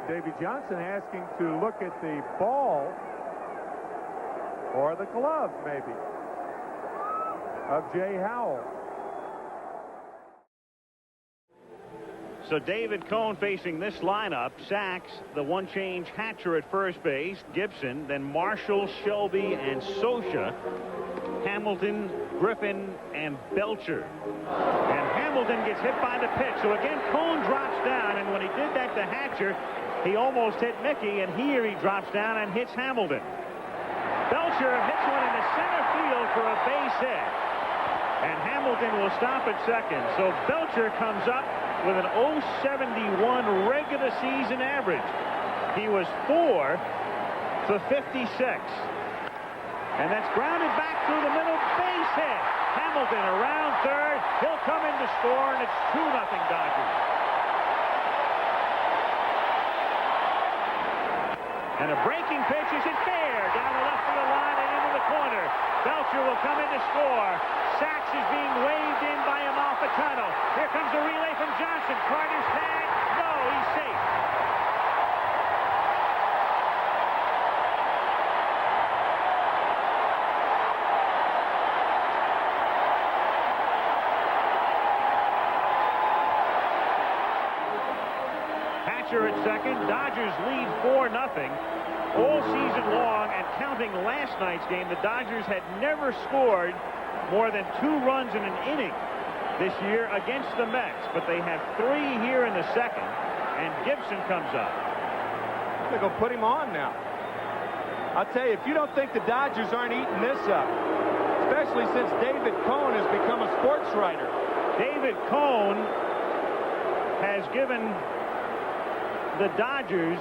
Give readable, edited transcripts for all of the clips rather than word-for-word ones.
Davy Johnson asking to look at the ball or the glove, maybe, of Jay Howell. So David Cone facing this lineup. Sachs, the one-change Hatcher at first base. Gibson, then Marshall, Shelby, and Scioscia. Hamilton, Griffin, and Belcher. And Hamilton gets hit by the pitch. So again, Cone drops down, and when he did that to Hatcher, he almost hit Mickey, and here he drops down and hits Hamilton. Belcher hits one into center field for a base hit. And Hamilton will stop at second. So Belcher comes up with an .071 regular season average. He was 4 for 56. And that's grounded back through the middle, base hit. Hamilton around third. He'll come in to score, and it's 2-0 Dodgers. And a breaking pitch is hit fair down the left field line and into the corner. Belcher will come in to score. Sachs is being waved in by Amalfitano. Here comes the relay from Johnson. Carter's tag. No, he's safe. Hatcher at second. Dodgers lead 4-0. All season long, and counting last night's game, the Dodgers had never scored more than 2 runs in an inning this year against the Mets, but they have 3 here in the second, and Gibson comes up. They're going to put him on now. I'll tell you, if you don't think the Dodgers aren't eating this up, especially since David Cone has become a sports writer. David Cone has given the Dodgers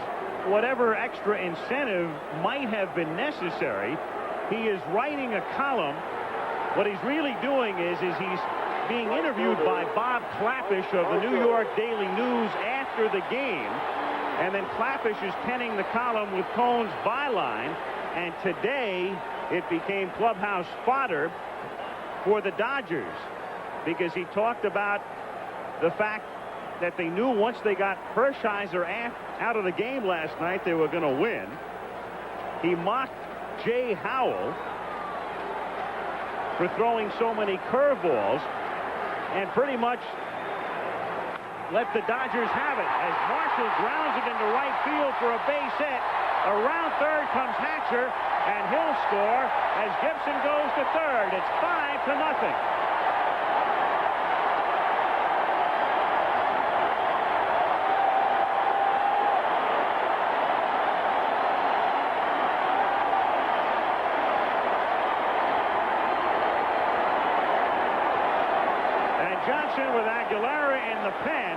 whatever extra incentive might have been necessary. He is writing a column. What he's really doing is he's being interviewed by Bob Klapisch of the New York Daily News after the game. And then Klapisch is penning the column with Cone's byline. And today it became clubhouse fodder for the Dodgers, because he talked about the fact that they knew once they got Hershiser out of the game last night, they were going to win. He mocked Jay Howell for throwing so many curveballs, and pretty much let the Dodgers have it as Marshall grounds it into right field for a base hit. Around third comes Hatcher, and he'll score as Gibson goes to third. It's 5-0. Johnson, with Aguilera in the pen,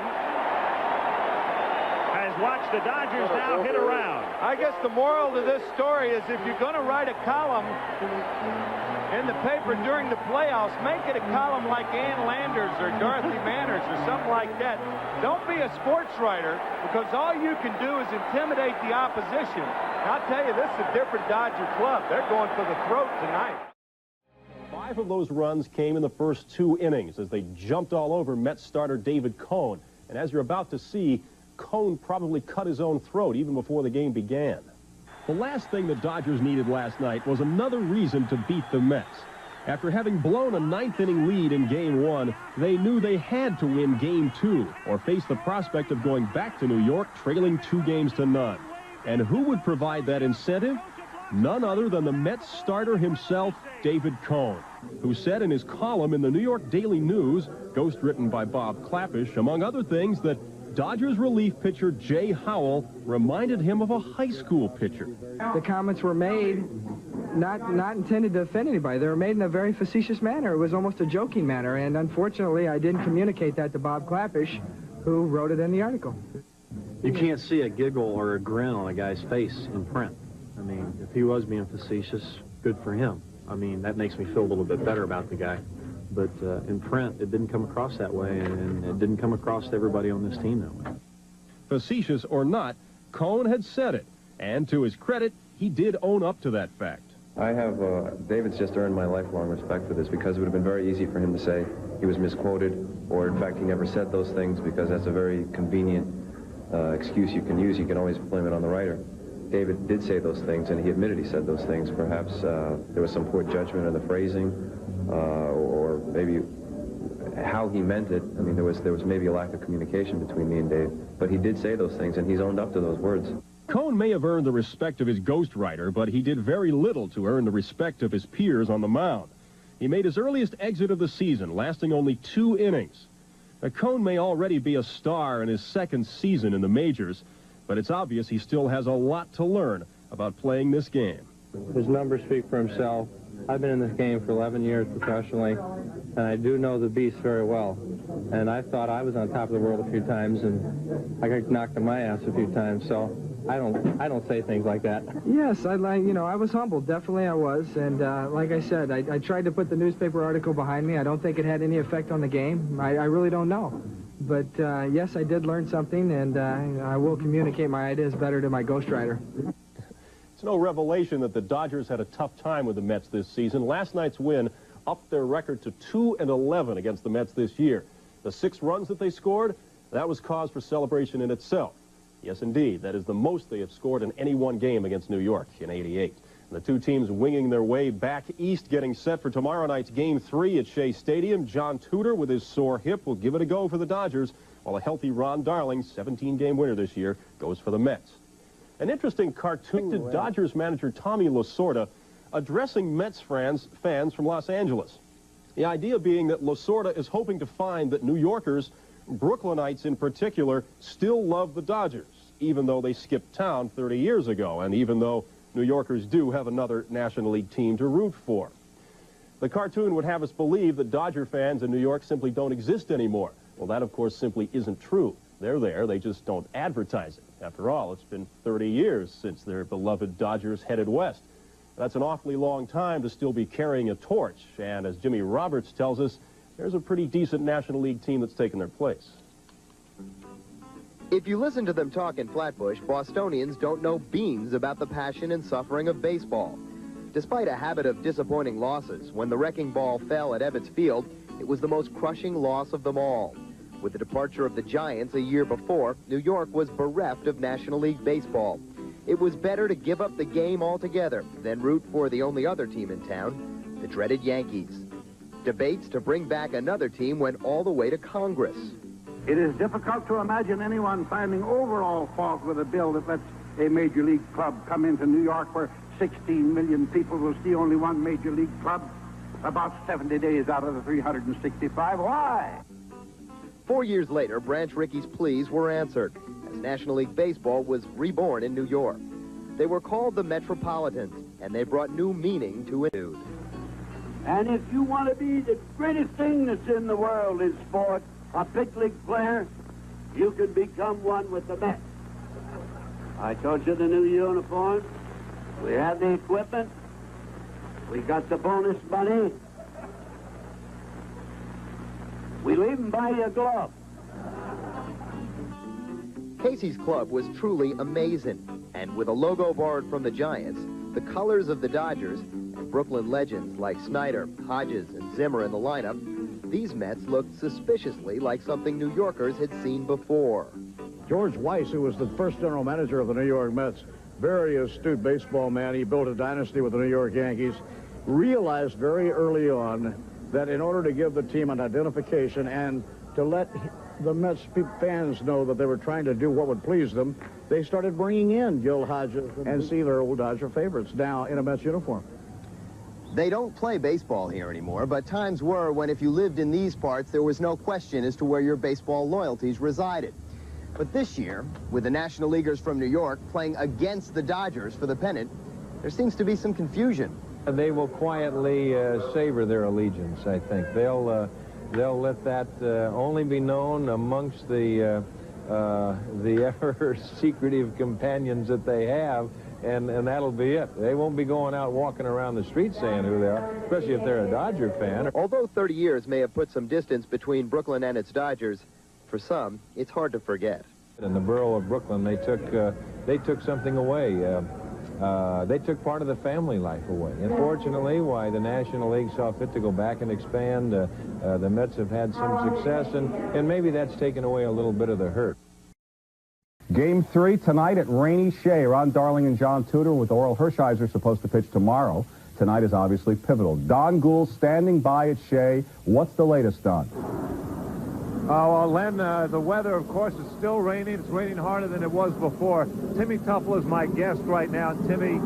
has watched the Dodgers now hit around. I guess the moral to this story is, if you're going to write a column in the paper during the playoffs, make it a column like Ann Landers or Dorothy Manners or something like that. Don't be a sports writer, because all you can do is intimidate the opposition. And I'll tell you, this is a different Dodger club. They're going for the throat tonight. 5 of those runs came in the first 2 innings as they jumped all over Mets starter David Cone. And as you're about to see, Cone probably cut his own throat even before the game began. The last thing the Dodgers needed last night was another reason to beat the Mets. After having blown a 9th-inning lead in Game 1, they knew they had to win Game 2 or face the prospect of going back to New York trailing 2-0. And who would provide that incentive? None other than the Mets starter himself, David Cone, who said in his column in the New York Daily News, ghostwritten by Bob Klapisch, among other things, that Dodgers relief pitcher Jay Howell reminded him of a high school pitcher. The comments were made not intended to offend anybody. They were made in a very facetious manner. It was almost a joking manner, and unfortunately I didn't communicate that to Bob Klapisch, who wrote it in the article. You can't see a giggle or a grin on a guy's face in print. I mean, if he was being facetious, good for him. I mean, that makes me feel a little bit better about the guy. But in print, it didn't come across that way, and it didn't come across to everybody on this team that way. Facetious or not, Cone had said it, and to his credit, he did own up to that fact. I have, David's just earned my lifelong respect for this, because it would have been very easy for him to say he was misquoted, or in fact he never said those things, because that's a very convenient excuse you can use. You can always blame it on the writer. David did say those things, and he admitted he said those things. Perhaps there was some poor judgment in the phrasing, or maybe how he meant it. I mean, there was maybe a lack of communication between me and Dave. But he did say those things, and he's owned up to those words. Cone may have earned the respect of his ghostwriter, but he did very little to earn the respect of his peers on the mound. He made his earliest exit of the season, lasting only 2 innings. Now, Cone may already be a star in his 2nd season in the majors, but it's obvious he still has a lot to learn about playing this game. His numbers speak for himself. I've been in this game for 11 years professionally, and I do know the beast very well. And I thought I was on top of the world a few times, and I got knocked on my ass a few times, so I don't say things like that. Yes, I was humbled. Definitely I was. And like I said, I tried to put the newspaper article behind me. I don't think it had any effect on the game. I really don't know. But yes, I did learn something, and I will communicate my ideas better to my ghostwriter. It's no revelation that the Dodgers had a tough time with the Mets this season. Last night's win upped their record to 2-11 against the Mets this year. The 6 runs that they scored, that was cause for celebration in itself. Yes, indeed, that is the most they have scored in any one game against New York in '88. The 2 teams winging their way back east, getting set for tomorrow night's Game 3 at Shea Stadium. John Tudor, with his sore hip, will give it a go for the Dodgers, while a healthy Ron Darling, 17-game winner this year, goes for the Mets. An interesting cartoon to Dodgers manager Tommy Lasorda addressing Mets fans from Los Angeles. The idea being that Lasorda is hoping to find that New Yorkers, Brooklynites in particular, still love the Dodgers, even though they skipped town 30 years ago, and even though New Yorkers do have another National League team to root for. The cartoon would have us believe that Dodger fans in New York simply don't exist anymore. Well, that, of course, simply isn't true. They're there, they just don't advertise it. After all, it's been 30 years since their beloved Dodgers headed west. That's an awfully long time to still be carrying a torch, and as Jimmy Roberts tells us, there's a pretty decent National League team that's taken their place. If you listen to them talk in Flatbush, Bostonians don't know beans about the passion and suffering of baseball. Despite a habit of disappointing losses, when the wrecking ball fell at Ebbets Field, it was the most crushing loss of them all. With the departure of the Giants a year before, New York was bereft of National League baseball. It was better to give up the game altogether than root for the only other team in town, the dreaded Yankees. Debates to bring back another team went all the way to Congress. It is difficult to imagine anyone finding overall fault with a bill that lets a major league club come into New York where 16 million people will see only one major league club about 70 days out of the 365. Why? 4 years later, Branch Rickey's pleas were answered, as National League Baseball was reborn in New York. They were called the Metropolitans, and they brought new meaning to it. And if you want to be the greatest thing that's in the world in sport, a big league player, you can become one with the Mets. I told you the new uniform. We have the equipment. We got the bonus money. We'll even buy you a glove. Casey's club was truly amazing, and with a logo borrowed from the Giants, the colors of the Dodgers, and Brooklyn legends like Snyder, Hodges, and Zimmer in the lineup, these Mets looked suspiciously like something New Yorkers had seen before. George Weiss, who was the first general manager of the New York Mets, very astute baseball man, he built a dynasty with the New York Yankees, realized very early on that in order to give the team an identification and to let the Mets fans know that they were trying to do what would please them, they started bringing in Gil Hodges and Sealer, old Dodger favorites, now in a Mets uniform. They don't play baseball here anymore, but times were when if you lived in these parts, there was no question as to where your baseball loyalties resided. But this year, with the National Leaguers from New York playing against the Dodgers for the pennant, there seems to be some confusion. They will quietly savor their allegiance, I think. They'll let that only be known amongst the ever secretive companions that they have, and that'll be it. They won't be going out walking around the street saying who they are, especially if they're a Dodger fan. Although 30 years may have put some distance between Brooklyn and its Dodgers, for some, it's hard to forget. In the borough of Brooklyn, they took something away. They took part of the family life away. Unfortunately, why the National League saw fit to go back and expand, the Mets have had some success, and maybe that's taken away a little bit of the hurt. Game 3 tonight at Rainy Shea. Ron Darling and John Tudor with Orel Hershiser supposed to pitch tomorrow. Tonight is obviously pivotal. Don Gould standing by at Shea. What's the latest, Don? Well, Len, the weather, of course, is still raining. It's raining harder than it was before. Timmy Tuffle is my guest right now. Timmy,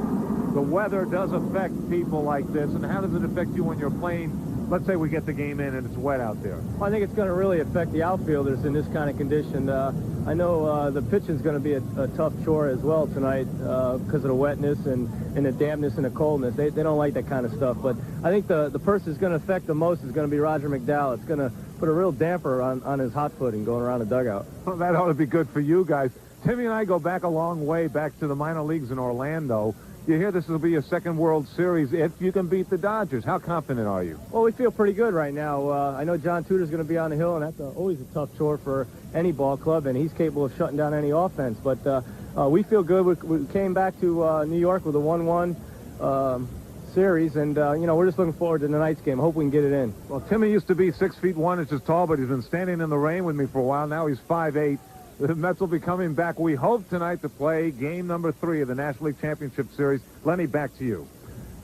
the weather does affect people like this. And how does it affect you when you're playing? Let's say we get the game in and it's wet out there. Well, I think it's going to really affect the outfielders in this kind of condition. I know the pitching's going to be a tough chore as well tonight because of the wetness and the dampness and the coldness. They don't like that kind of stuff. But I think the person that's going to affect the most is going to be Roger McDowell. It's going to put a real damper on his hot footing going around the dugout. Well, that ought to be good for you guys. Timmy and I go back a long way, back to the minor leagues in Orlando. You hear this will be your second World Series if you can beat the Dodgers. How confident are you? Well, we feel pretty good right now. I know John Tudor's going to be on the hill, and that's always a tough chore for any ball club, and he's capable of shutting down any offense. But we feel good. We came back to New York with a 1-1 series, and, we're just looking forward to tonight's game. Hope we can get it in. Well, Timmy used to be 6 feet 1 inches tall, but he's been standing in the rain with me for a while. Now he's 5'8". The Mets will be coming back, we hope, tonight to play game number 3 of the National League Championship Series. Lenny, back to you.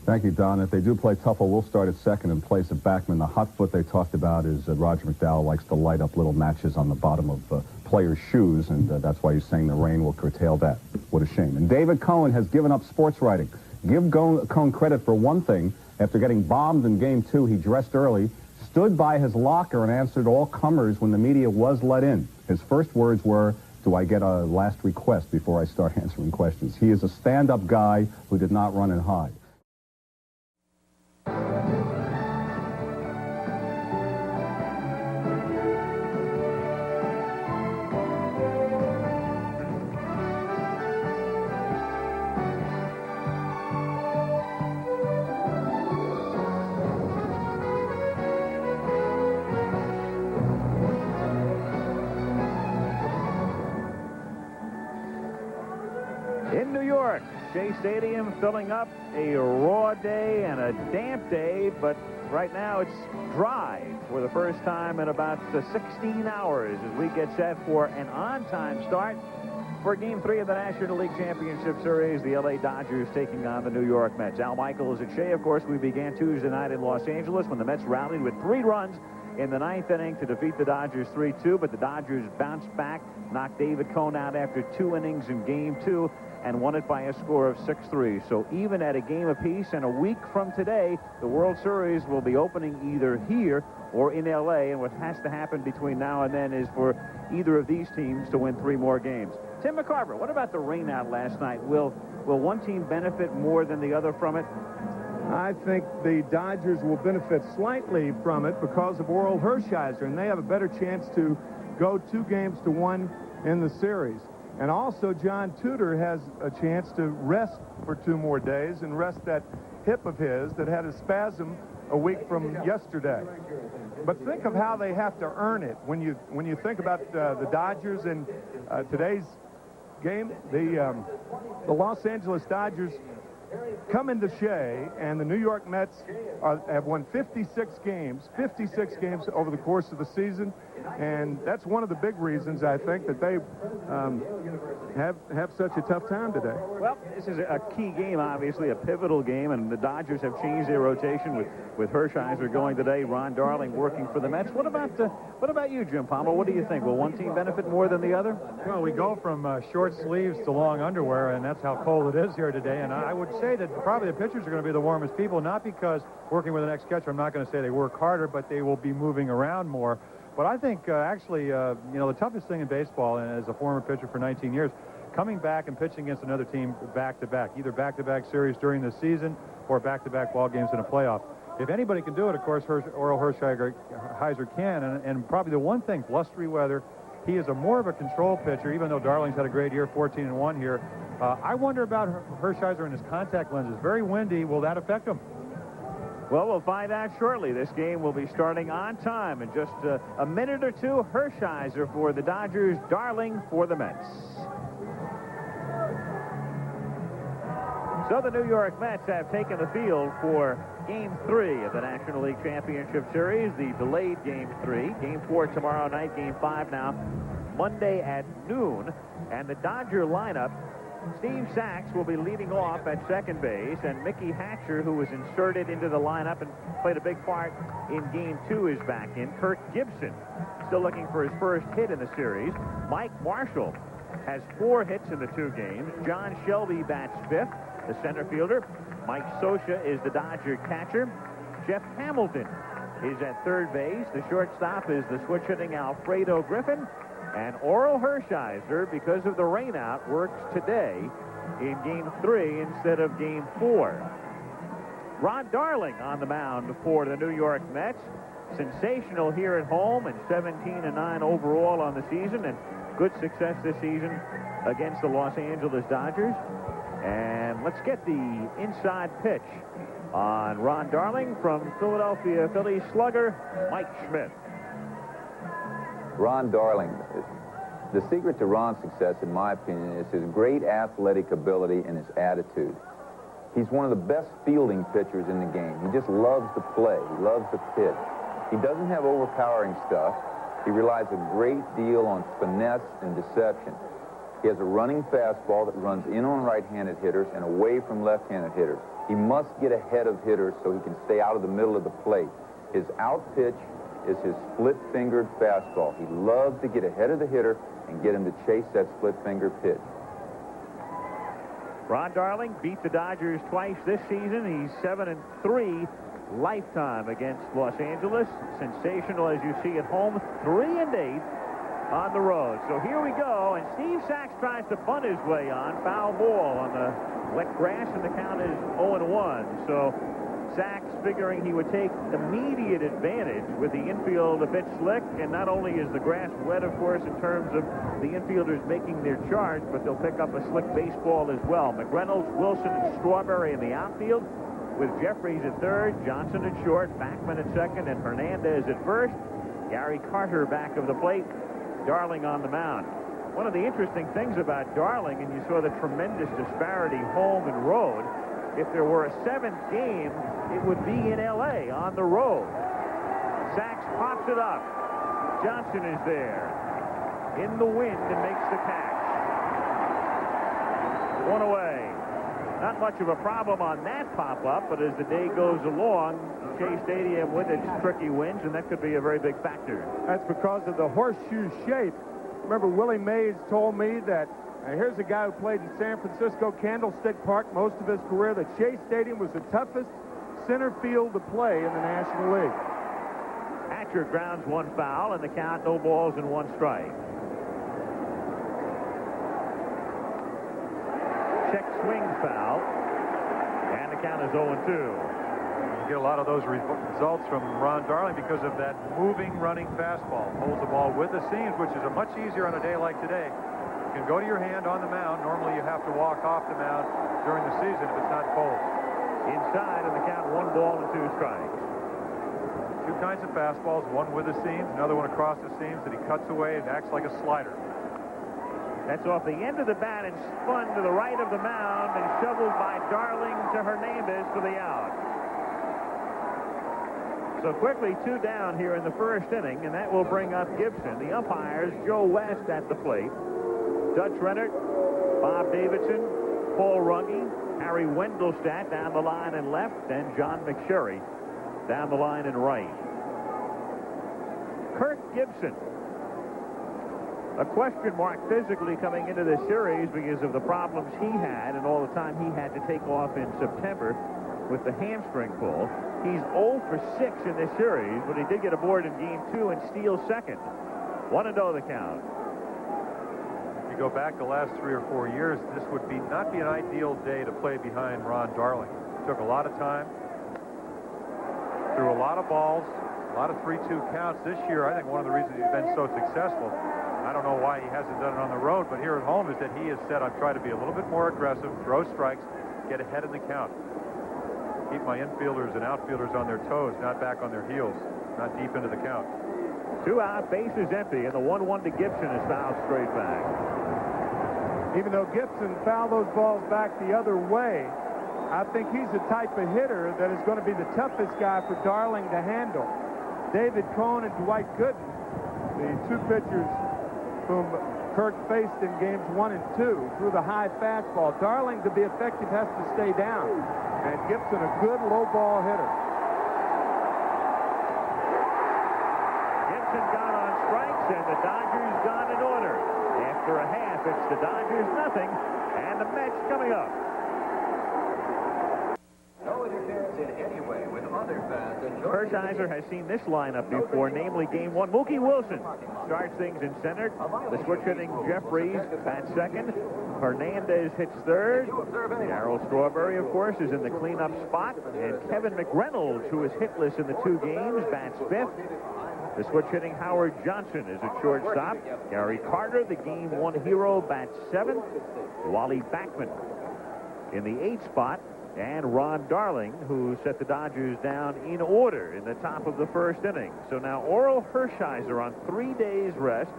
Thank you, Don. If they do play Tuffle, we'll start at second in place of Backman. The hot foot they talked about is Roger McDowell likes to light up little matches on the bottom of players' shoes, and that's why he's saying the rain will curtail that. What a shame. And David Cohn has given up sports writing. Give Cohn credit for one thing. After getting bombed in Game 2, he dressed early, stood by his locker, and answered all comers when the media was let in. His first words were, "Do I get a last request before I start answering questions?" He is a stand-up guy who did not run and hide. In New York, Shea Stadium filling up, a raw day and a damp day, but right now it's dry for the first time in about 16 hours as we get set for an on-time start for Game 3 of the National League Championship Series. The L.A. Dodgers taking on the New York Mets. Al Michaels at Shea. Of course, we began Tuesday night in Los Angeles when the Mets rallied with 3 runs in the 9th inning to defeat the Dodgers 3-2, but the Dodgers bounced back, knocked David Cohn out after 2 innings in Game 2, and won it by a score of 6-3. So even at a game apiece and a week from today, the World Series will be opening either here or in L.A., and what has to happen between now and then is for either of these teams to win 3 more games. Tim McCarver, what about the rain out last night? Will one team benefit more than the other from it? I think the Dodgers will benefit slightly from it because of Orel Hershiser, and they have a better chance to go 2-1 in the series. And also, John Tudor has a chance to rest for 2 more days and rest that hip of his that had a spasm a week from yesterday. But think of how they have to earn it when you think about the Dodgers and today's game. The Los Angeles Dodgers come into Shea, and the New York Mets have won 56 games over the course of the season, and that's one of the big reasons, I think, that they have such a tough time today. Well, this is a key game, obviously, a pivotal game, and the Dodgers have changed their rotation with Hershiser going today, Ron Darling working for the Mets. What about you, Jim Palmer? What do you think? Will one team benefit more than the other? Well, we go from short sleeves to long underwear, and that's how cold it is here today. And I would say that probably the pitchers are going to be the warmest people, not because working with an ex-catcher, I'm not going to say they work harder, but they will be moving around more. But I think, actually, the toughest thing in baseball, and as a former pitcher for 19 years, coming back and pitching against another team back-to-back, either back-to-back series during the season or back-to-back ball games in a playoff. If anybody can do it, of course, Orel Hershiser can. And probably the one thing, blustery weather, he is more of a control pitcher, even though Darling's had a great year, 14-1 here. I wonder about Hershiser and his contact lenses. Very windy. Will that affect him? Well, we'll find out shortly. This game will be starting on time in just a minute or two. Hershiser for the Dodgers, Darling for the Mets. So the New York Mets have taken the field for Game 3 of the National League Championship Series, the delayed Game 3. Game 4 tomorrow night, Game 5 now Monday at noon. And the Dodger lineup, Steve Sachs will be leading off at second base, and Mickey Hatcher, who was inserted into the lineup and played a big part in Game 2, is back in. Kirk Gibson, still looking for his first hit in the series. Mike Marshall has 4 hits in the 2 games. John Shelby bats 5th, the center fielder. Mike Scioscia is the Dodger catcher. Jeff Hamilton is at third base. The shortstop is the switch-hitting Alfredo Griffin. And Orel Hershiser, because of the rainout, works today in Game 3 instead of Game 4. Ron Darling on the mound for the New York Mets. Sensational here at home, and 17-9 overall on the season, and good success this season against the Los Angeles Dodgers. And let's get the inside pitch on Ron Darling from Philadelphia Phillies slugger Mike Schmidt. Ron Darling, the secret to Ron's success, in my opinion, is his great athletic ability and his attitude. He's one of the best fielding pitchers in the game. He just loves to play. He loves to pitch. He doesn't have overpowering stuff. He relies a great deal on finesse and deception. He has a running fastball that runs in on right-handed hitters and away from left-handed hitters. He must get ahead of hitters so he can stay out of the middle of the plate. His out pitch is his split-fingered fastball. He loves to get ahead of the hitter and get him to chase that split-fingered pitch. Ron Darling beat the Dodgers twice this season. He's 7-3 lifetime against Los Angeles. Sensational, as you see at home. 3-8 on the road. So here we go, and Steve Sachs tries to bunt his way on. Foul ball on the wet grass, and the count is 0-1. So Sachs figuring he would take immediate advantage with the infield a bit slick, and not only is the grass wet, of course, in terms of the infielders making their charge, but they'll pick up a slick baseball as well. McReynolds, Wilson, and Strawberry in the outfield, with Jeffries at third, Johnson at short, Backman at second, and Hernandez at first. Gary Carter back of the plate. Darling on the mound. One of the interesting things about Darling, and you saw the tremendous disparity home and road, if there were a 7th game, it would be in L.A. on the road. Sachs pops it up. Johnson is there in the wind and makes the catch. 1 away. Not much of a problem on that pop-up, but as the day goes along, Shea Stadium with its tricky winds, and that could be a very big factor. That's because of the horseshoe shape. Remember, Willie Mays told me that here's a guy who played in San Francisco Candlestick Park most of his career, that Shea Stadium was the toughest center field to play in the National League. Hatcher grounds 1 foul, and the count, no balls and 1 strike. Check swing foul, and the count is 0-2. You get a lot of those results from Ron Darling because of that moving, running fastball. Holds the ball with the seams, which is a much easier on a day like today. You can go to your hand on the mound. Normally you have to walk off the mound during the season if it's not cold. Inside, and the count 1 ball and 2 strikes. 2 kinds of fastballs, one with the seams, another one across the seams that he cuts away and acts like a slider. That's off the end of the bat and spun to the right of the mound and shoveled by Darling to Hernandez for the out. So quickly 2 down here in the first inning, and that will bring up Gibson. The umpires, Joe West at the plate, Dutch Rennert, Bob Davidson, Paul Runge, Harry Wendelstadt down the line and left, and John McSherry down the line and right. Kirk Gibson, a question mark physically coming into this series because of the problems he had and all the time he had to take off in September with the hamstring pull. He's 0 for 6 in this series, but he did get aboard in Game 2 and steal second. 1-0 the count. If you go back the last 3 or 4 years, this would not be an ideal day to play behind Ron Darling. Took a lot of time, threw a lot of balls, a lot of 3-2 counts. This year, I think one of the reasons he's been so successful, I don't know why he hasn't done it on the road, but here at home, is that he has said, I'm trying to be a little bit more aggressive, throw strikes, get ahead in the count. Keep my infielders and outfielders on their toes, not back on their heels, not deep into the count. 2 out, bases empty, and the 1-1 to Gibson is fouled straight back. Even though Gibson fouled those balls back the other way, I think he's the type of hitter that is going to be the toughest guy for Darling to handle. David Cohn and Dwight Gooden, the 2 pitchers whom Kirk faced in games 1 and 2 through the high fastball. Darling, to be effective, has to stay down. And Gibson, a good low ball hitter. Gibson got on strikes, and the Dodgers gone in order. After a half, it's the Dodgers nothing, and the Mets coming up. No interference in any way with other fans. Hershiser has seen this lineup before, namely Game 1. Mookie Wilson starts things in center. The switch-hitting Jeffries bats second. Hernandez hits third. Darryl Strawberry, of course, is in the cleanup spot. And Kevin McReynolds, who is hitless in the 2 games, bats fifth. The switch-hitting Howard Johnson is at shortstop. Gary Carter, the Game 1 hero, bats seventh. Wally Backman in the 8th spot. And Ron Darling, who set the Dodgers down in order in the top of the 1st inning. So now Orel Hershiser on 3 days rest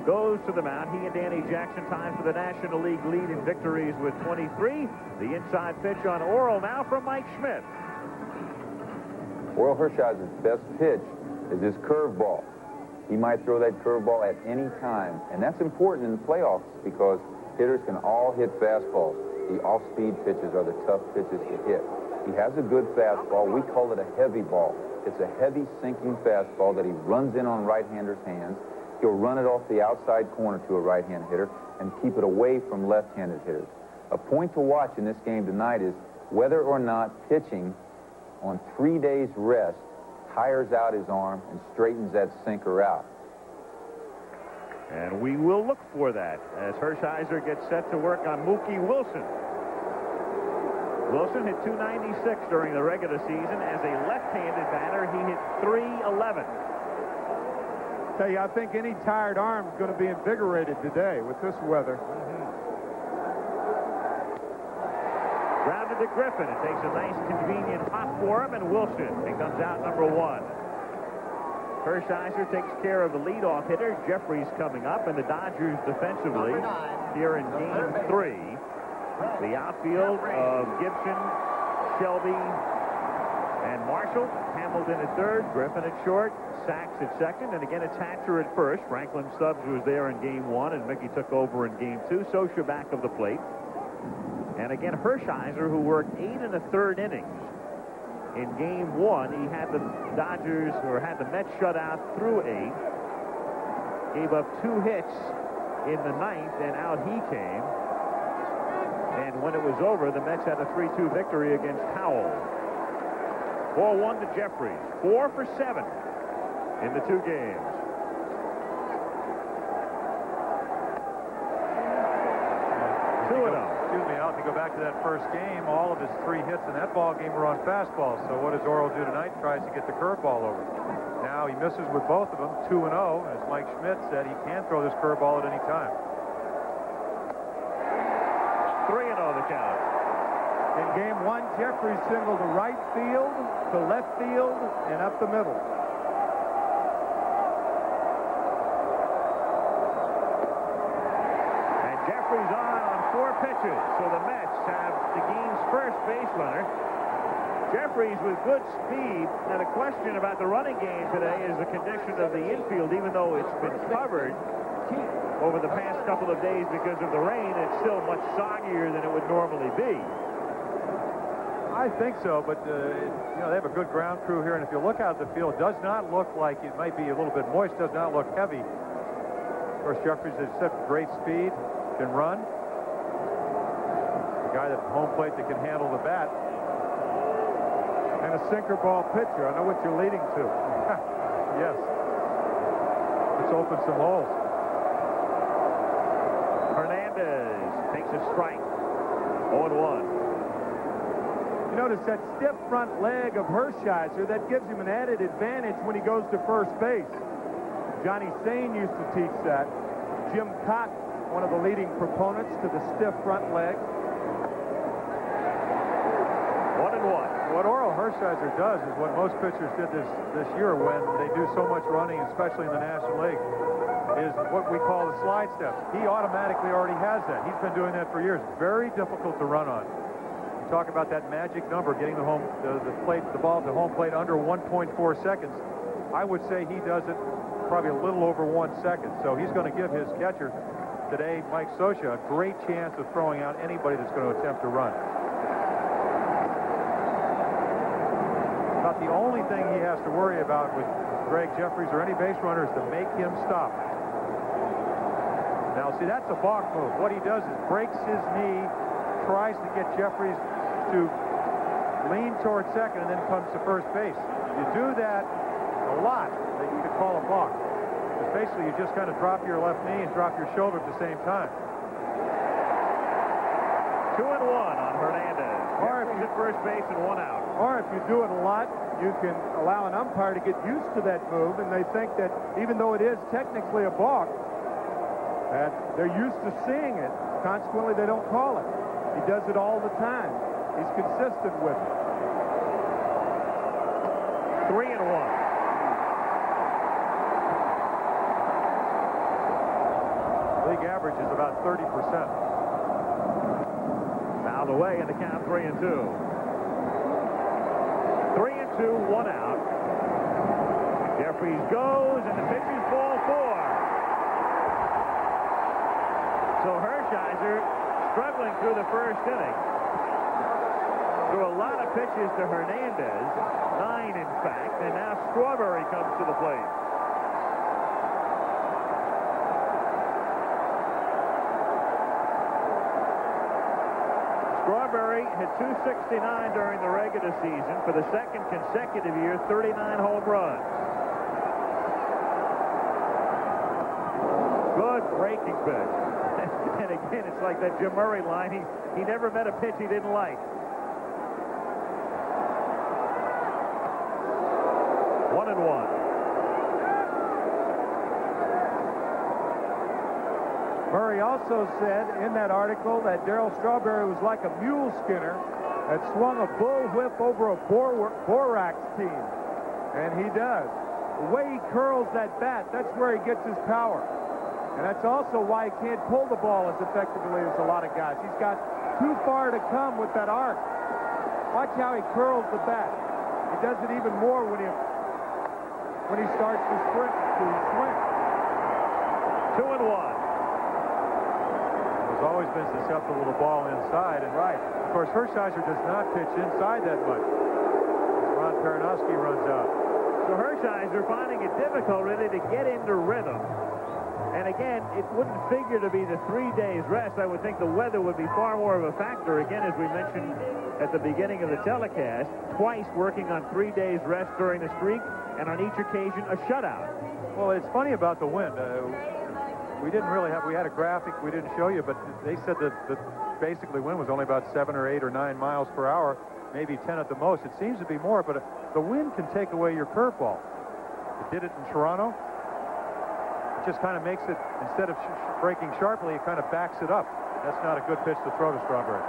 goes to the mound. He and Danny Jackson tied for the National League lead in victories with 23. The inside pitch on Orel now from Mike Schmidt. Orel Hershiser's best pitch is his curveball. He might throw that curveball at any time, and that's important in the playoffs because hitters can all hit fastballs. The off-speed pitches are the tough pitches to hit. He has a good fastball. We call it a heavy ball. It's a heavy sinking fastball that he runs in on right-handers' hands. He'll run it off the outside corner to a right-hand hitter and keep it away from left-handed hitters. A point to watch in this game tonight is whether or not pitching on 3 days rest tires out his arm and straightens that sinker out. And we will look for that as Hershiser gets set to work on Mookie Wilson. Wilson hit .296 during the regular season. As a left-handed batter, he hit .311. Tell you, I think any tired arm is going to be invigorated today with this weather. Grounded to Griffin. It takes a nice, convenient hop for him, and Wilson becomes out number 1. Hershiser takes care of the leadoff hitter. Jeffries coming up, and the Dodgers defensively here in Game 3. The outfield of Gibson, Shelby, and Marshall. Hamilton at third, Griffin at short, Sachs at second, and again it's Hatcher at first. Franklin Stubbs was there in Game 1, and Mickey took over in Game 2. Scioscia back of the plate. And again, Hershiser, who worked 8 1/3 innings. In Game 1, he had the Dodgers, or had the Mets shut out through 8. Gave up 2 hits in the 9th, and out he came. And when it was over, the Mets had a 3-2 victory against Howell. 4-1 to Jeffries. 4 for 7 in the 2 games. Excuse me, Al, if you go back to that first game, all of his 3 hits in that ball game were on fastballs. So what does Orel do tonight? Tries to get the curveball over. Now he misses with both of them, 2-0. As Mike Schmidt said, he can throw this curveball at any time. 3-0 the count. In Game 1, Jeffries singled to right field, to left field, and up the middle. And Jeffries on 4 pitches, so the Mets have the game's first base runner. Jeffries with good speed. Now the question about the running game today is the condition of the infield. Even though it's been covered over the past couple of days because of the rain, it's still much soggier than it would normally be. I think so, but you know, they have a good ground crew here, and if you look out at the field, it does not look like it might be a little bit moist, does not look heavy. Of course, Jeffries has such great speed, can run. A guy at home plate that can handle the bat. And a sinker ball pitcher. I know what you're leading to. Yes. Let's open some holes. Hernandez takes a strike. 0-1. You notice that stiff front leg of Hershiser, that gives him an added advantage when he goes to first base. Johnny Sane used to teach that. Jim Cott, one of the leading proponents to the stiff front leg. 1-1. What Orel Hershiser does is what most pitchers did this year when they do so much running, especially in the National League, is what we call the slide steps. He automatically already has that. He's been doing that for years. Very difficult to run on. You talk about that magic number, getting the ball to the home plate under 1.4 seconds. I would say he does it probably a little over 1 second. So he's going to give his catcher today, Mike Scioscia, a great chance of throwing out anybody that's going to attempt to run. About the only thing he has to worry about with Greg Jeffries or any base runner is to make him stop. Now, see, that's a balk move. What he does is breaks his knee, tries to get Jeffries to lean towards second, and then comes to first base. You do that a lot, that you could call a balk. Because basically, you just kind of drop your left knee and drop your shoulder at the same time. 2-1 on Hernandez. Or if he's at first base and 1 out. Or if you do it a lot, you can allow an umpire to get used to that move, and they think that even though it is technically a balk, that they're used to seeing it. Consequently, they don't call it. He does it all the time. He's consistent with it. 3-1. League average is about 30%. Fouled away, and the count 3-2. 3-2, 1 out. Jeffries goes, and the pitch is ball 4. So Hershiser struggling through the first inning. Threw a lot of pitches to Hernandez, 9 in fact, and now Strawberry comes to the plate. Strawberry hit .269 during the regular season. For the second consecutive year, 39 home runs. Good breaking pitch. And again, it's like that Jim Murray line. He never met a pitch he didn't like. 1-1. Murray also said in that article that Darryl Strawberry was like a mule skinner that swung a bullwhip over a borax team. And he does. The way he curls that bat, that's where he gets his power. And that's also why he can't pull the ball as effectively as a lot of guys. He's got too far to come with that arc. Watch how he curls the bat. He does it even more when he starts to sprint, to swing. 2-1. He's always been susceptible to the ball inside, and right. Of course, Hershiser does not pitch inside that much. Ron Peranowski runs out. So Hershiser finding it difficult really to get into rhythm. And again, it wouldn't figure to be the 3 days rest. I would think the weather would be far more of a factor. Again, as we mentioned at the beginning of the telecast, twice working on 3 days rest during the streak, and on each occasion a shutout. Well, it's funny about the wind. We didn't really have, we had a graphic we didn't show you, but they said that basically wind was only about 7 or 8 or 9 miles per hour, maybe 10 at the most. It seems to be more, but the wind can take away your curveball. It did it in Toronto. It just kind of makes it, instead of breaking sharply, it kind of backs it up. That's not a good pitch to throw to Strawberry.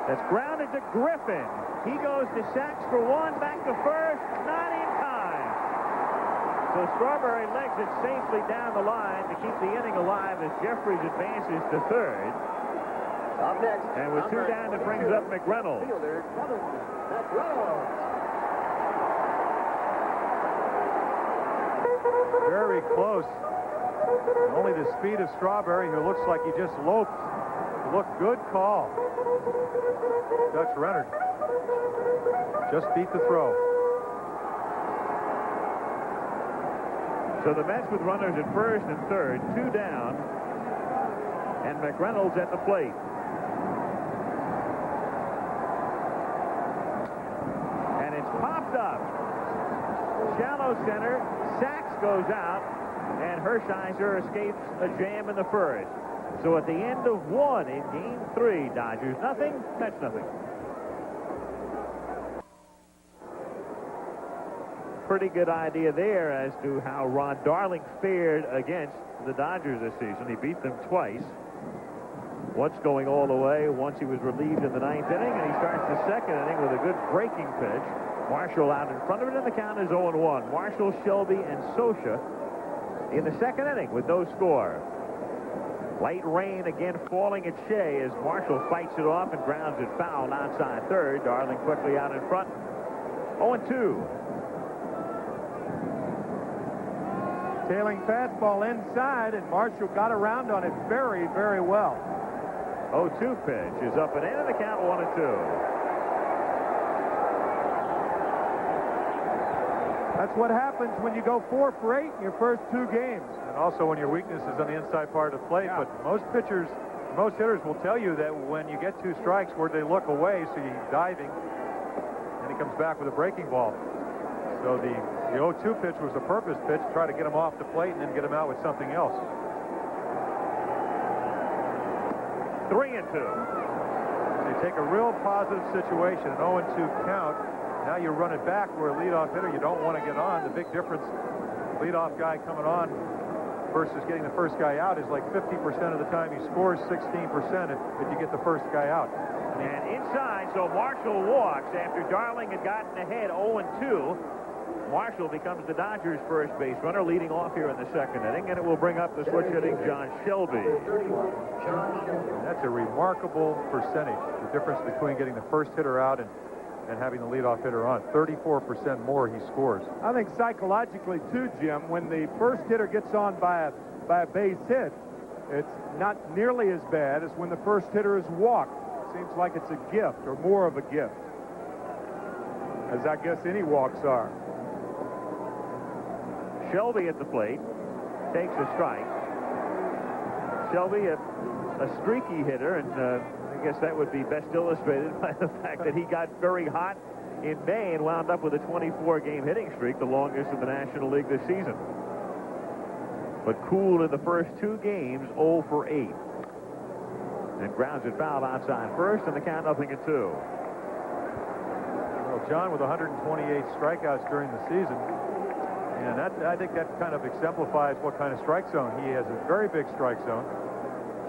That's grounded to Griffin. He goes to Sachs for 1, back to first, not in time. So Strawberry legs it safely down the line to keep the inning alive as Jeffries advances to third. Up next. And with 2 down, it brings up McReynolds. Fielder, Kevin McReynolds. Very close. Only the speed of Strawberry, who looks like he just loped. Look, good call. Dutch Renner just beat the throw. So the Mets with runners at first and third, 2 down, and McReynolds at the plate. And it's popped up. Shallow center. Sachs goes out, and Hershiser escapes a jam in the first. So at the end of 1 in Game 3, Dodgers nothing, Mets nothing. Pretty good idea there as to how Ron Darling fared against the Dodgers this season. He beat them twice. Once going all the way, once he was relieved in the 9th inning, and he starts the 2nd inning with a good breaking pitch. Marshall out in front of it, and the count is 0-1. Marshall, Shelby, and Scioscia in the 2nd inning with no score. Light rain again falling at Shea as Marshall fights it off and grounds it foul outside third. Darling quickly out in front. 0-2. Tailing fastball inside, and Marshall got around on it very, very well. 0-2 pitch is up and in, and the count 1-2. That's what happens when you go 4 for 8 in your first 2 games. And also when your weakness is on the inside part of the plate. Yeah. But most pitchers, most hitters will tell you that when you get 2 strikes where they look away, so you're diving, and he comes back with a breaking ball. So the 0-2 pitch was a purpose pitch, try to get him off the plate and then get him out with something else. 3-2. So you take a real positive situation, an 0-2 count. Now you run it back where a leadoff hitter you don't want to get on. The big difference, leadoff guy coming on versus getting the first guy out is like 50% of the time he scores, 16% if you get the first guy out. And inside, so Marshall walks after Darling had gotten ahead 0-2. Marshall becomes the Dodgers' first base runner, leading off here in the second inning, and it will bring up the switch hitting John Shelby. That's a remarkable percentage, the difference between getting the first hitter out and having the leadoff hitter on. 34% more he scores. I think psychologically too, Jim, when the first hitter gets on by a base hit, it's not nearly as bad as when the first hitter is walked. Seems like it's a gift, or more of a gift, as I guess any walks are. Shelby at the plate takes a strike. Shelby, a streaky hitter, and I guess that would be best illustrated by the fact that he got very hot in May and wound up with a 24-game hitting streak, the longest in the National League this season. But cooled in the first 2 games, 0 for 8. And grounds it foul outside first, and the count 0-2. Well, John with 128 strikeouts during the season, and I think that kind of exemplifies what kind of strike zone. He has a very big strike zone,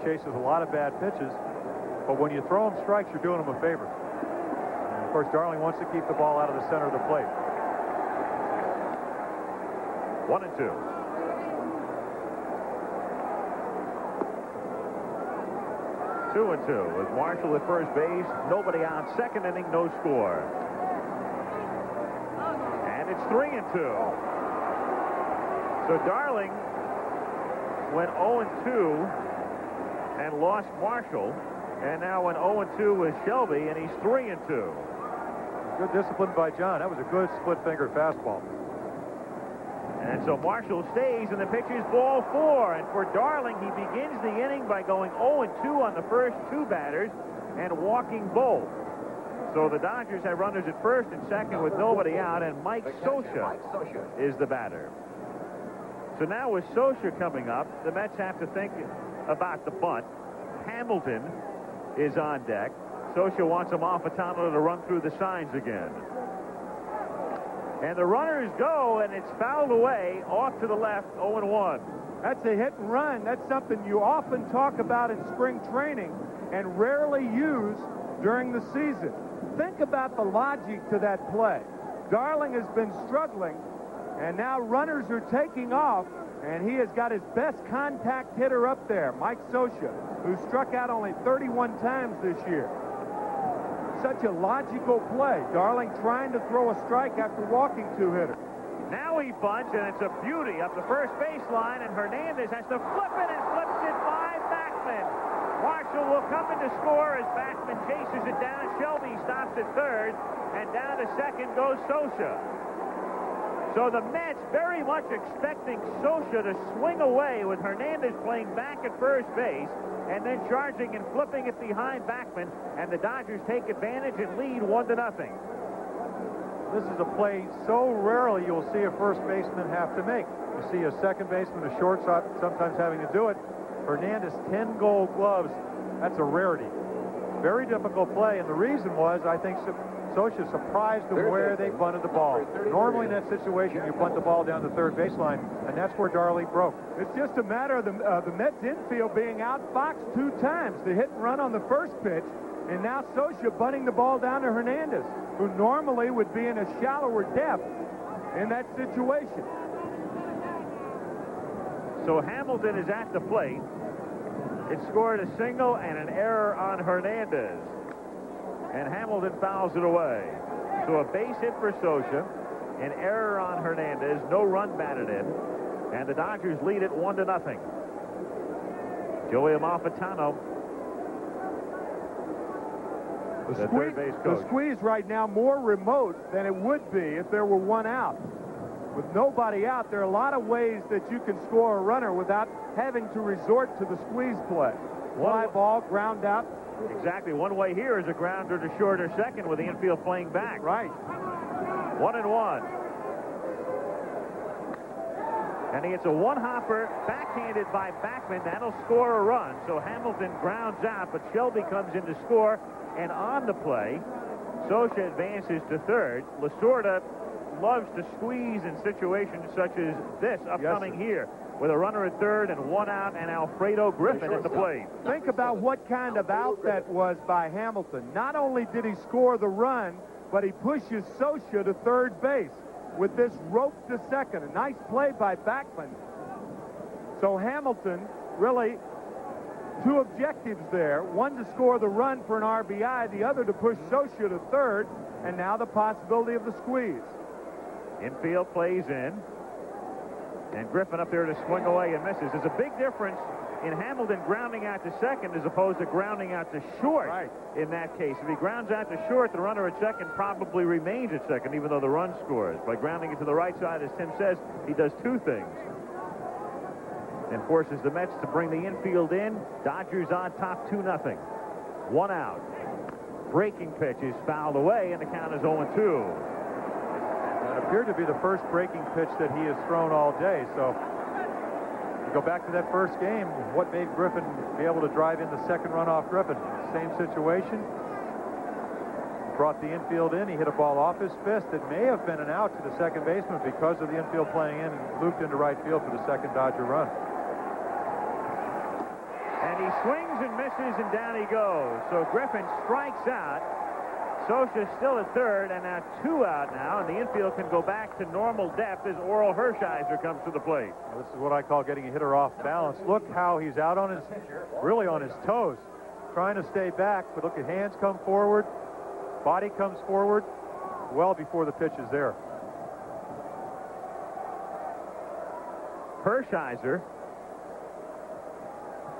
chases a lot of bad pitches, but when you throw him strikes, you're doing him a favor. And of course, Darling wants to keep the ball out of the center of the plate. 1-2. Two and two with Marshall at first base. Nobody out. Second inning, no score. And it's 3-2. So Darling went 0-2 and lost Marshall, and now went 0-2 with Shelby, and he's 3-2. Good discipline by John. That was a good split-fingered fastball. And so Marshall stays, and the pitch is ball 4. And for Darling, he begins the inning by going 0-2 on the first 2 batters and walking both. So the Dodgers have runners at first and second with nobody out, and Mike Scioscia is the batter. So now with Scioscia coming up, the Mets have to think about the bunt. Hamilton is on deck. Scioscia wants him off Atano to run through the signs again. And the runners go, and it's fouled away off to the left, 0-1. That's a hit and run. That's something you often talk about in spring training and rarely use during the season. Think about the logic to that play. Darling has been struggling, and now runners are taking off, and he has got his best contact hitter up there, Mike Scioscia, who struck out only 31 times this year. Such a logical play. Darling trying to throw a strike after walking 2 hitters. Now he bunts, and it's a beauty up the first baseline, and Hernandez has to flip it and flips it by Backman. Marshall will come in to score as Backman chases it down. Shelby stops at third, and down to second goes Scioscia. So the Mets very much expecting Scioscia to swing away with Hernandez playing back at first base and then charging and flipping it behind Backman, and the Dodgers take advantage and lead 1-0. This is a play so rarely you'll see a first baseman have to make. You see a second baseman, a shortstop sometimes having to do it. Hernandez, 10 gold gloves. That's a rarity. Very difficult play, and the reason was, I think, Scioscia surprised them where they bunted the ball. Normally in that situation, you bunt the ball down the third baseline, and that's where Darling broke. It's just a matter of the Mets infield being outfoxed 2 times. The hit and run on the first pitch, and now Scioscia bunting the ball down to Hernandez, who normally would be in a shallower depth in that situation. So Hamilton is at the plate. It scored a single and an error on Hernandez. And Hamilton fouls it away. So a base hit for Scioscia, an error on Hernandez, no run batted in. And the Dodgers lead it 1-0. Joey Amalfitano, the third base coach. The squeeze right now more remote than it would be if there were one out. With nobody out, there are a lot of ways that you can score a runner without having to resort to the squeeze play. Fly ball, ground out. Exactly. One way here is a grounder to short or second with the infield playing back. Right. 1-1. And he hits a one-hopper backhanded by Backman. That'll score a run. So Hamilton grounds out, but Shelby comes in to score. And on the play, Socha advances to third. Lasorda loves to squeeze in situations such as this upcoming here, with a runner at third and one out, and Alfredo Griffin at the plate. Think about what kind of out that was by Hamilton. Not only did he score the run, but he pushes Socha to third base with this rope to second. A nice play by Backman. So Hamilton really two objectives there. One to score the run for an RBI, the other to push Socha to third, and now the possibility of the squeeze. Infield plays in, and Griffin up there to swing away and misses. There's a big difference in Hamilton grounding out to second as opposed to grounding out to short. Right. In that case, if he grounds out to short, the runner at second probably remains at second, even though the run scores. By grounding it to the right side, as Tim says, he does two things. And forces the Mets to bring the infield in. Dodgers on top 2-0. One out. Breaking pitch is fouled away, and the count is 0-2. It appeared to be the first breaking pitch that he has thrown all day. So you go back to that first game, what made Griffin be able to drive in the second run off Griffin? Same situation. Brought the infield in. He hit a ball off his fist. It may have been an out to the second baseman because of the infield playing in, and looped into right field for the second Dodger run. And he swings and misses, and down he goes. So Griffin strikes out. Socha's still at third, and now two out now, and the infield can go back to normal depth as Orel Hershiser comes to the plate. Well, this is what I call getting a hitter off balance. Look how he's out on his, really on his toes, trying to stay back, but look at hands come forward, body comes forward, well before the pitch is there. Hershiser,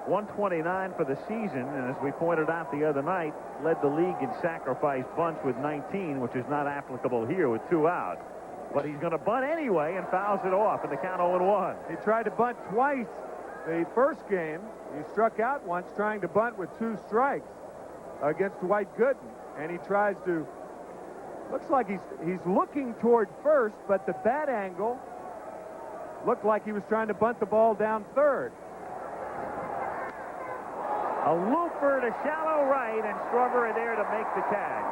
129 for the season, and as we pointed out the other night, led the league in sacrifice bunts with 19, which is not applicable here with two out. But he's going to bunt anyway and fouls it off, and the count 0-1. He tried to bunt twice the first game. He struck out once trying to bunt with two strikes against Dwight Gooden, and he tries to, looks like he's looking toward first, but the bat angle looked like he was trying to bunt the ball down third. A looper to shallow right, and Strawberry there to make the tag.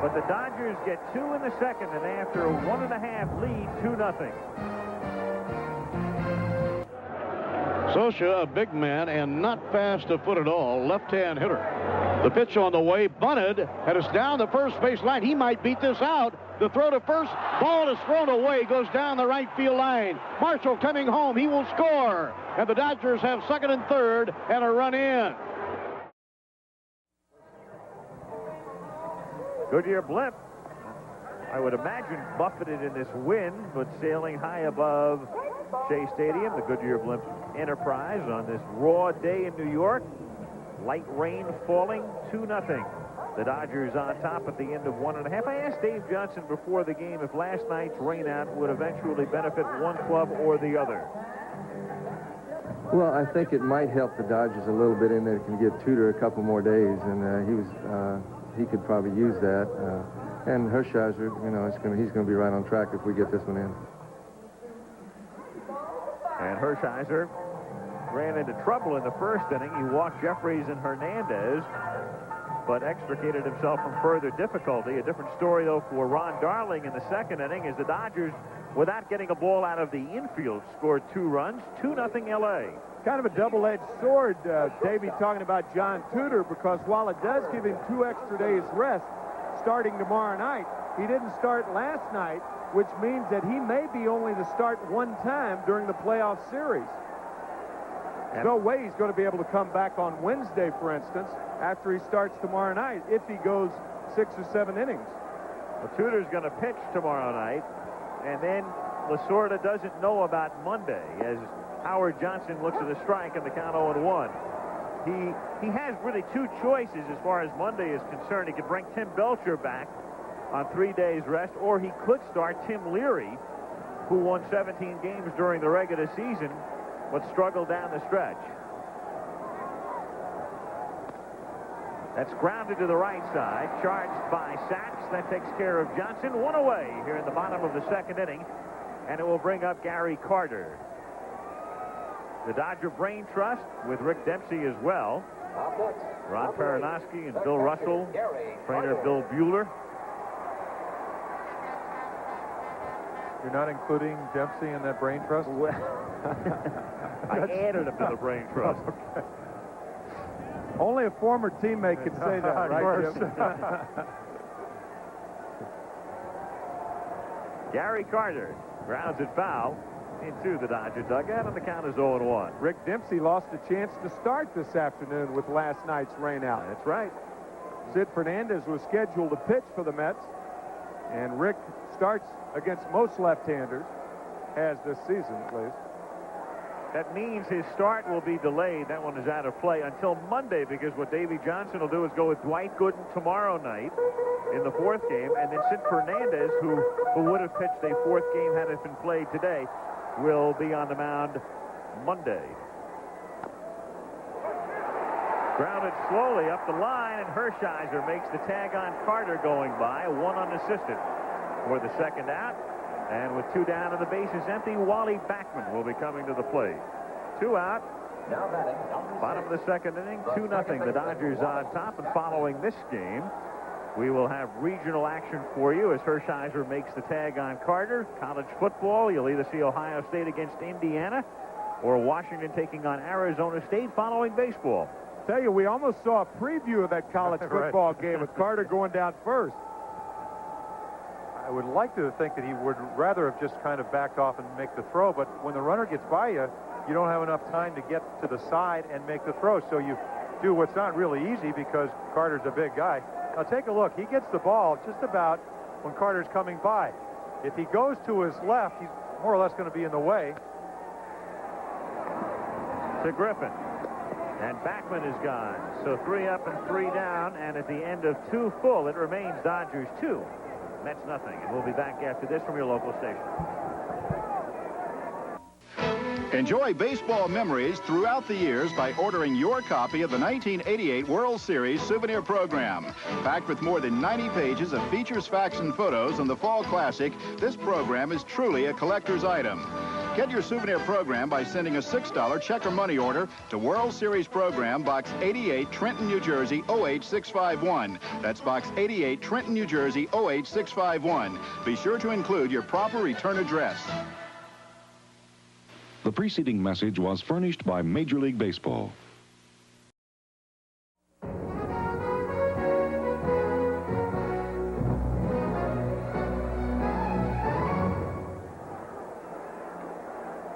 But the Dodgers get two in the second, and after a 1.5 lead, 2-0. Socha, a big man and not fast of foot at all, left-hand hitter. The pitch on the way, bunted, and it's down the first base line. He might beat this out. The throw to first, ball is thrown away, goes down the right field line. Marshall coming home, he will score. And the Dodgers have second and third and a run in. Goodyear blimp, I would imagine, buffeted in this wind, but sailing high above Shea Stadium, the Goodyear blimp Enterprise, on this raw day in New York. Light rain falling, 2-0. The Dodgers on top at the end of 1.5. I asked Dave Johnson before the game if last night's rainout would eventually benefit one club or the other. Well, I think it might help the Dodgers a little bit in that it can give Tudor a couple more days, and he could probably use that. And Hershiser, you know, he's going to be right on track if we get this one in. And Hershiser ran into trouble in the first inning. He walked Jeffries and Hernandez, but extricated himself from further difficulty. A different story, though, for Ron Darling in the second inning, as the Dodgers, without getting a ball out of the infield, scored 2 runs, 2-0 L.A. Kind of a double-edged sword, Davey, talking about John Tudor, because while it does give him 2 extra days rest starting tomorrow night, he didn't start last night, which means that he may be only to start one time during the playoff series. There's no way he's going to be able to come back on Wednesday, for instance, after he starts tomorrow night, if he goes 6 or 7 innings. Well, Tudor's going to pitch tomorrow night, and then Lasorda doesn't know about Monday, as Howard Johnson looks at a strike and the count 0-1. He has really two choices as far as Monday is concerned. He could bring Tim Belcher back on 3 days rest, or he could start Tim Leary, who won 17 games during the regular season, but struggled down the stretch. That's grounded to the right side, charged by Sachs. That takes care of Johnson. One away here in the bottom of the second inning, and it will bring up Gary Carter. The Dodger Brain Trust with Rick Dempsey as well. Ron Peronoski and Bill Russell, trainer Bill Bueller. You're not including Dempsey in that Brain Trust? Well, I added him to the Brain Trust. Okay. Only a former teammate could say that, right, Jim? Gary Carter grounds it foul into the Dodger dugout, and the count is 0-1. Rick Dempsey lost a chance to start this afternoon with last night's rainout. That's right. Sid Fernandez was scheduled to pitch for the Mets, and Rick starts against most left-handers, has this season at least. That means his start will be delayed. That one is out of play until Monday, because what Davey Johnson will do is go with Dwight Gooden tomorrow night in the fourth game, and then Sid Fernandez, who would have pitched a fourth game had it been played today, will be on the mound Monday. Grounded slowly up the line, and Hershiser makes the tag on Carter going by, one unassisted for the second out. And with two down and the bases empty, Wally Backman will be coming to the plate. 2 out. Now batting. Bottom of the second inning, 2-0. The Dodgers on top. And following this game, we will have regional action for you as Hershiser makes the tag on Carter. College football, you'll either see Ohio State against Indiana or Washington taking on Arizona State following baseball. Tell you, we almost saw a preview of that college football game with Carter going down first. I would like to think that he would rather have just kind of backed off and make the throw, but when the runner gets by you, you don't have enough time to get to the side and make the throw, so you do what's not really easy because Carter's a big guy. Now take a look. He gets the ball just about when Carter's coming by. If he goes to his left, he's more or less going to be in the way. To Griffin. And Backman is gone. So 3 up and 3 down, and at the end of 2 full, it remains Dodgers 2. Mets nothing. And we'll be back after this from your local station. Enjoy baseball memories throughout the years by ordering your copy of the 1988 World Series souvenir program. Packed with more than 90 pages of features, facts, and photos on the Fall Classic, this program is truly a collector's item. Get your souvenir program by sending a $6 check or money order to World Series Program, Box 88, Trenton, New Jersey, 08651. That's Box 88, Trenton, New Jersey, 08651. Be sure to include your proper return address. The preceding message was furnished by Major League Baseball.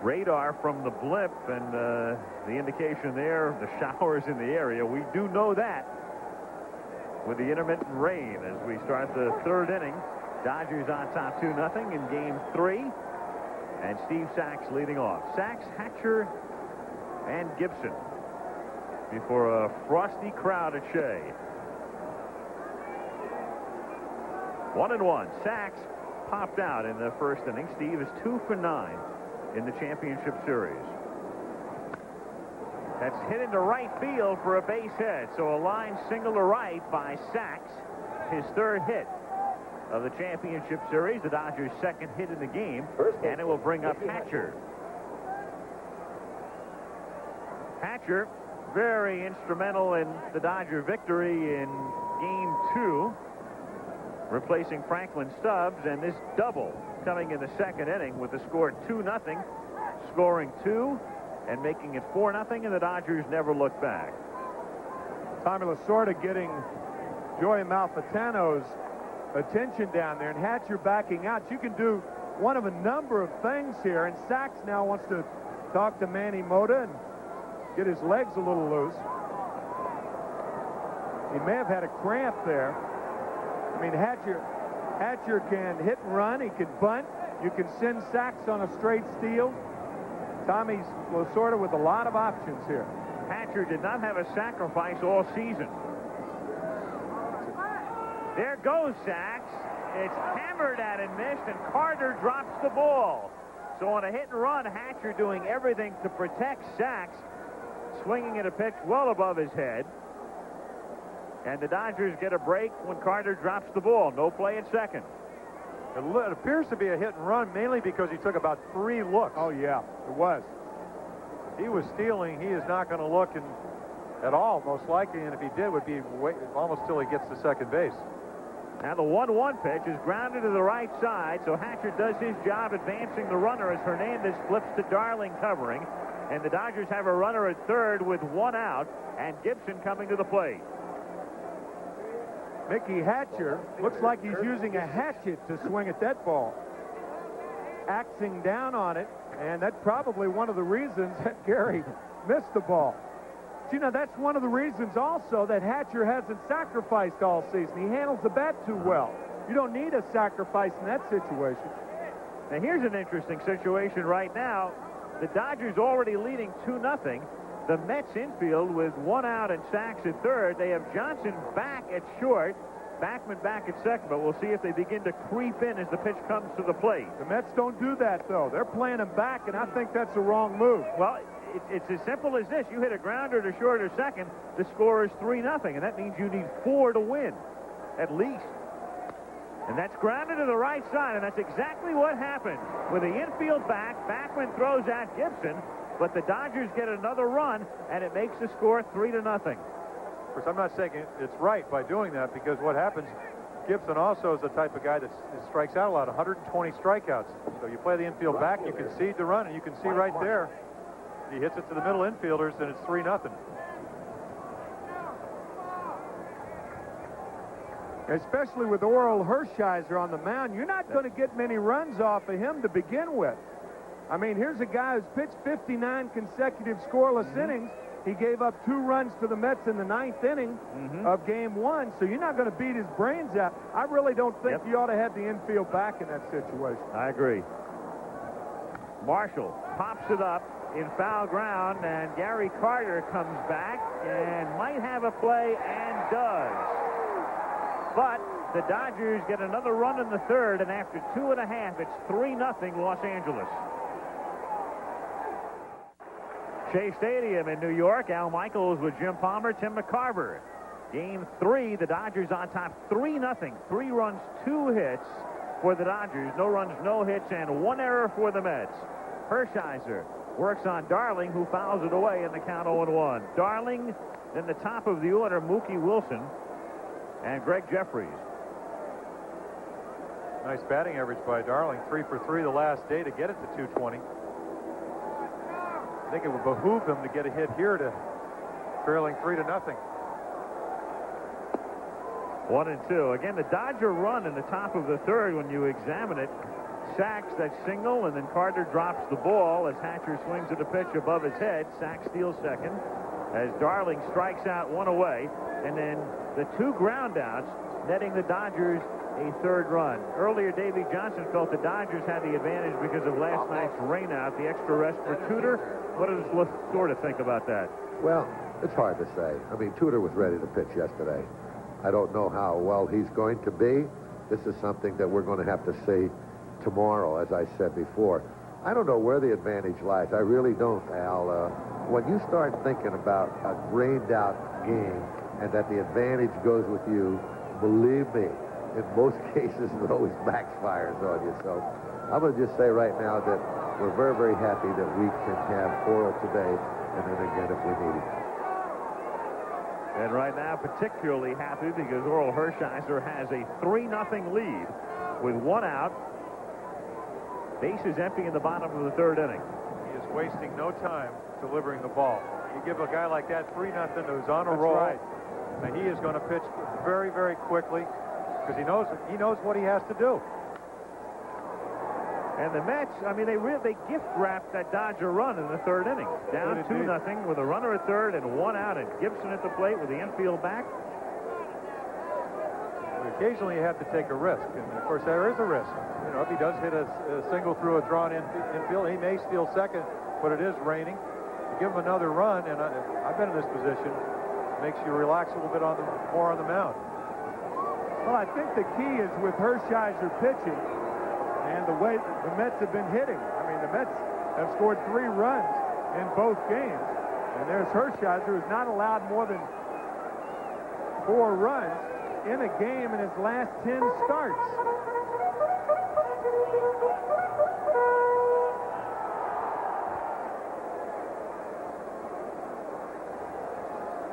Radar from the blimp, and the indication there, the showers in the area. We do know that with the intermittent rain as we start the third inning. Dodgers on top 2-0 in game 3. And Steve Sachs leading off. Sachs, Hatcher, and Gibson before a frosty crowd at Shea. 1-1. Sachs popped out in the first inning. Steve is 2 for 9 in the championship series. That's hit into right field for a base hit. So a line single to right by Sachs, his third hit of the championship series, the Dodgers' second hit in the game, and it will bring up Hatcher. Hatcher, very instrumental in the Dodger victory in game 2, replacing Franklin Stubbs, and this double coming in the second inning with the score 2-0, scoring 2 and making it 4-0, and the Dodgers never looked back. Tommy Lasorda getting Joey Malfitano's attention down there, and Hatcher backing out. You can do one of a number of things here, and Sachs now wants to talk to Manny Mota and get his legs a little loose. He may have had a cramp there. I mean, Hatcher can hit and run, he can bunt, You can send sacks on a straight steal. Tommy's Lasorda with a lot of options here. Hatcher did not have a sacrifice all season. There goes Sachs. It's hammered at and missed, and Carter drops the ball. So on a hit and run, Hatcher doing everything to protect Sachs, swinging at a pitch well above his head. And the Dodgers get a break when Carter drops the ball. No play at second. It appears to be a hit and run, mainly because he took about 3 looks. Oh, yeah, it was. If he was stealing, he is not going to look at all, most likely, and if he did, would be almost till he gets to second base. Now the 1-1 pitch is grounded to the right side, so Hatcher does his job advancing the runner as Hernandez flips to Darling covering. And the Dodgers have a runner at third with 1 out, and Gibson coming to the plate. Mickey Hatcher looks like he's using a hatchet to swing at that ball. Axing down on it, and that's probably one of the reasons that Gary missed the ball. You know, that's one of the reasons also that Hatcher hasn't sacrificed all season. He handles the bat too well. You don't need a sacrifice in that situation. Now here's an interesting situation right now. The Dodgers already leading 2-0. The Mets infield with 1 out and Sachs at third. They have Johnson back at short, Backman back at second, but we'll see if they begin to creep in as the pitch comes to the plate. The Mets don't do that, though. They're playing him back, and I think that's the wrong move. Well, it's as simple as this. You hit a grounder to short or second, the score is 3-0, and that means you need 4 to win, at least. And that's grounded to the right side, and that's exactly what happened. With the infield back, Backman throws at Gibson, but the Dodgers get another run, and it makes the score 3-0. Of course, I'm not saying it's right by doing that, because what happens, Gibson also is the type of guy that strikes out a lot, 120 strikeouts. So you play the infield back, you concede the run, and you can see right there, he hits it to the middle infielders, and it's 3-0. Especially with Orel Hershiser on the mound, you're not going to get many runs off of him to begin with. I mean, here's a guy who's pitched 59 consecutive scoreless innings. He gave up 2 runs to the Mets in the 9th inning of Game 1, so you're not going to beat his brains out. I really don't think you ought to have the infield back in that situation. I agree. Marshall pops it up in foul ground, and Gary Carter comes back and might have a play and does. But the Dodgers get another run in the third, and after 2.5, it's 3-0 Los Angeles. Shea Stadium in New York. Al Michaels with Jim Palmer, Tim McCarver. Game 3, the Dodgers on top 3-0. 3 runs, 2 hits for the Dodgers. No runs, no hits, and 1 error for the Mets. Hershiser works on Darling, who fouls it away in the count 0-1. Darling, in the top of the order, Mookie Wilson and Greg Jeffries. Nice batting average by Darling, 3 for 3 the last day to get it to 220. I think it would behoove him to get a hit here to trailing 3-0. 1-2. Again, the Dodger run in the top of the third, when you examine it, Sachs, that single, and then Carter drops the ball as Hatcher swings at a pitch above his head. Sachs steals second as Darling strikes out 1 away, and then the 2 ground outs netting the Dodgers a third run. Earlier, Davey Johnson felt the Dodgers had the advantage because of last night's rainout, the extra rest for Tudor. What does Lasorda think about that? Well, it's hard to say. I mean, Tudor was ready to pitch yesterday. I don't know how well he's going to be. This is something that we're going to have to see tomorrow, as I said before. I don't know where the advantage lies. I really don't, Al. When you start thinking about a rained-out game and that the advantage goes with you, believe me, in most cases, it always backfires on you. So I'm going to just say right now that we're very, very happy that we can have Orel today, and then again if we need it. And right now, particularly happy because Orel Hershiser has a 3-0 lead with 1 out. Bases empty in the bottom of the third inning. He is wasting no time delivering the ball. You give a guy like that 3-0 who's on a roll, and he is going to pitch very, very quickly because he knows what he has to do. And the Mets, I mean, they gift-wrapped that Dodger run in the third inning. Down 2-0 with a runner at third and 1 out, and Gibson at the plate with the infield back. occasionally you have to take a risk, and of course there is a risk. You know, if he does hit a single through a drawn infield, he may steal second, but it is raining. You give him another run, and I've been in this position, makes you relax a little bit more on the mound. Well, I think the key is with Hershiser pitching and the way the Mets have been hitting. I mean, the Mets have scored 3 runs in both games, and there's Hershiser, who's not allowed more than 4 runs in a game in his last 10 starts.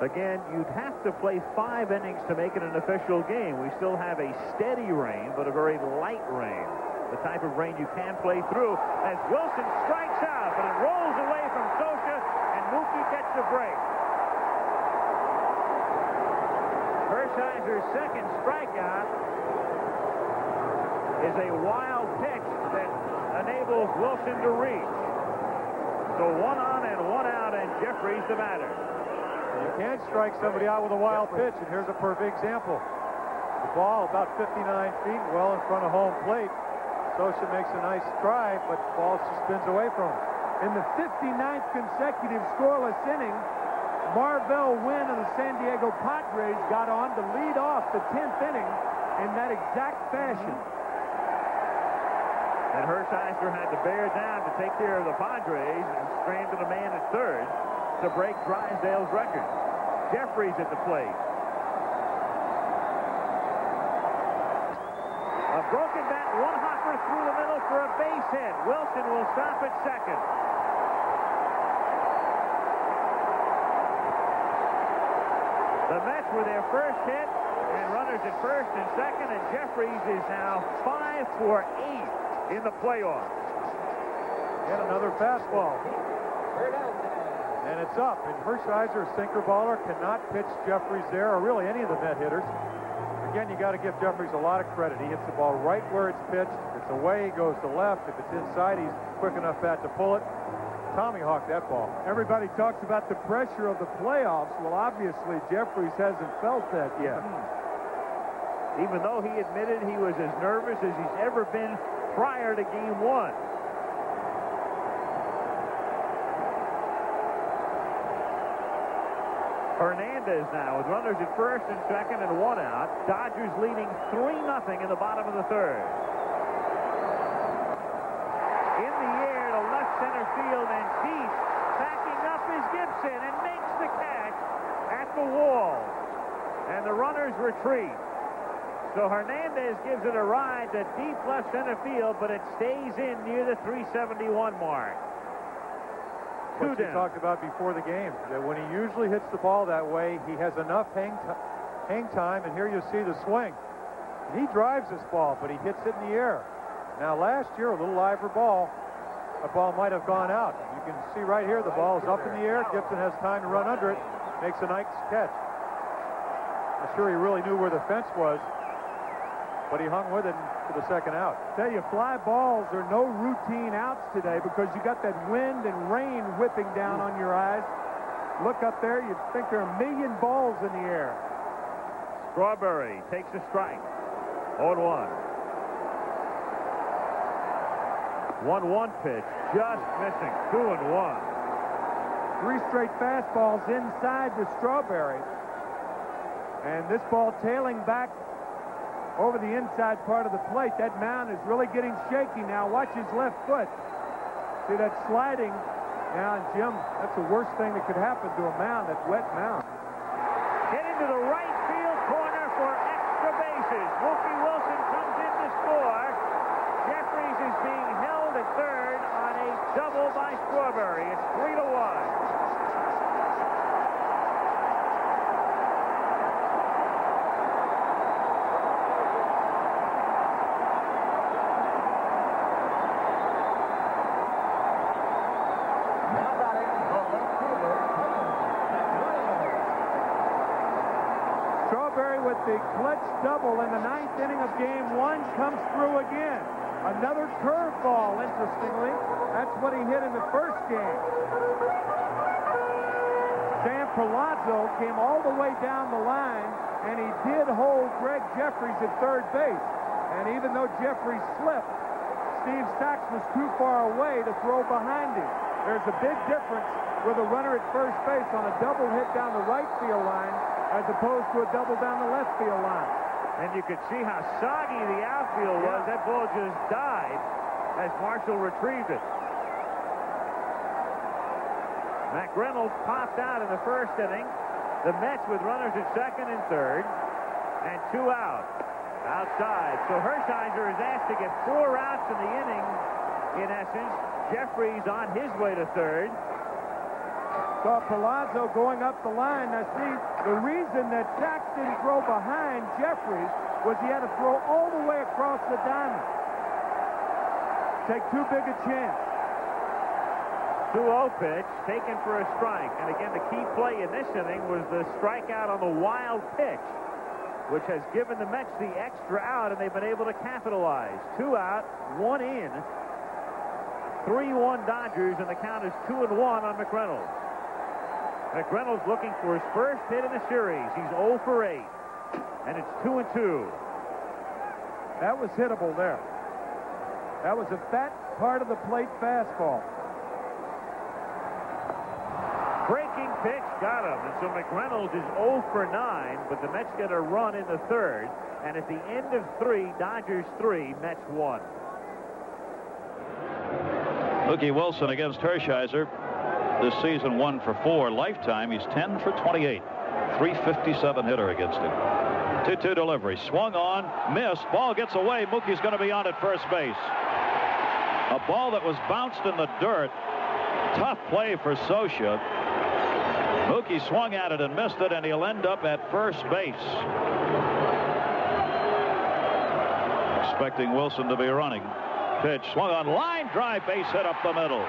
Again, you'd have to play 5 innings to make it an official game. We still have a steady rain, but a very light rain. The type of rain you can play through as Wilson strikes out, but it rolls away from Socha, and Mookie gets the break. Hershiser's second strikeout is a wild pitch that enables Wilson to reach. So 1 on and 1 out, and Jeffries the batter. You can't strike somebody out with a wild pitch, and here's a perfect example. The ball about 59 feet, well in front of home plate. Socha makes a nice try, but the ball just spins away from him. In the 59th consecutive scoreless inning, Marvell Wynn of the San Diego Padres got on to lead off the 10th inning in that exact fashion. And Hershiser had to bear down to take care of the Padres and stranded a man at third to break Drysdale's record. Jeffries at the plate. A broken bat, 1-hopper through the middle for a base hit. Wilson will stop at second. The Mets with their first hit, and runners at first and second, and Jeffries is now 5 for 8 in the playoffs. Yet another fastball. And it's up. And Hershiser, a sinker baller, cannot pitch Jeffries there, or really any of the Met hitters. Again, you got to give Jeffries a lot of credit. He hits the ball right where it's pitched. If it's away, he goes to left. If it's inside, he's quick enough bat to pull it. Tommy hawked that ball. Everybody talks about the pressure of the playoffs. Well, obviously, Jeffries hasn't felt that yet. Even though he admitted he was as nervous as he's ever been prior to Game 1. Hernandez now with runners at first and second and 1 out. Dodgers leading 3-0 in the bottom of the third. In the air to left center field, and deep, backing up is Gibson and makes the catch at the wall. And the runners retreat. So Hernandez gives it a ride to deep left center field, but it stays in near the 371 mark. What you talked about before the game, that when he usually hits the ball that way, he has enough hang time, and here you see the swing. He drives this ball, but he hits it in the air. Now, last year, a little liver ball, the ball might have gone out. You can see right here, the ball is up in the air. Gibson has time to run under it, makes a nice catch. I'm sure he really knew where the fence was, but he hung with it for the second out. Tell you, fly balls are no routine outs today because you got that wind and rain whipping down on your eyes. Look up there, you'd think there are a million balls in the air. Strawberry takes a strike. 0-1. 1-1 pitch, just missing. 2-1. 3 straight fastballs inside to Strawberry. And this ball tailing back over the inside part of the plate. That mound is really getting shaky now. Watch his left foot. See that sliding. Now, Jim, that's the worst thing that could happen to a mound, that wet mound. Get into the right field corner for extra bases. Mookie Wilson comes in to score. Jeffries is being held at third on a double by Strawberry. It's 3-1. With the clutch double in the 9th inning of Game 1 comes through again. Another curveball, interestingly. That's what he hit in the first game. Sam Palazzo came all the way down the line and he did hold Greg Jeffries at third base. And even though Jeffries slipped, Steve Sachs was too far away to throw behind him. There's a big difference with a runner at first base on a double hit down the right field line as opposed to a double down the left field line. And you could see how soggy the outfield was. That ball just died as Marshall retrieved it. Mac Reynolds popped out in the first inning. The Mets with runners at second and third, and 2 out. Outside. So Hershiser is asked to get 4 outs in the inning, in essence. Jeffries on his way to third. Saw Palazzo going up the line. Now see, the reason that Sachs didn't throw behind Jeffries was he had to throw all the way across the diamond. Take too big a chance. 2-0 pitch taken for a strike. And again, the key play in this inning was the strikeout on the wild pitch, which has given the Mets the extra out, and they've been able to capitalize. 2 out, 1 in. 3-1 Dodgers, and the count is 2-1 on McReynolds. McReynolds looking for his first hit in the series. He's 0 for 8, and it's 2-2. That was hittable there. That was a fat part of the plate fastball. Breaking pitch got him, and so McReynolds is 0 for 9, but the Mets get a run in the third, and at the end of 3, Dodgers 3, Mets 1. Mookie Wilson against Hershiser. This season 1 for 4. Lifetime, he's 10 for 28. 357 hitter against him. 2-2 delivery. Swung on, missed. Ball gets away. Mookie's going to be on at first base. A ball that was bounced in the dirt. Tough play for Sosha. Mookie swung at it and missed it, and he'll end up at first base. Expecting Wilson to be running. Pitch swung on, line drive, base hit up the middle.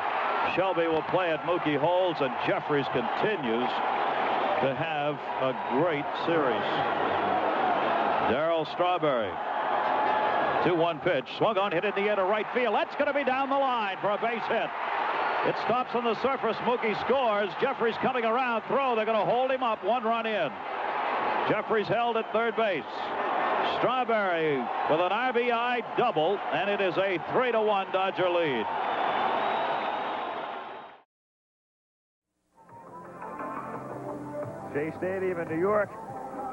Shelby will play it. Mookie holds, and Jeffries continues to have a great series. Darryl Strawberry. 2-1 pitch. Swung on, hit in the air to right field. That's going to be down the line for a base hit. It stops on the surface. Mookie scores. Jeffries coming around. Throw. They're going to hold him up. 1 run in. Jeffries held at third base. Strawberry with an RBI double, and it is a 3-1 Dodger lead. Shea Stadium in New York.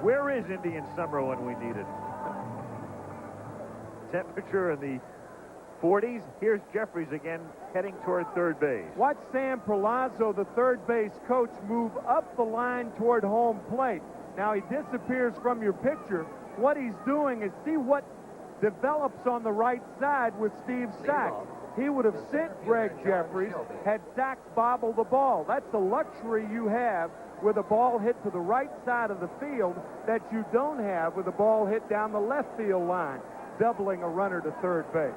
Where is Indian summer when we need it? Temperature in the 40s. Here's Jeffries again heading toward third base. Watch Sam Palazzo, the third base coach, move up the line toward home plate. Now he disappears from your picture. What he's doing is see what develops on the right side with Steve Sachs. He would have sent Greg Jeffries had Sachs bobbled the ball. That's the luxury you have with a ball hit to the right side of the field that you don't have with a ball hit down the left field line, doubling a runner to third base.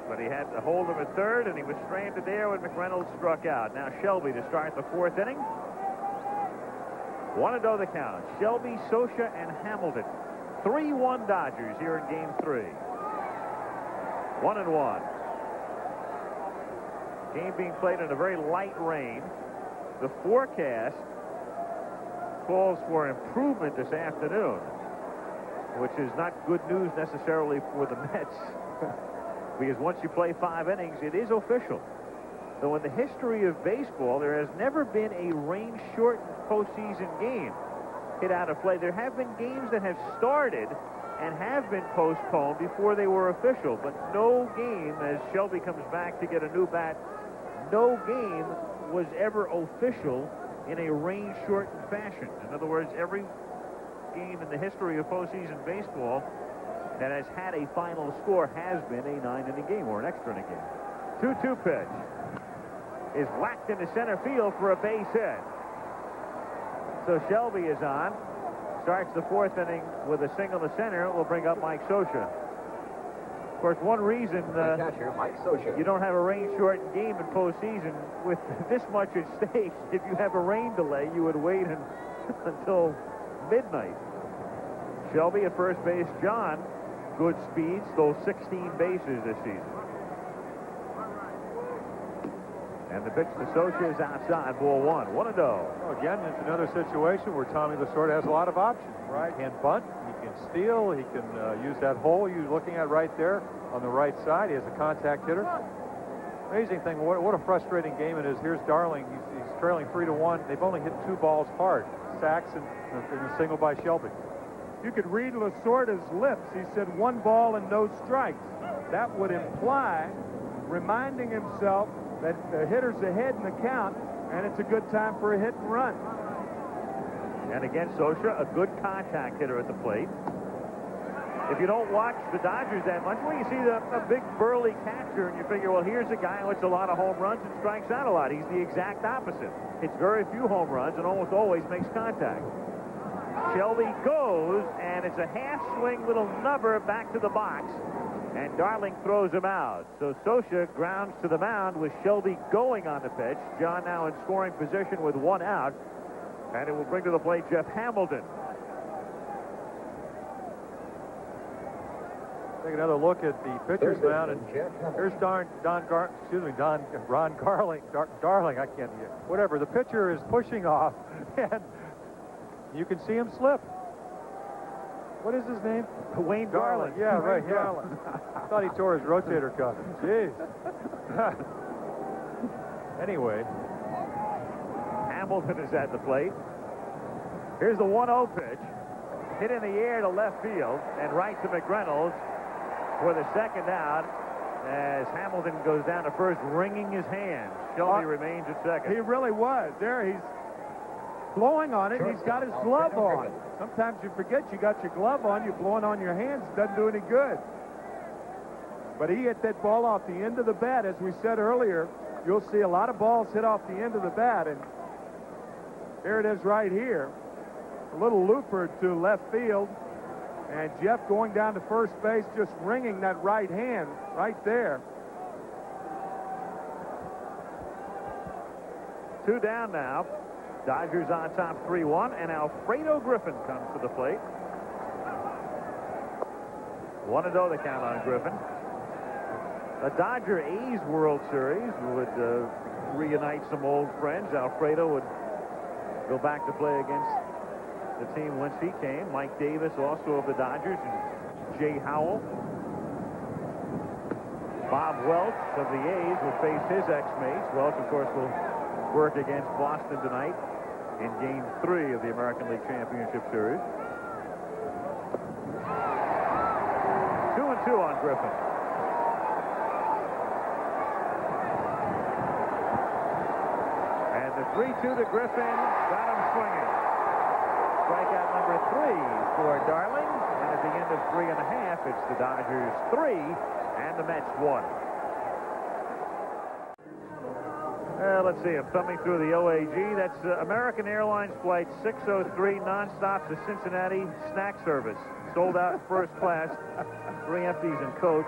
But he had to hold him at third, and he was stranded there when McReynolds struck out. Now Shelby to start the 4th inning. 1-0 the count. Shelby, Sosha, and Hamilton. 3-1 Dodgers here in Game 3. 1-1. Game being played in a very light rain. The forecast calls for improvement this afternoon, which is not good news necessarily for the Mets. Because once you play 5 innings, it is official. Though in the history of baseball, there has never been a rain-shortened postseason game hit out of play. There have been games that have started and have been postponed before they were official, but no game, as Shelby comes back to get a new bat, no game was ever official in a rain-shortened fashion. In other words, every game in the history of postseason baseball that has had a final score has been a 9-inning game or an extra inning game. 2-2 pitch is whacked into center field for a base hit. So Shelby is on. Starts the 4th inning with a single to center. It will bring up Mike Sosha. Of course, one reason catcher, Mike Sosha. You don't have a rain-shortened game in postseason with this much at stake. If you have a rain delay, you would wait until midnight. Shelby at first base. John, good speed, stole 16 bases this season. And And the pitch to Socha is outside, ball 1. 1-0. Well, again, it's another situation where Tommy Lasorda has a lot of options. Right. He can bunt, he can steal, he can use that hole you're looking at right there on the right side. He has a contact hitter. Amazing thing, what a frustrating game it is. Here's Darling. He's trailing 3-1. They've only hit 2 balls hard. Sacks and a single by Shelby. You could read Lasorda's lips. He said 1 ball and no strikes. That would imply reminding himself that the hitter's ahead in the count, and it's a good time for a hit and run. And again, Socha, a good contact hitter at the plate. If you don't watch the Dodgers that much, well, you see a big burly catcher, and you figure, well, here's a guy who hits a lot of home runs and strikes out a lot. He's the exact opposite. Hits very few home runs and almost always makes contact. Shelby goes, and it's a half-swing little nubber back to the box, and Darling throws him out. So Socha grounds to the mound with Shelby going on the pitch. John now in scoring position with 1 out, and it will bring to the plate Jeff Hamilton. Take another look at the pitcher's mound, and here's Ron Darling, I can't hear. Whatever, the pitcher is pushing off, and you can see him slip. What is his name? Wayne Darling. Yeah, right, yeah. I thought he tore his rotator cuff. Jeez. Anyway. Hamilton is at the plate. Here's the 1-0 pitch. Hit in the air to left field and right to McReynolds for the second out as Hamilton goes down to first, wringing his hands. Shelby remains at second. He really was. There, he's blowing on it. He's got his glove on. Sometimes you forget you got your glove on. You're blowing on your hands. Doesn't do any good. But he hit that ball off the end of the bat. As we said earlier, you'll see a lot of balls hit off the end of the bat. And there it is right here. A little looper to left field. And Jeff going down to first base, just wringing that right hand right there. 2 down now. Dodgers on top 3-1, and Alfredo Griffin comes to the plate. 1-0 the count on Griffin. A Dodger-A's World Series would reunite some old friends. Alfredo would go back to play against the team whence he came. Mike Davis, also of the Dodgers, and Jay Howell. Bob Welch of the A's will face his ex-mates. Welch, of course, will work against Boston tonight in Game 3 of the American League Championship Series. 2-2 on Griffin. And the 3-2 to Griffin got him swinging. Strikeout number 3 for Darling. And at the end of 3.5, it's the Dodgers 3 and the Mets 1. Let's see, I'm thumbing through the OAG. That's American Airlines Flight 603 nonstop to Cincinnati snack service. Sold out in first class, 3 empties in coach,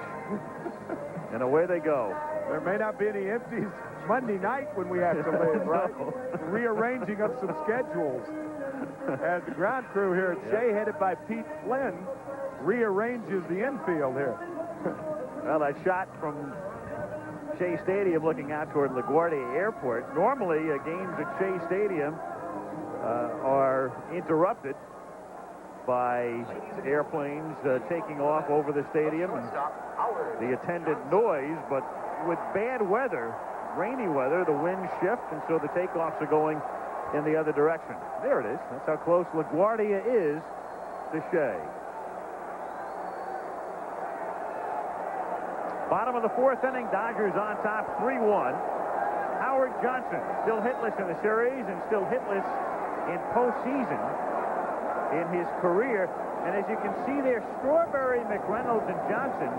and away they go. There may not be any empties Monday night when we have to leave, right? Rearranging of some schedules. As the ground crew here at Shea, headed by Pete Flynn, rearranges the infield here. Well, that shot from Shea Stadium looking out toward LaGuardia Airport. Normally, games at Shea Stadium are interrupted by airplanes taking off over the stadium and the attendant noise, but with bad weather, rainy weather, the winds shift, and so the takeoffs are going in the other direction. There it is. That's how close LaGuardia is to Shea. Bottom of the 4th inning, Dodgers on top 3-1. Howard Johnson still hitless in the series and still hitless in postseason in his career. And as you can see there, Strawberry, McReynolds, and Johnson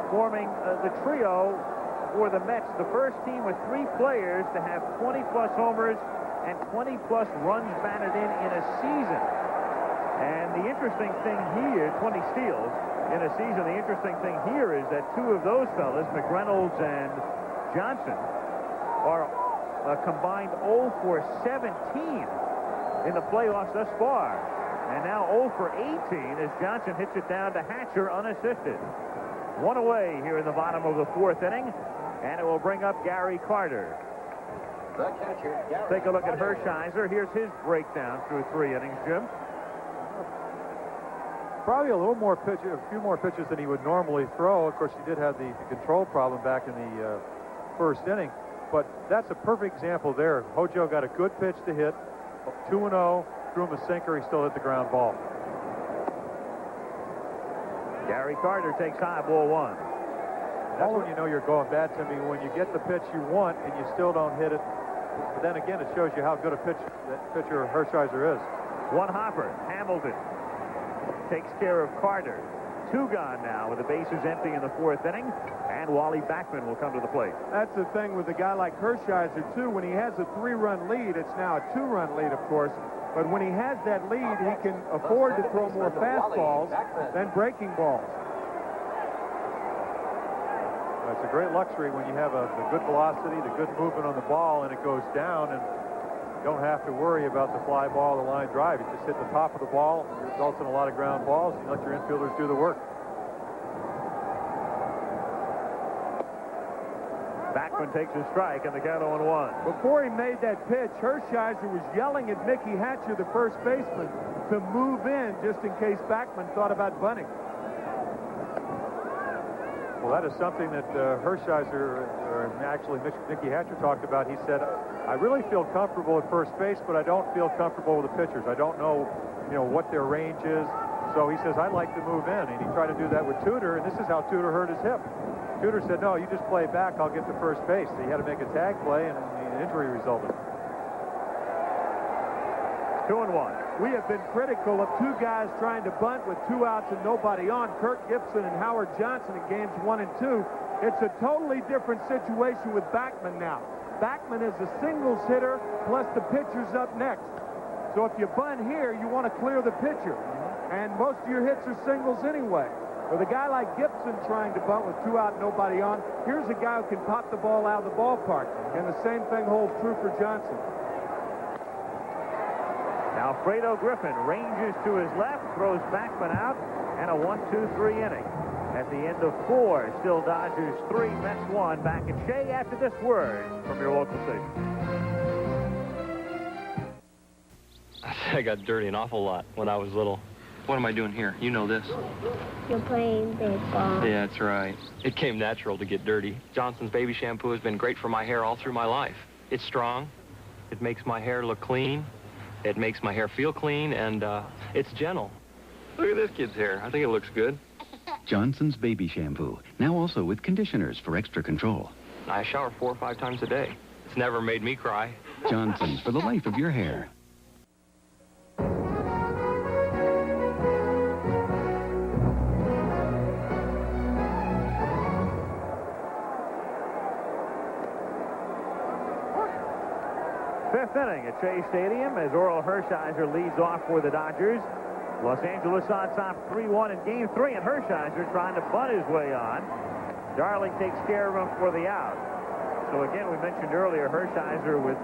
forming the trio for the Mets. The first team with 3 players to have 20-plus homers and 20-plus runs batted in a season. And the interesting thing here, 20 steals in a season, the interesting thing here is that 2 of those fellas, McReynolds and Johnson, are combined 0 for 17 in the playoffs thus far. And now 0 for 18 as Johnson hits it down to Hatcher unassisted. 1 away here in the bottom of the 4th inning. And it will bring up Gary Carter. The catcher, Gary Take a look at Carter. Hershiser. Here's his breakdown through 3 innings, Jim. Probably a few more pitches than he would normally throw. Of course, he did have the control problem back in the first inning. But that's a perfect example there. Hojo got a good pitch to hit, 2-0, threw him a sinker, he still hit the ground ball. Gary Carter takes high, ball 1. That's when you know you're going bad, Timmy, when you get the pitch you want and you still don't hit it. But then again, it shows you how good a pitcher Hershiser is. One hopper. Hamilton takes care of Carter. 2 gone now with the bases empty in the 4th inning, and Wally Backman will come to the plate. That's the thing with a guy like Hershiser, too. When he has a 3-run lead, it's now a 2-run lead, of course. But when he has that lead, he can afford to throw more fastballs than breaking balls. It's a great luxury when you have the good velocity, the good movement on the ball, and it goes down, and you don't have to worry about the fly ball, the line drive. You just hit the top of the ball. It results in a lot of ground balls. You let your infielders do the work. Backman takes a strike, and the count 0-1. Before he made that pitch, Hershiser was yelling at Mickey Hatcher, the first baseman, to move in just in case Backman thought about bunting. Well, that is something that Hershiser, or actually Mickey Hatcher, talked about. He said, I really feel comfortable at first base, but I don't feel comfortable with the pitchers. I don't know, what their range is. So he says, I like to move in. And he tried to do that with Tudor, and this is how Tudor hurt his hip. Tudor said, no, you just play back, I'll get to first base. So he had to make a tag play, and an injury resulted. 2-1. We have been critical of 2 guys trying to bunt with 2 outs and nobody on, Kirk Gibson and Howard Johnson in games 1 and 2. It's a totally different situation with Backman now. Backman is a singles hitter, plus the pitcher's up next. So if you bunt here, you want to clear the pitcher. And most of your hits are singles anyway. With a guy like Gibson trying to bunt with 2 out, nobody on, here's a guy who can pop the ball out of the ballpark. And the same thing holds true for Johnson. Now Fredo Griffin ranges to his left, throws Backman out, and a 1-2-3 inning. At the end of 4, still Dodgers 3, Mets 1. Back at Shea after this word from your local station. I got dirty an awful lot when I was little. What am I doing here? You know this. You're playing baseball. Yeah, that's right. It came natural to get dirty. Johnson's baby shampoo has been great for my hair all through my life. It's strong. It makes my hair look clean. It makes my hair feel clean, and it's gentle. Look at this kid's hair. I think it looks good. Johnson's baby shampoo, now also with conditioners for extra control. I shower 4 or 5 times a day. It's never made me cry. Johnson's, for the life of your hair. Fifth inning at Shea Stadium as Orel Hershiser leads off for the Dodgers. Los Angeles on top 3-1 in game 3, and Hershiser trying to bunt his way on. Darling takes care of him for the out. So again, we mentioned earlier, Hershiser with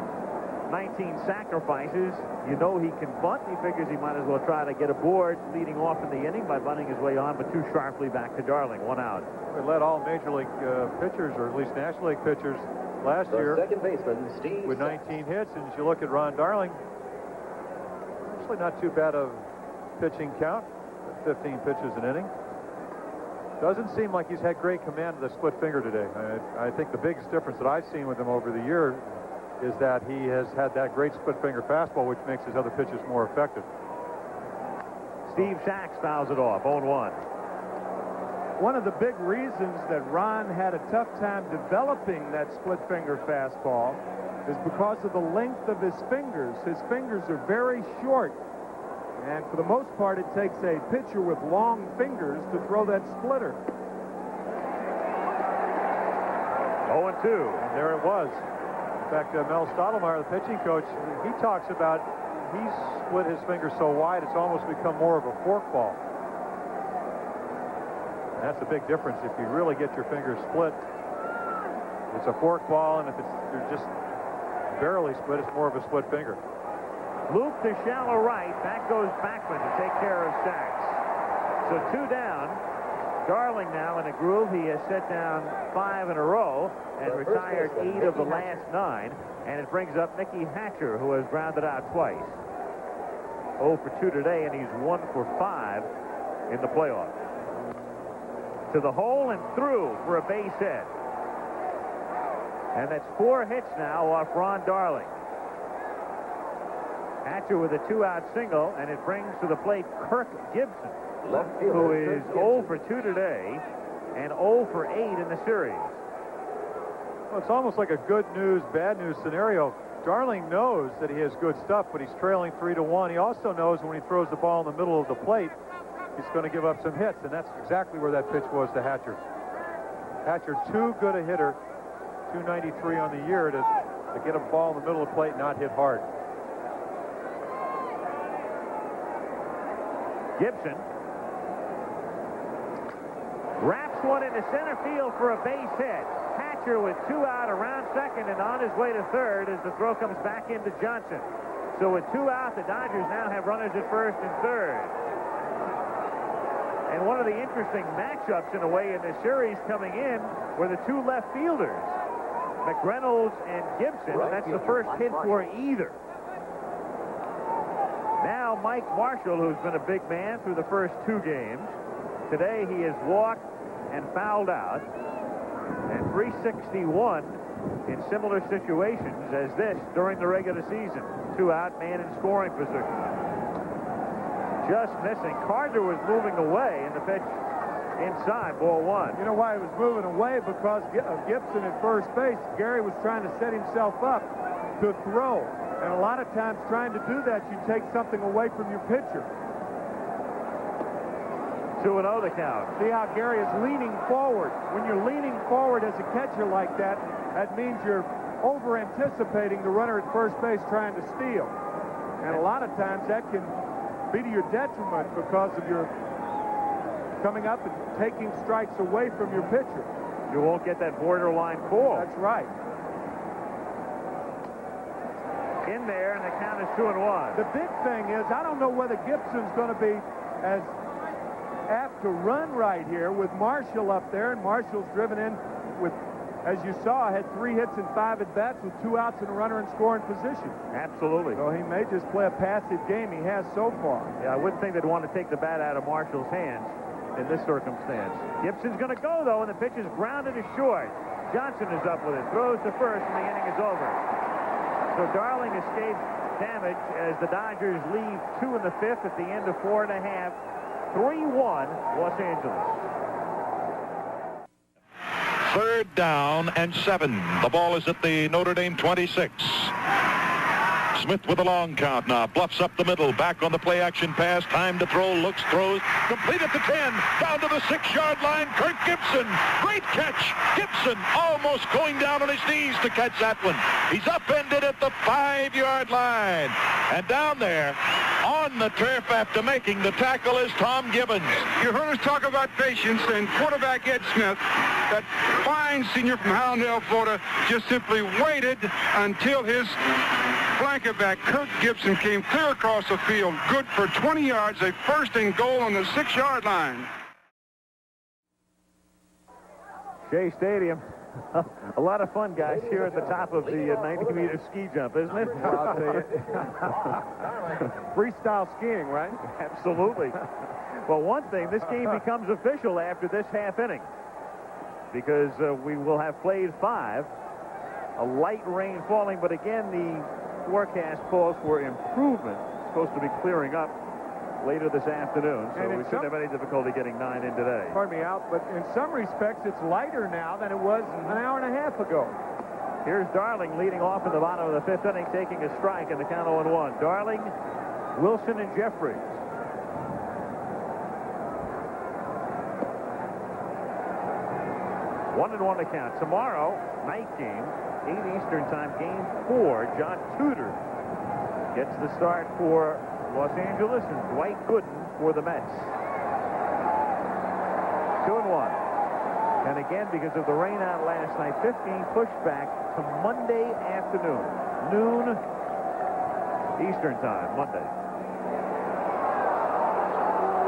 19 sacrifices. You know he can bunt. He figures he might as well try to get aboard leading off in the inning by bunting his way on, but too sharply back to Darling. 1 out. We led all Major League pitchers, or at least National League pitchers, last year second baseman, Steve with 19 hits. And as you look at Ron Darling, actually not too bad of pitching count, 15 pitches an inning. Doesn't seem like he's had great command of the split finger today. I think the biggest difference that I've seen with him over the year is that he has had that great split finger fastball, which makes his other pitches more effective. Steve Sachs fouls it off, 0-1. One of the big reasons that Ron had a tough time developing that split finger fastball is because of the length of his fingers. His fingers are very short. And for the most part, it takes a pitcher with long fingers to throw that splitter. 0-2. And there it was. In fact, Mel Stottlemyre, the pitching coach, he talks about he's split his fingers so wide it's almost become more of a forkball. And that's a big difference. If you really get your fingers split, it's a forkball, and if they're just barely split, it's more of a split finger. Loop to shallow right. Back goes Backman to take care of Sachs. So 2 down. Darling now in a groove. He has set down 5 in a row and retired 8 of the last 9. And it brings up Mickey Hatcher, who has grounded out twice. 0 for 2 today, and he's 1 for 5 in the playoffs. To the hole and through for a base hit. And that's 4 hits now off Ron Darling. Hatcher with a 2-out single, and it brings to the plate Kirk Gibson, who is 0 for 2 today and 0 for 8 in the series. Well, it's almost like a good news, bad news scenario. Darling knows that he has good stuff, but he's trailing 3-1. He also knows when he throws the ball in the middle of the plate, he's going to give up some hits, and that's exactly where that pitch was to Hatcher. Hatcher, too good a hitter, 293 on the year, to get a ball in the middle of the plate and not hit hard. Gibson wraps one into center field for a base hit. Hatcher with 2 out around second and on his way to third as the throw comes back into Johnson. So with 2 out, the Dodgers now have runners at first and third. And one of the interesting matchups in a way in this series coming in were the 2 left fielders, McReynolds and Gibson, and that's the first hit for either. Now Mike Marshall, who's been a big man through the first 2 games. Today he has walked and fouled out. And 361 in similar situations as this during the regular season. 2 out, man in scoring position. Just missing. Carter was moving away in the pitch inside, ball 1. You know why he was moving away? Because of Gibson at first base. Gary was trying to set himself up to throw. And a lot of times trying to do that, you take something away from your pitcher. 2-0 the count. See how Gary is leaning forward. When you're leaning forward as a catcher like that, that means you're over-anticipating the runner at first base trying to steal. And a lot of times that can be to your detriment because of your coming up and taking strikes away from your pitcher. You won't get that borderline call. That's right. In there, and the count is 2-1. The big thing is, I don't know whether Gibson's going to be as apt to run right here with Marshall up there, and Marshall's driven in with, as you saw, had 3 hits and 5 at-bats with 2 outs and a runner in scoring position. Absolutely. So he may just play a passive game. He has so far. Yeah, I wouldn't think they'd want to take the bat out of Marshall's hands in this circumstance. Gibson's going to go, though, and the pitch is grounded to short. Johnson is up with it, throws to first, and the inning is over. So Darling escapes damage as the Dodgers leave 2 in the 5th at the end of 4 1/2. 3-1 Los Angeles. 3rd down and 7. The ball is at the Notre Dame 26. Smith with a long count now. Bluffs up the middle. Back on the play action pass. Time to throw. Looks, throws. Complete at the 10. Down to the 6-yard line. Kirk Gibson. Great catch. Gibson almost going down on his knees to catch that one. He's upended at the 5-yard line. And down there on the turf after making the tackle is Tom Gibbons. You heard us talk about patience, and quarterback Ed Smith, that fine senior from Hallandale, Florida, just simply waited until his flanker back, Kirk Gibson, came clear across the field. Good for 20 yards, a 1st and goal on the 6-yard line. Shea Stadium. A lot of fun, guys, here at the top of the 90-meter ski jump, isn't it? I'll tell you. Freestyle skiing, right? Absolutely. Well, one thing, this game becomes official after this half inning because we will have played 5. A light rain falling, but again, the forecast calls for improvement. It's supposed to be clearing up later this afternoon, so we shouldn't have any difficulty getting 9 in today. Pardon me, Al, but in some respects, it's lighter now than it was an hour and a half ago. Here's Darling leading off in the bottom of the 5th inning, taking a strike in the count 0-1. Darling, Wilson, and Jeffries. One and one to count. Tomorrow, night game, 8 Eastern time, game 4. John Tudor gets the start for Los Angeles, and Dwight Gooden for the Mets. 2-1. And again, because of the rain out last night, 15 pushed back to Monday afternoon, noon Eastern time, Monday.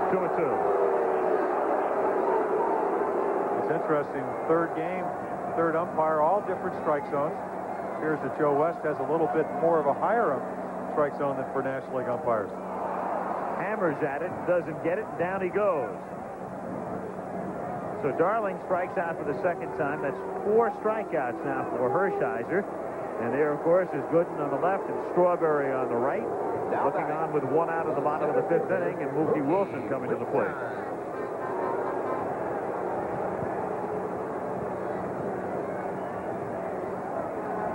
2-2. interesting. Third game, third umpire, all different strike zones. It appears that Joe West has a little bit more of a higher strike zone than for National League umpires. Hammers at it, doesn't get it, and down he goes. So Darling strikes out for the second time. That's 4 strikeouts now for Hershiser. And there, of course, is Gooden on the left and Strawberry on the right. Looking on with 1 out of the bottom of the 5th inning, and Mookie Wilson coming to the plate.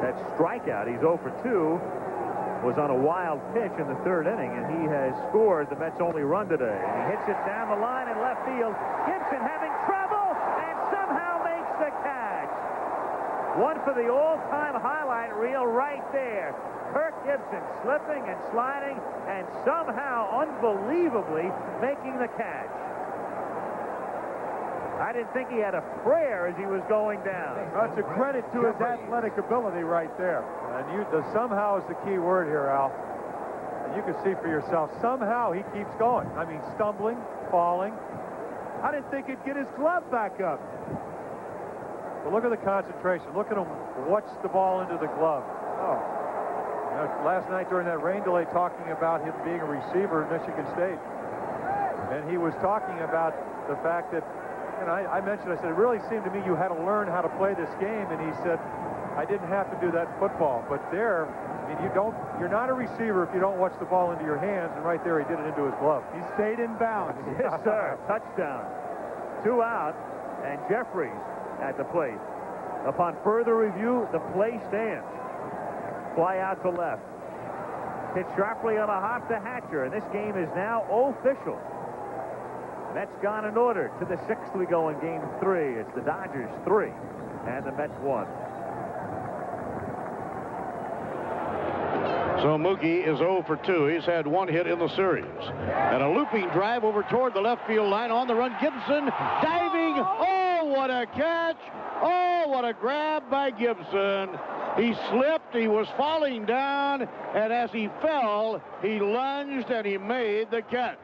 That strikeout, he's 0 for 2, was on a wild pitch in the 3rd inning, and he has scored the Mets' only run today. And he hits it down the line in left field. Gibson having trouble and somehow makes the catch. One for the all-time highlight reel right there. Kirk Gibson slipping and sliding and somehow unbelievably making the catch. I didn't think he had a prayer as he was going down. That's a credit to his athletic ability right there. And the somehow is the key word here, Al. And you can see for yourself, somehow he keeps going. I mean, stumbling, falling. I didn't think he'd get his glove back up. But look at the concentration. Look at him watch the ball into the glove. Oh. You know, last night during that rain delay, talking about him being a receiver at Michigan State. And he was talking about the fact that, and I mentioned, I said, it really seemed to me you had to learn how to play this game. And he said, I didn't have to do that in football. But there, I mean, you're not a receiver if you don't watch the ball into your hands. And right there, he did it into his glove. He stayed in bounds. Yes, sir. Touchdown. 2 out, and Jeffries at the plate. Upon further review, the play stands. Fly out to left. Hit sharply on a hop to Hatcher, and this game is now official. Mets gone in order. To the 6th we go in game 3. It's the Dodgers 3 and the Mets 1. So Mookie is 0 for 2. He's had 1 hit in the series. And a looping drive over toward the left field line. On the run, Gibson diving. Oh, what a catch. Oh, what a grab by Gibson. He slipped, he was falling down, and as he fell, he lunged and he made the catch.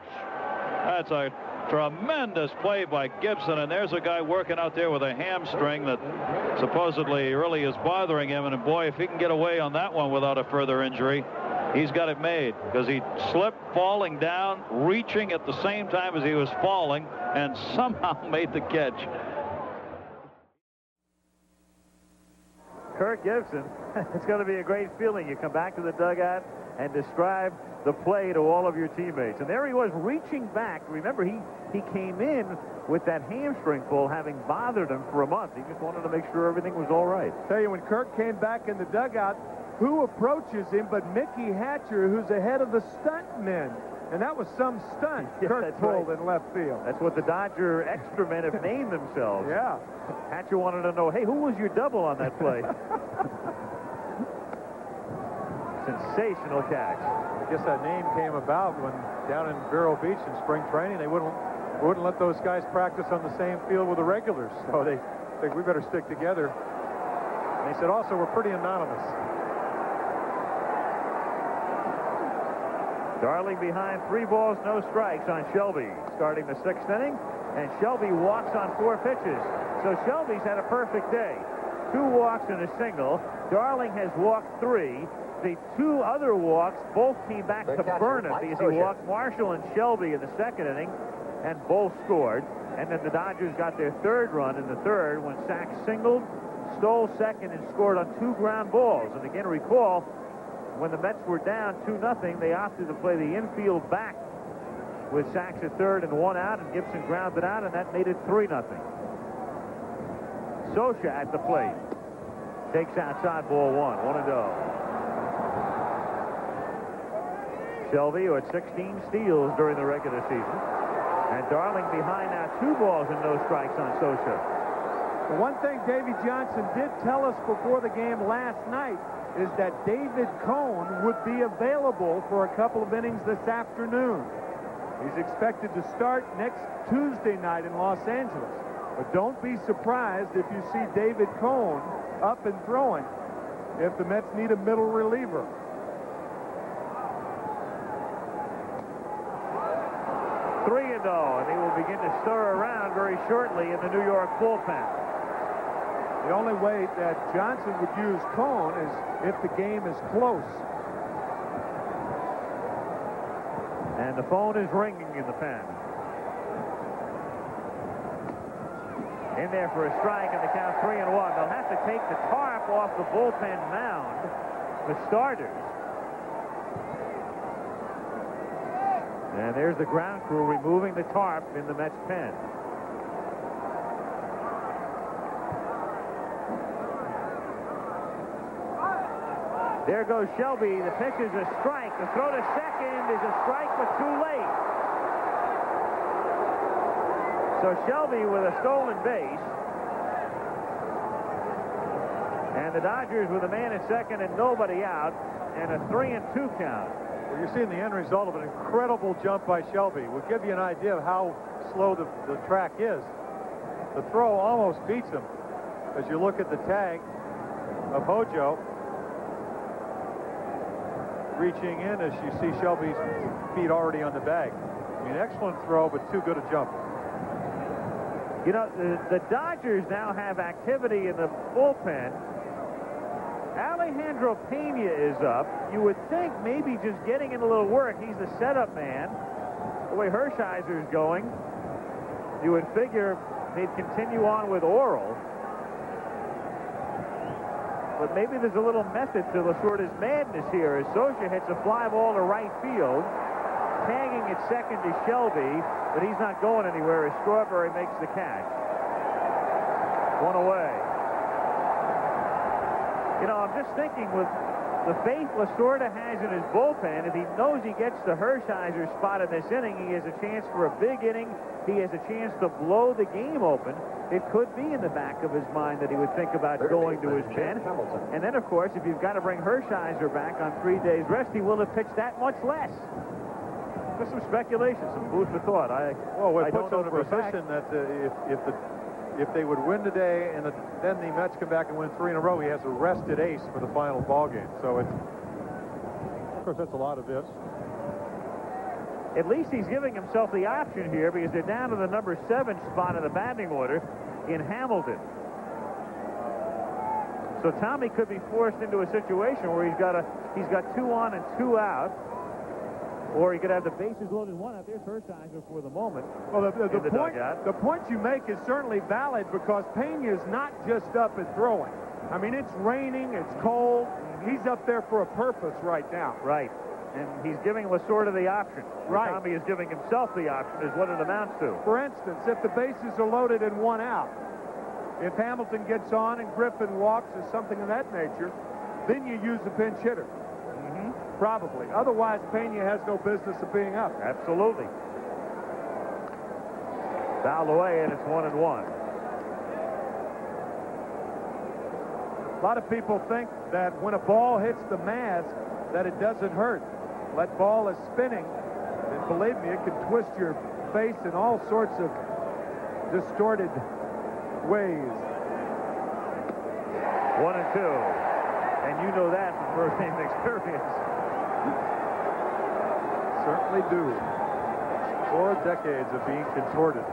That's a tremendous play by Gibson, and there's a guy working out there with a hamstring that supposedly really is bothering him, and boy, if he can get away on that one without a further injury, he's got it made, because he slipped falling down, reaching at the same time as he was falling, and somehow made the catch. Kirk Gibson, it's going to be a great feeling. You come back to the dugout and describe the play to all of your teammates. And there he was reaching back. Remember, he came in with that hamstring pull having bothered him for a month. He just wanted to make sure everything was all right. Tell you, when Kirk came back in the dugout, who approaches him but Mickey Hatcher, who's ahead of the stuntmen. And that was some stunt Kirk pulled in left field. That's what the Dodger extra men have named themselves. Yeah. Hatcher wanted to know, hey, who was your double on that play? Sensational catch. I guess that name came about when down in Vero Beach in spring training, they wouldn't let those guys practice on the same field with the regulars. So they think we better stick together. And they said, also, we're pretty anonymous. Darling behind, 3 balls, no strikes on Shelby, starting the 6th inning, and Shelby walks on 4 pitches. So Shelby's had a perfect day. 2 walks and a single. Darling has walked 3. The 2 other walks both came back to burn it because he walked Marshall and Shelby in the 2nd inning, and both scored. And then the Dodgers got their 3rd run in the 3rd when Sachs singled, stole 2nd, and scored on 2 ground balls. And again, recall, when the Mets were down 2-0, they opted to play the infield back with Sachs at 3rd and 1 out, and Gibson grounded out, and that made it 3-0. Sosha at the plate. Takes outside, ball 1, 1-0. Shelby, who had 16 steals during the regular season. And Darling behind now, 2 balls and no strikes on Sosha. The one thing Davy Johnson did tell us before the game last night is that David Cone would be available for a couple of innings this afternoon. He's expected to start next Tuesday night in Los Angeles. But don't be surprised if you see David Cone up and throwing if the Mets need a middle reliever. 3-0, and they will begin to stir around very shortly in the New York bullpen. The only way that Johnson would use Cone is if the game is close. And the phone is ringing in the pen. In there for a strike, and the count 3-1. They'll have to take the tarp off the bullpen mound, the starters. And there's the ground crew removing the tarp in the Mets pen. There goes Shelby. The pitch is a strike. The throw to second is a strike, but too late. So Shelby with a stolen base. And the Dodgers with a man at second and nobody out, and a 3-2 count. Well, you're seeing the end result of an incredible jump by Shelby. Will give you an idea of how slow the track is. The throw almost beats him as you look at the tag of Hojo reaching in as you see Shelby's feet already on the bag. I mean, excellent throw, but too good a jump. You know, the Dodgers now have activity in the bullpen. Alejandro Pena is up. You would think maybe just getting in a little work. He's the setup man. The way Hershiser is going, you would figure they'd continue on with Orel. But maybe there's a little method to Lasorda's madness here as Socha hits a fly ball to right field. Tagging at second to Shelby, but he's not going anywhere as Strawberry makes the catch. One away. You know, I'm just thinking with the faith Lasorda has in his bullpen, if he knows he gets the Hershiser spot in this inning, he has a chance for a big inning. He has a chance to blow the game open. It could be in the back of his mind that he would think about going to his pen. And then, of course, if you've got to bring Hershiser back on 3 days rest, he will have pitched that much less. Just some speculation, some food for thought. Well, it puts them in a position that if they would win today and then the Mets come back and win 3 in a row, he has a rested ace for the final ball game. So it's, of course, that's a lot of ifs. At least he's giving himself the option here because they're down to the number 7 spot in the batting order in Hamilton. So Tommy could be forced into a situation where he's got 2 on and 2 out. Or he could have the bases loaded 1 out. There's Hershiser for the moment. Well, the point you make is certainly valid because Pena is not just up and throwing. I mean, it's raining, it's cold. He's up there for a purpose right now. Right. And he's giving Lasorda the option. Right. Tommy is giving himself the option is what it amounts to. For instance, if the bases are loaded and 1 out, if Hamilton gets on and Griffin walks or something of that nature, then you use the pinch hitter. Probably. Otherwise, Pena has no business of being up. Absolutely. Fouled away, and it's 1-1. A lot of people think that when a ball hits the mask, that it doesn't hurt. That ball is spinning, and believe me, it can twist your face in all sorts of distorted ways. 1-2. And you know that from first-hand experience. Certainly do. 4 decades of being contorted.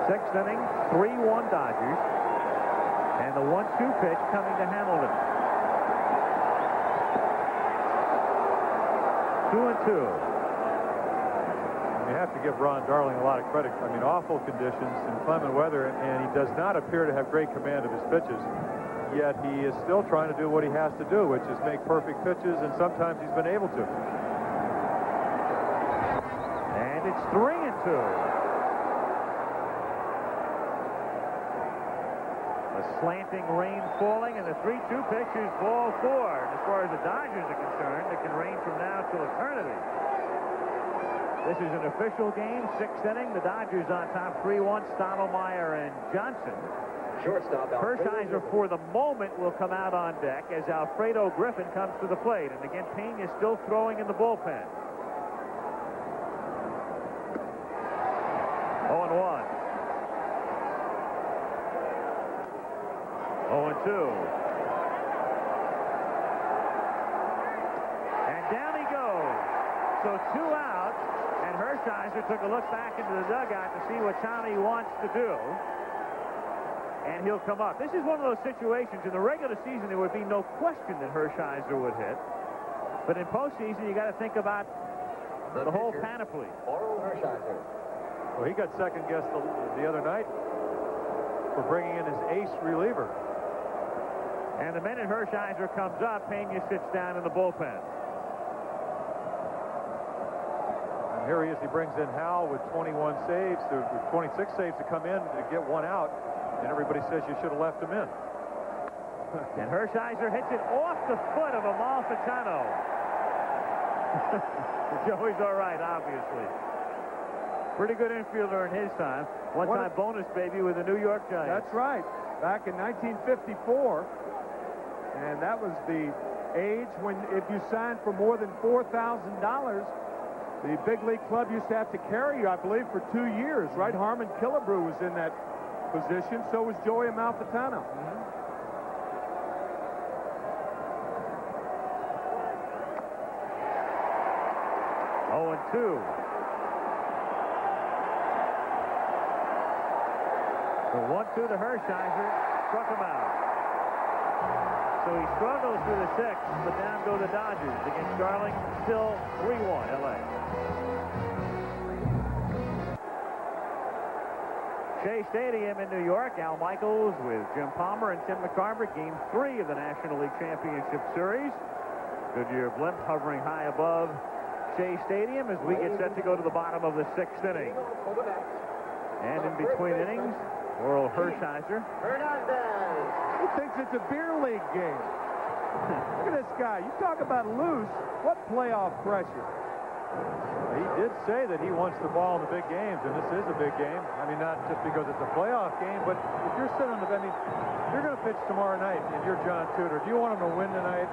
6th inning, 3-1 Dodgers. And the 1-2 pitch coming to Hamilton. 2-2. You have to give Ron Darling a lot of credit. I mean, awful conditions, inclement weather, and he does not appear to have great command of his pitches. Yet he is still trying to do what he has to do, which is make perfect pitches, and sometimes he's been able to. And it's 3-2. A slanting rain falling, and the 3-2 pitch is ball 4. And as far as the Dodgers are concerned, it can rain from now till eternity. This is an official game, 6th inning. The Dodgers on top 3-1, Stottlemyre and Johnson. Shortstop Hershiser for the moment will come out on deck as Alfredo Griffin comes to the plate. And again, Pena is still throwing in the bullpen. 0-1. 0-2. And down he goes. So 2 out, and Hershiser took a look back into the dugout to see what Tommy wants to do. And he'll come up. This is one of those situations. In the regular season, there would be no question that Hershiser would hit. But in postseason, you got to think about the whole panoply. Orel Hershiser. Well, he got second-guessed the other night for bringing in his ace reliever. And the minute Hershiser comes up, Pena sits down in the bullpen. And here he is. He brings in Hal with 21 saves, 26 saves to come in to get 1 out. And everybody says you should have left him in. And Hershiser hits it off the foot of Amalfitano. Joey's all right, obviously. Pretty good infielder in his time. One-time bonus baby with the New York Giants. That's right. Back in 1954. And that was the age when if you signed for more than $4,000, the big league club used to have to carry you, I believe, for 2 years, right? Harmon Killebrew was in that position. So was Joey Amalfitano. 0-2. The 1-2 to Hershiser, struck him out. So he struggles through the 6th, but down go the Dodgers against Starling. Still 3-1 LA. Shea Stadium in New York. Al Michaels with Jim Palmer and Tim McCarver. Game 3 of the National League Championship Series. Goodyear Blimp hovering high above Shea Stadium as we get set to go to the bottom of the 6th inning. And in between innings, Orel Hershiser. He thinks it's a beer league game. Look at this guy. You talk about loose. What playoff pressure? He did say that he wants the ball in the big games, and this is a big game. I mean, not just because it's a playoff game, but if you're sitting on the bench, you're going to pitch tomorrow night, and you're John Tudor. Do you want him to win tonight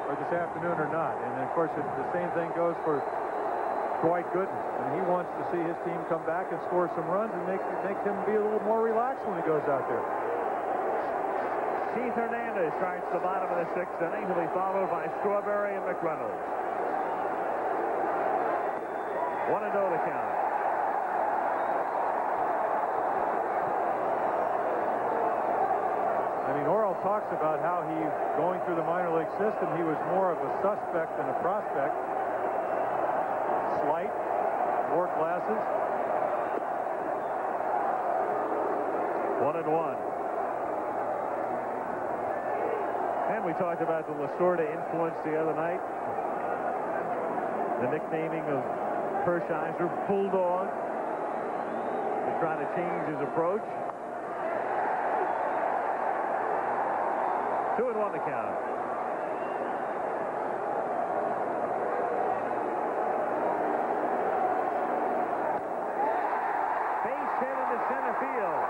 or this afternoon or not? And, of course, the same thing goes for Dwight Gooden. And he wants to see his team come back and score some runs and make him be a little more relaxed when he goes out there. Keith Hernandez starts the bottom of the 6th inning. He'll be followed by Strawberry and McReynolds. 1-0 the count. I mean, Orel talks about how he, going through the minor league system, he was more of a suspect than a prospect. Slight, wore glasses. 1-1. And we talked about the Lasorda influence the other night. The nicknaming of Hershiser, Bulldog, to try to change his approach. 2-1 the count. Base hit into center field.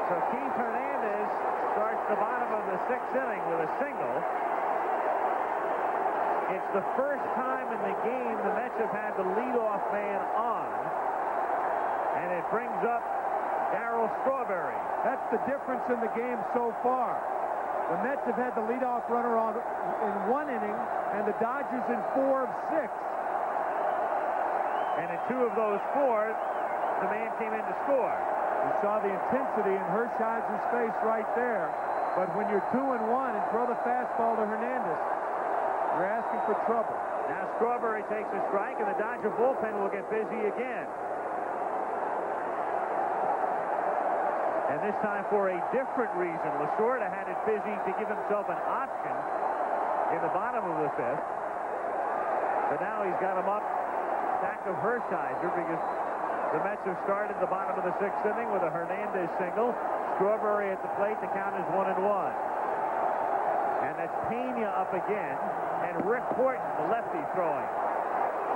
So Keith Hernandez starts the bottom of the 6th inning with a single. It's the first time in the game the Mets have had the leadoff man on, and it brings up Darryl Strawberry. That's the difference in the game so far. The Mets have had the leadoff runner on in 1 inning, and the Dodgers in 4 of 6. And in 2 of those 4, the man came in to score. You saw the intensity in Hershiser's face right there. But when you're 2-1 and throw the fastball to Hernandez, you're asking for trouble. Now Strawberry takes a strike, and the Dodger bullpen will get busy again. And this time for a different reason. Lasorda had it busy to give himself an option in the bottom of the 5th. But now he's got him up back of Hershiser because the Mets have started the bottom of the 6th inning with a Hernandez single. Strawberry at the plate. The count is 1-1. And that's Pena up again. And Rick Horton, the lefty, throwing.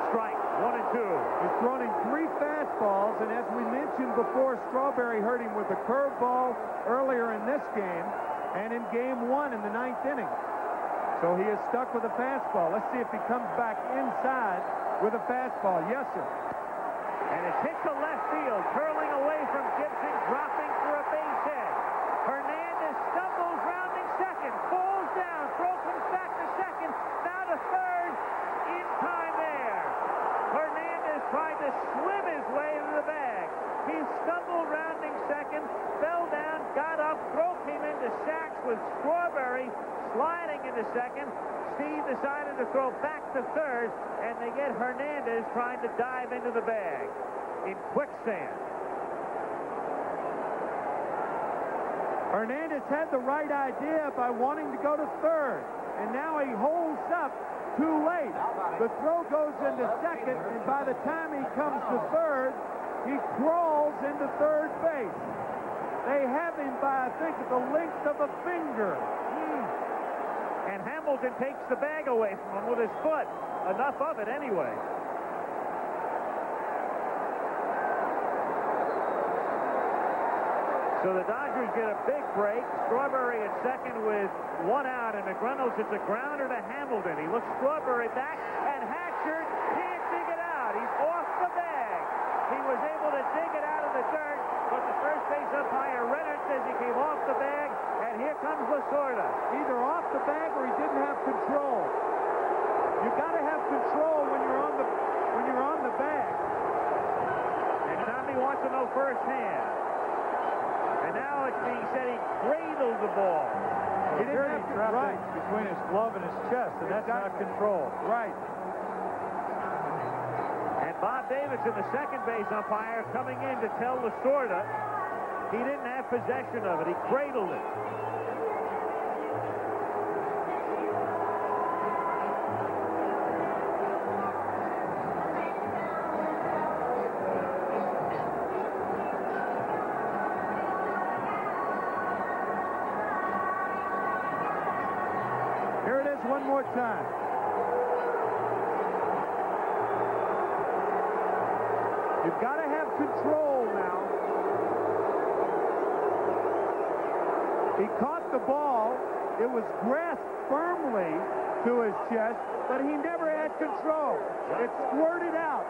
Strike, 1-2. He's thrown in 3 fastballs, and as we mentioned before, Strawberry hurt him with a curveball earlier in this game and in game 1 in the 9th inning. So he is stuck with a fastball. Let's see if he comes back inside with a fastball. Yes, sir. And it's hit to left field, curling away from Gibson, dropping for a base hit. Hernandez stumbles, rounding second, falls down, throw comes back to second, now to third, stumbled rounding second, fell down, got up, throw came into sacks with Strawberry sliding into second. Steve decided to throw back to third, and they get Hernandez trying to dive into the bag in quicksand. Hernandez had the right idea by wanting to go to third, and now he holds up too late. The throw goes into second, and by the time he comes to third, he crawls into third base. They have him by, I think, the length of a finger. And Hamilton takes the bag away from him with his foot. Enough of it anyway. So the Dodgers get a big break. Strawberry at second with one out, and McReynolds hits a grounder to Hamilton. He looks Strawberry back, and Hatcher can't dig it out. He's off the bag. He was able to dig it out of the dirt, but the first base umpire Renner says he came off the bag, and here comes Lasorda. Either off the bag or he didn't have control. You got to have control when you're on the bag. And Tommy wants to know firsthand. And now it's being said he cradled the ball. He didn't have to, right between his glove and his chest, and that's not control. Right. And Bob Davidson, the second base umpire, coming in to tell Lasorda he didn't have possession of it. He cradled it. Here it is one more time. You've got to have control now. He caught the ball. It was grasped firmly to his chest, but he never had control. It squirted out.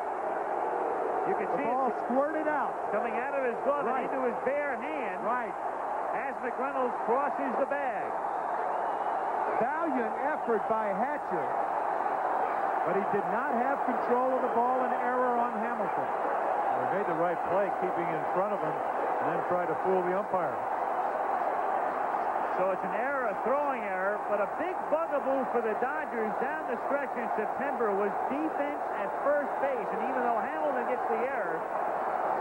You can see the ball squirted out. Coming out of his glove and into his bare hand. Right. As McReynolds crosses the bag. Valiant effort by Hatcher, but he did not have control of the ball, and error on Hamilton. Well, he made the right play, keeping it in front of him, and then tried to fool the umpire. So it's an error, a throwing error, but a big bugaboo for the Dodgers down the stretch in September was defense at first base. And even though Hamilton gets the error,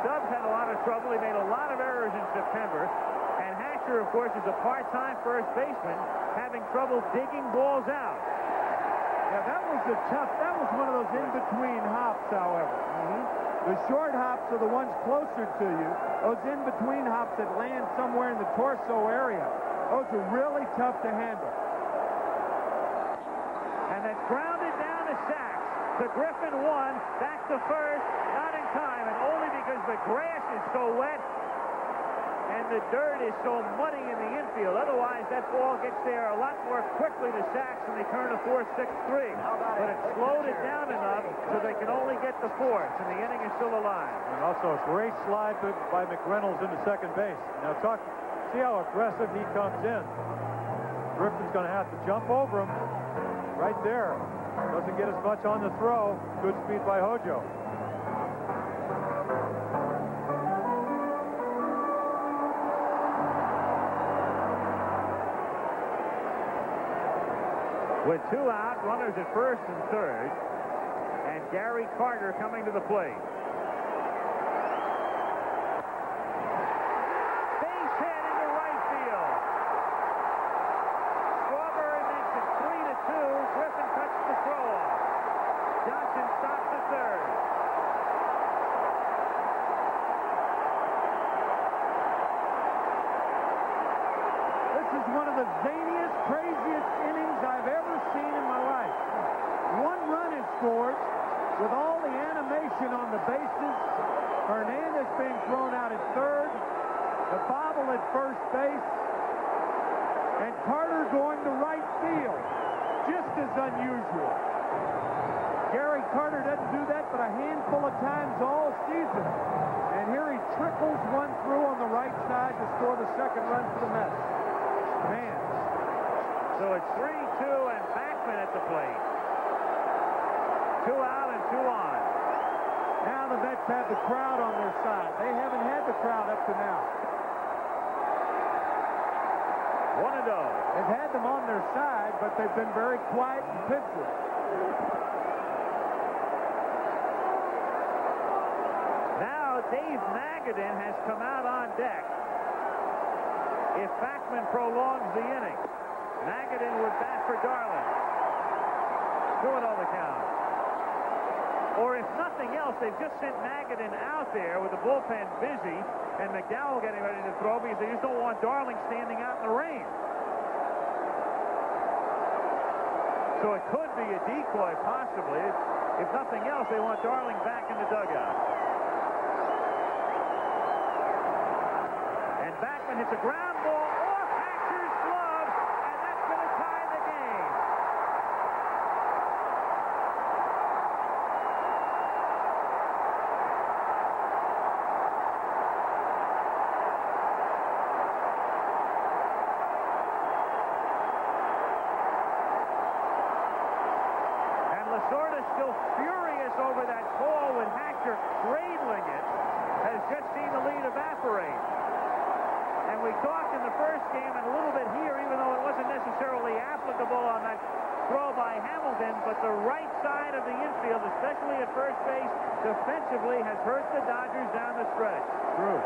Stubbs had a lot of trouble. He made a lot of errors in September. And Hatcher, of course, is a part-time first baseman, having trouble digging balls out. Yeah, that was one of those in-between hops, however. The short hops are the ones closer to you. Those in-between hops that land somewhere in the torso area, those are really tough to handle. And that's grounded down to Sachs. To Griffin one, back to first, not in time, and only because the grass is so wet and the dirt is so muddy in the infield. Otherwise, that ball gets there a lot more quickly to Sachs, and they turn a 4-6-3. But it slowed it down enough so they can only get the fourth, and the inning is still alive. And also a great slide by McReynolds into second base. Now see how aggressive he comes in. Griffin's going to have to jump over him right there. Doesn't get as much on the throw. Good speed by Hojo. With two out, runners at first and third, and Gary Carter coming to the plate. Base hit into right field. Strawberry makes it 3-2. Griffin cuts the throw off. Johnson stops at third. This is one of the zaniest, craziest innings I've ever seen in my life. One run is scored with all the animation on the bases. Hernandez being thrown out at third, the bobble at first base, and Carter going to right field. Just as unusual. Gary Carter doesn't do that but a handful of times all season. And here he trickles one through on the right side to score the second run for the Mets. Man. So it's 3-2 and Backman at the plate. Two out and two on. Now the Mets have the crowd on their side. They haven't had the crowd up to now. 1-0. They've had them on their side, but they've been very quiet and pensive. Now Dave Magadan has come out on deck. If Backman prolongs the inning, Magadan would bat for Darling. 2-0 the count. Or if nothing else, they've just sent Magadan out there with the bullpen busy and McDowell getting ready to throw because they just don't want Darling standing out in the rain. So it could be a decoy, possibly. If nothing else, they want Darling back in the dugout. And Backman hits a ground ball off Hatcher's glove, and that's going to tie the game. Lasorda still furious over that call when Hatcher, cradling it, has just seen the lead evaporate. And we talked in the first game and a little bit here, even though it wasn't necessarily applicable on that throw by Hamilton, but the right side of the infield, especially at first base, defensively has hurt the Dodgers down the stretch. True.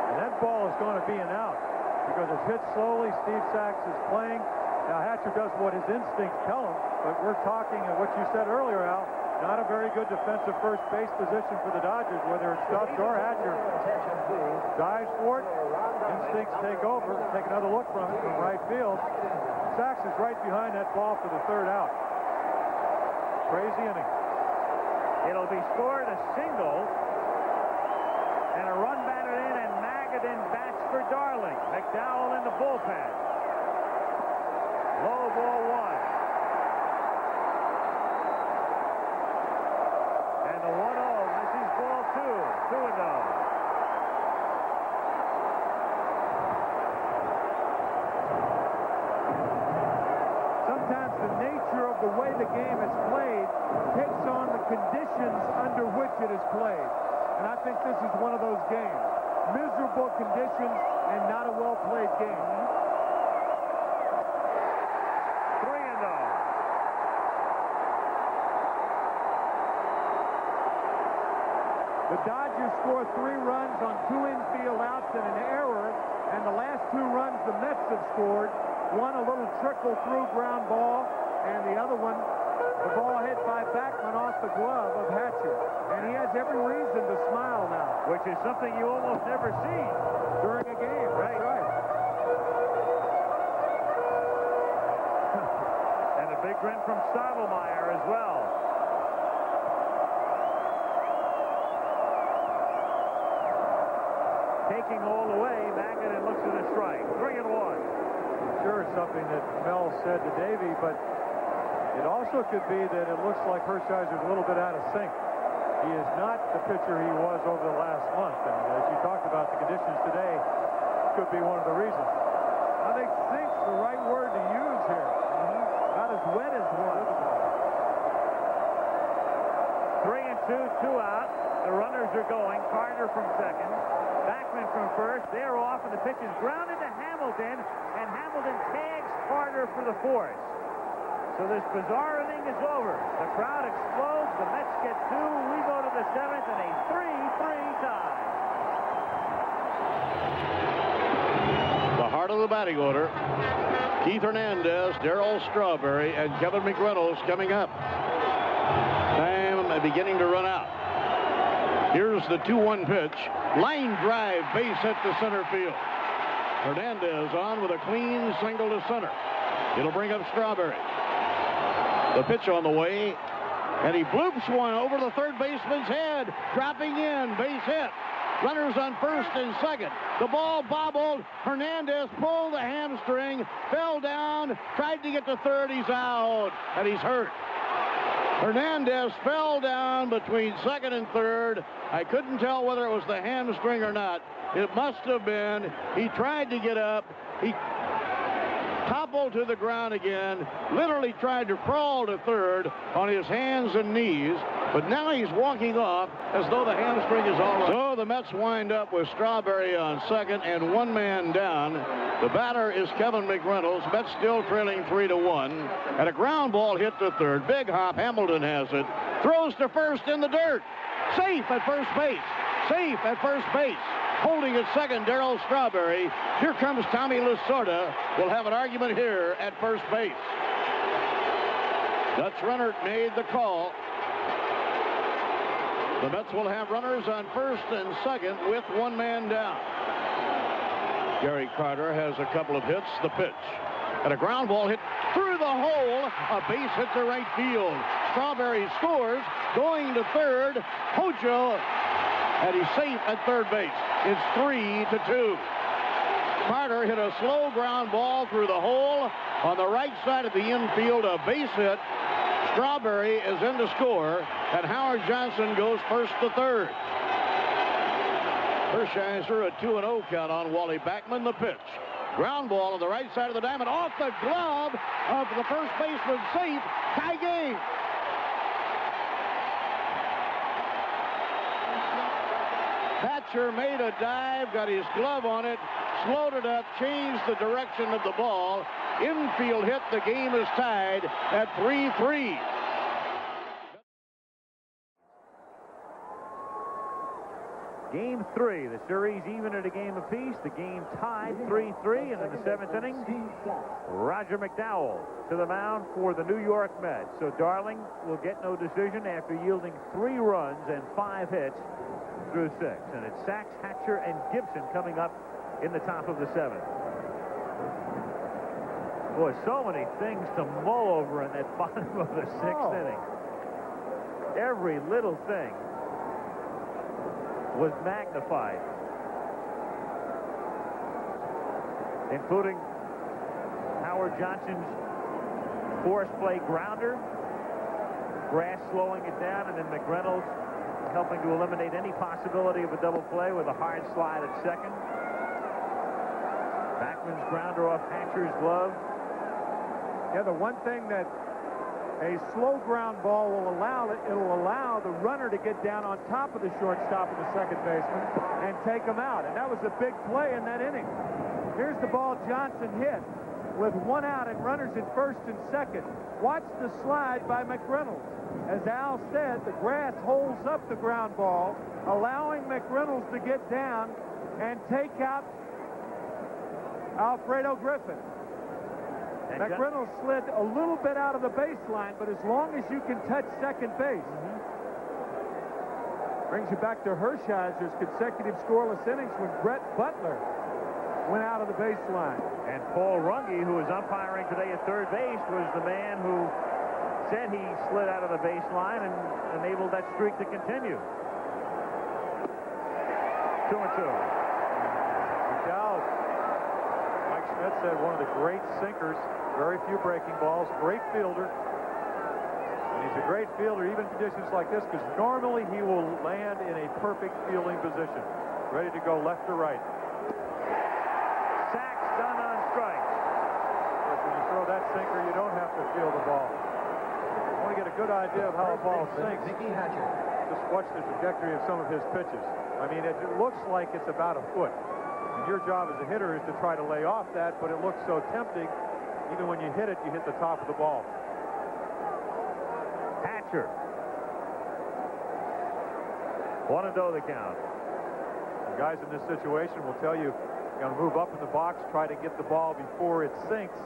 And that ball is going to be an out because it's hit slowly. Steve Sachs is playing. Now, Hatcher does what his instincts tell him, but we're talking, and what you said earlier, Al, not a very good defensive first base position for the Dodgers, whether it's Stubbs or Hatcher. Dives for it, instincts take over, take another look from it from right field. Sachs is right behind that ball for the third out. Crazy inning. It'll be scored a single, and a run batted in, and Magadan bats for Darling. McDowell in the bullpen. Low ball 1. And the 1-0 misses ball 2. 2-0. Sometimes the nature of the way the game is played takes on the conditions under which it is played. And I think this is one of those games. Miserable conditions and not a well-played game. The Dodgers score 3 runs on 2 infield outs and an error, and the last 2 runs the Mets have scored. One a little trickle-through ground ball, and the other one, the ball hit by Backman off the glove of Hatcher. And he has every reason to smile now. Which is something you almost never see during a game. Right. That's right. And a big grin from Stottlemyre as well. Taking all the way, Magadan looks at a strike. 3-1. I'm sure it's something that Mel said to Davey, but it also could be that it looks like Hershiser's a little bit out of sync. He is not the pitcher he was over the last month, and as you talked about the conditions today, could be one of the reasons. I think sync's the right word to use here. Not as wet as one. 3-2, 2 out. The runners are going. Carter from second. Backman from first. They're off, and the pitch is grounded to Hamilton, and Hamilton tags Carter for the fourth. So this bizarre inning is over. The crowd explodes. The Mets get 2. We go to the 7th, and a 3-3 tie. The heart of the batting order. Keith Hernandez, Darryl Strawberry, and Kevin McReynolds coming up. Time beginning to run out. Here's the 2-1 pitch. Line drive, base hit to center field. Hernandez on with a clean single to center. It'll bring up Strawberry. The pitch on the way, and he bloops one over the third baseman's head. Dropping in, base hit. Runners on first and second. The ball bobbled. Hernandez pulled the hamstring, fell down, tried to get to third. He's out, and he's hurt. Hernandez fell down between second and third. I couldn't tell whether it was the hamstring or not. It must have been. He tried to get up. He toppled to the ground again, literally tried to crawl to third on his hands and knees, But now he's walking off as though the hamstring is all right. So the Mets wind up with Strawberry on second and one man down. The batter is Kevin McReynolds. Mets still trailing 3-1. And a ground ball hit to third. Big hop. Hamilton has it. Throws to first in the dirt. Safe at first base. Safe at first base. Holding at second, Darryl Strawberry. Here comes Tommy Lasorda. We'll have an argument here at first base. Dutch Rennert made the call. The Mets will have runners on first and second with one man down. Gary Carter has a couple of hits. The pitch. And a ground ball hit through the hole. A base hit to right field. Strawberry scores. Going to third. Hojo. And he's safe at third base. It's 3-2. Carter hit a slow ground ball through the hole on the right side of the infield. A base hit. Strawberry is in to score, and Howard Johnson goes first to third. Hershiser, a 2-0 count on Wally Backman. The pitch. Ground ball on the right side of the diamond, off the glove of the first baseman, safe. Tie game. Thatcher made a dive, got his glove on it, slowed it up, changed the direction of the ball. Infield hit. The game is tied at 3-3. Game 3, the series even at a game apiece. The game tied 3-3, and in the 7th inning, Roger McDowell to the mound for the New York Mets. So Darling will get no decision after yielding 3 runs and 5 hits through 6. And it's Sachs, Hatcher, and Gibson coming up in the top of the 7th. Boy, so many things to mull over in that bottom of the 6th inning. Every little thing was magnified, including Howard Johnson's force play grounder, Grass slowing it down, and then McReynolds helping to eliminate any possibility of a double play with a hard slide at second. Backman's grounder off Hatcher's glove. Yeah, the one thing that a slow ground ball will allow, it'll allow the runner to get down on top of the shortstop and the second baseman and take him out. And that was a big play in that inning. Here's the ball Johnson hit with 1 out and runners at first and second. Watch the slide by McReynolds. As Al said, the grass holds up the ground ball, allowing McReynolds to get down and take out Alfredo Griffin. McReynolds slid a little bit out of the baseline, but as long as you can touch second base. Brings you back to Hershiser's consecutive scoreless innings when Brett Butler went out of the baseline. And Paul Runge, who was umpiring today at third base, was the man who said he slid out of the baseline and enabled that streak to continue. 2-2. McDowell, Mike Schmidt said, one of the great sinkers. Very few breaking balls, great fielder. And he's a great fielder even in conditions like this, because normally he will land in a perfect fielding position, ready to go left or right. Sachs done on strikes. But when you throw that sinker, you don't have to feel the ball. You want to get a good idea of how a ball sinks. Just watch the trajectory of some of his pitches. I mean, it looks like it's about a foot. And your job as a hitter is to try to lay off that, but it looks so tempting. Even when you hit it, you hit the top of the ball. Hatcher. 1-0 the count. The guys in this situation will tell you, you're going to move up in the box, try to get the ball before it sinks.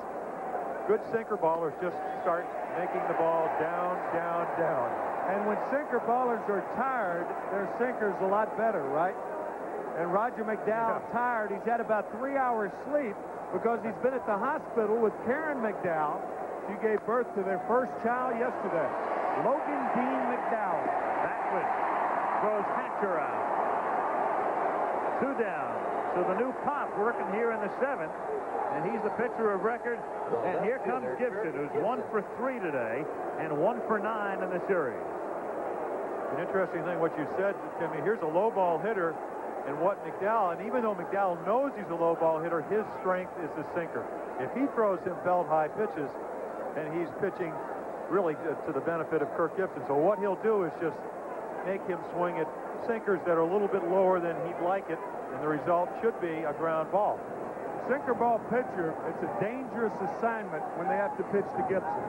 Good sinker ballers just start making the ball down, down, down. And when sinker ballers are tired, their sinker's a lot better, right? And Roger McDowell tired. He's had about 3 hours sleep because he's been at the hospital with Karen McDowell. She gave birth to their first child yesterday. Logan Dean McDowell. Backman throws Hatcher out. 2 down. So the new pop working here in the 7th, and he's the pitcher of record. And here comes Gibson, who's 1 for 3 today and 1 for 9 in the series. An interesting thing what you said, Timmy. Here's a low ball hitter. And what McDowell, and even though McDowell knows he's a low ball hitter, his strength is the sinker. If he throws him belt high pitches and he's pitching really to the benefit of Kirk Gibson. So what he'll do is just make him swing at sinkers that are a little bit lower than he'd like it, and the result should be a ground ball. Sinker ball pitcher, it's a dangerous assignment when they have to pitch to Gibson.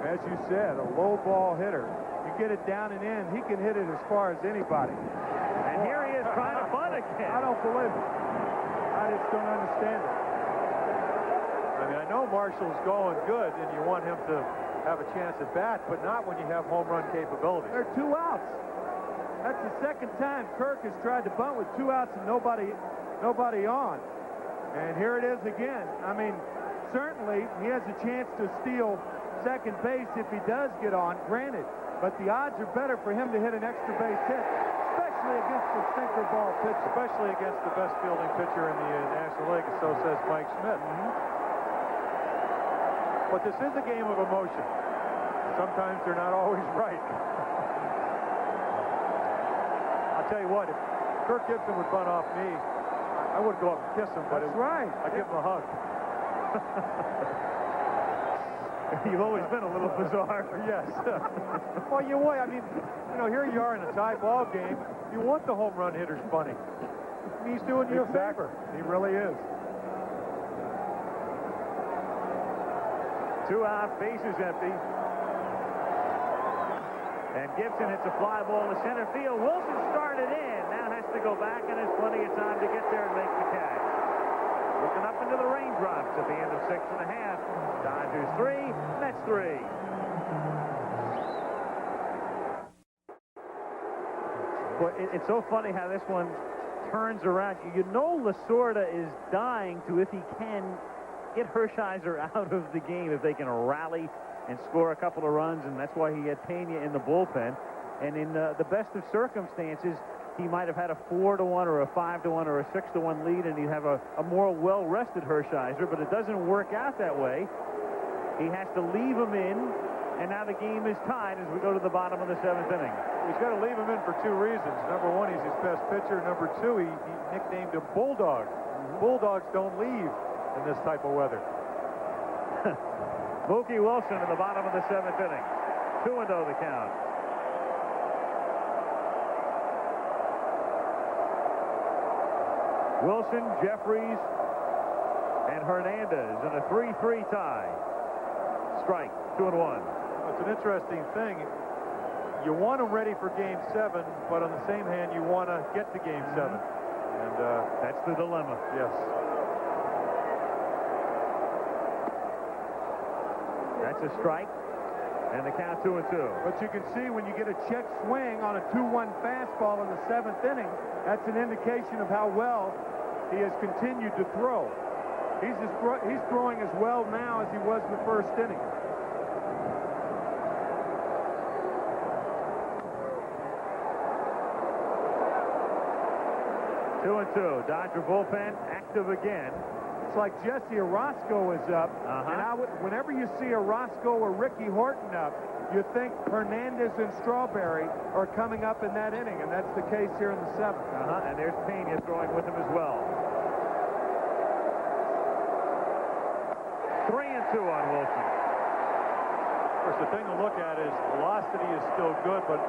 As you said, a low ball hitter. You get it down and in, he can hit it as far as anybody. And here he is trying to bunt again. I don't believe it. I just don't understand it. I mean, I know Marshall's going good, and you want him to have a chance at bat, but not when you have home run capabilities. There are 2 outs. That's the second time Kirk has tried to bunt with 2 outs and nobody on. And here it is again. I mean, certainly he has a chance to steal second base if he does get on, granted. But the odds are better for him to hit an extra base hit, especially against the sinker ball pitcher. Especially against the best fielding pitcher in the National League, so says Mike Smith. But this is a game of emotion. Sometimes they're not always right. I'll tell you what, if Kirk Gibson would bunt off me, I wouldn't go up and kiss him, but that's right. I'd give him a hug. You've always been a little bizarre. Yes. Well, you would. I mean, you know, here you are in a tie ball game. You want the home run hitters bunting. He's doing you a favor. He really is. 2 out, bases empty. And Gibson hits a fly ball to center field. Wilson started in. Now has to go back and has plenty of time to get there and make the catch. Looking up into the raindrops at the end of 6.5. Dodgers 3, Mets 3. Well, it's so funny how this one turns around. You know Lasorda is dying to, if he can, get Hershiser out of the game if they can rally and score a couple of runs, and that's why he had Pena in the bullpen. And in the best of circumstances, he might have had a 4-1 or a 5-1 or a 6-1 lead, and he'd have a more well-rested Hershiser, but it doesn't work out that way. He has to leave him in, and now the game is tied as we go to the bottom of the 7th inning. He's got to leave him in for 2 reasons. Number 1, he's his best pitcher. Number 2, he nicknamed him Bulldog. Bulldogs don't leave in this type of weather. Mookie Wilson in the bottom of the 7th inning. 2-0 the count. Wilson, Jeffries, and Hernandez in a 3-3 tie. Strike, 2-1. It's an interesting thing. You want them ready for Game 7, but on the same hand, you want to get to Game 7. And that's the dilemma. Yes. That's a strike, and the count 2-2. But you can see when you get a check swing on a 2-1 fastball in the 7th inning, that's an indication of how well he has continued to throw. He's throwing as well now as he was in the 1st inning. Two and two. Dodger bullpen active again. It's like Jesse Orozco is up, and whenever you see Orozco or Ricky Horton up, you think Hernandez and Strawberry are coming up in that inning, and that's the case here in the 7th. And there's Pena throwing with him as well. 3-2 on Wilson. Of course, the thing to look at is velocity is still good, but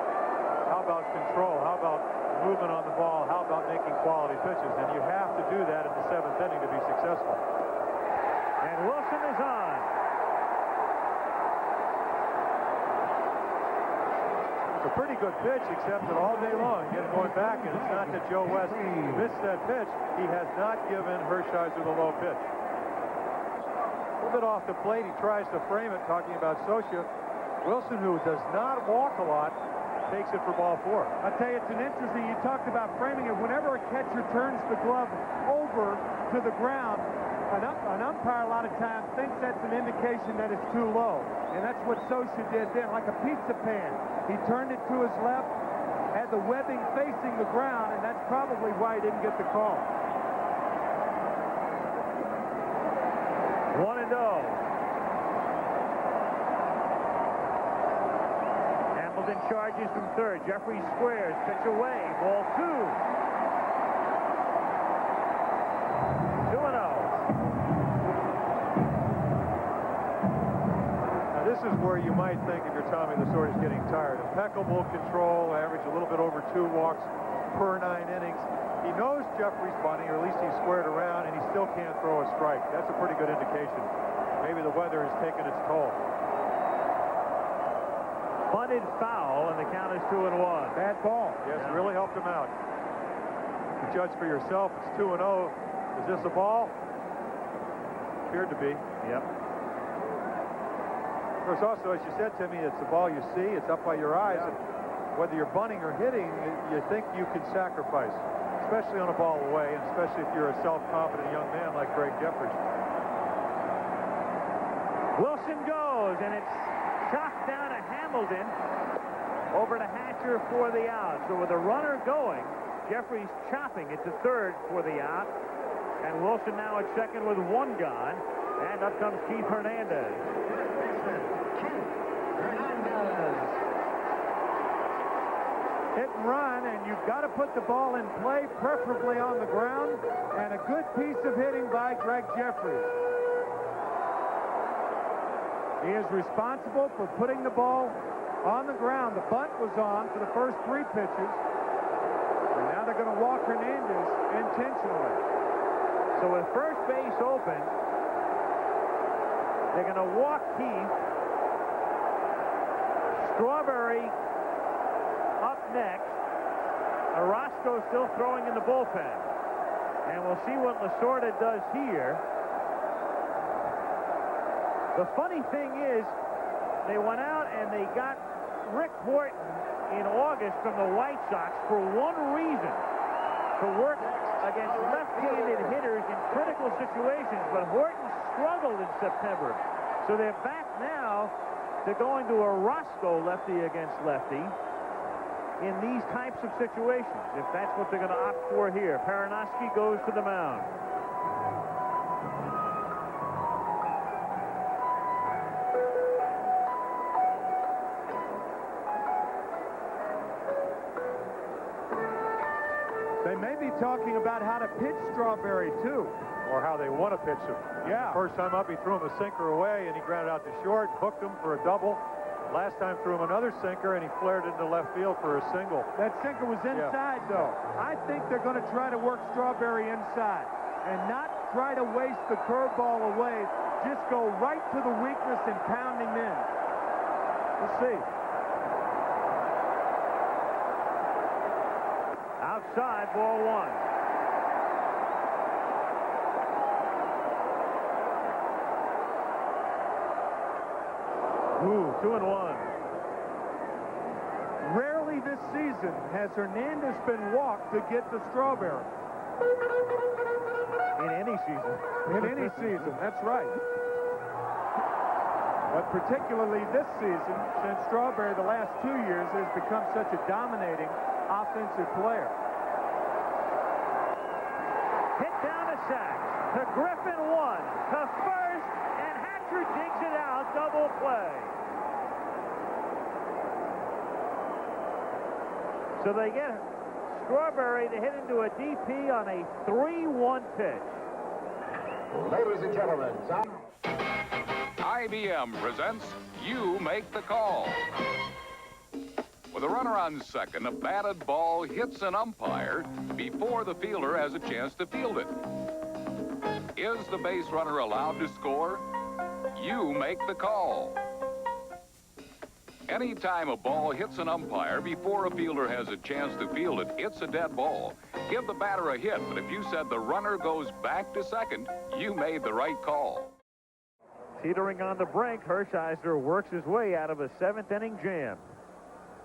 how about control? How about movement on the ball? How about making quality pitches? And you have to do that in the 7th inning to be successful. And Wilson is on. It's a pretty good pitch, except that all day long, you get it going back, and it's not that Joe West missed that pitch. He has not given Hershiser the low pitch. A little bit off the plate, he tries to frame it, talking about Socha. Wilson, who does not walk a lot, takes it for ball 4. I tell you, it's an interesting, you talked about framing it. Whenever a catcher turns the glove over to the ground, an umpire a lot of times thinks that's an indication that it's too low. And that's what Socha did then, like a pizza pan. He turned it to his left, had the webbing facing the ground, and that's probably why he didn't get the call. 1-0. Hamilton charges from third. Jeffries squares. Pitch away. Ball 2. 2-0. This is where you might think if you're Tommy Lasorda is getting tired. Impeccable control, average a little bit over 2 walks per 9 innings. He knows Jeffrey's bunting, or at least he's squared around, and he still can't throw a strike. That's a pretty good indication. Maybe the weather is taking its toll. Bunted foul, and the count is 2-1. Bad ball. Yes, yeah. Really helped him out. You judge for yourself. It's 2-0. Is this a ball? Appeared to be. Yep. Of course, also, as you said, Timmy, it's the ball you see. It's up by your eyes. Yeah. And whether you're bunting or hitting, you think you can sacrifice, especially on a ball away, and especially if you're a self-confident young man like Greg Jeffers. Wilson goes, and it's chopped down to Hamilton. Over to Hatcher for the out. So with a runner going, Jeffries chopping it to third for the out. And Wilson now at second with 1 gone. And up comes Keith Hernandez. Hit and run, and you've got to put the ball in play, preferably on the ground. And a good piece of hitting by Greg Jeffries. He is responsible for putting the ball on the ground. The bunt was on for the first 3 pitches. And now they're going to walk Hernandez intentionally. So with first base open, they're going to walk Keith. Strawberry up next. Orozco still throwing in the bullpen. And we'll see what Lasorda does here. The funny thing is, they went out and they got Rick Horton in August from the White Sox for one reason, to work against left-handed hitters in critical situations, but Horton struggled in September. So they're back now to going to a Orozco lefty against lefty in these types of situations, if that's what they're going to opt for here. Paranoski goes to the mound. They may be talking about how to pitch Strawberry, too. Or how they want to pitch him. Yeah. First time up, he threw him a sinker away, and he grounded out to short, hooked him for a double. Last time threw him another sinker, and he flared into left field for a single. That sinker was inside, though. I think they're going to try to work Strawberry inside and not try to waste the curveball away. Just go right to the weakness and pound him in. We'll see. Outside, ball 1. Ooh, 2-1. Rarely this season has Hernandez been walked to get the Strawberry. In any season. In any season, that's right. But particularly this season, since Strawberry the last 2 years has become such a dominating offensive player. Hit down to Sachs. To Griffin 1. To first, and Hatcher digs it out. Double play. So they get Strawberry to hit into a DP on a 3-1 pitch. Ladies and gentlemen, IBM presents You Make the Call. With a runner on second, a batted ball hits an umpire before the fielder has a chance to field it. Is the base runner allowed to score? You make the call. Anytime a ball hits an umpire before a fielder has a chance to field it, it's a dead ball. Give the batter a hit, but if you said the runner goes back to second, you made the right call. Teetering on the brink, Hershiser works his way out of a 7th-inning jam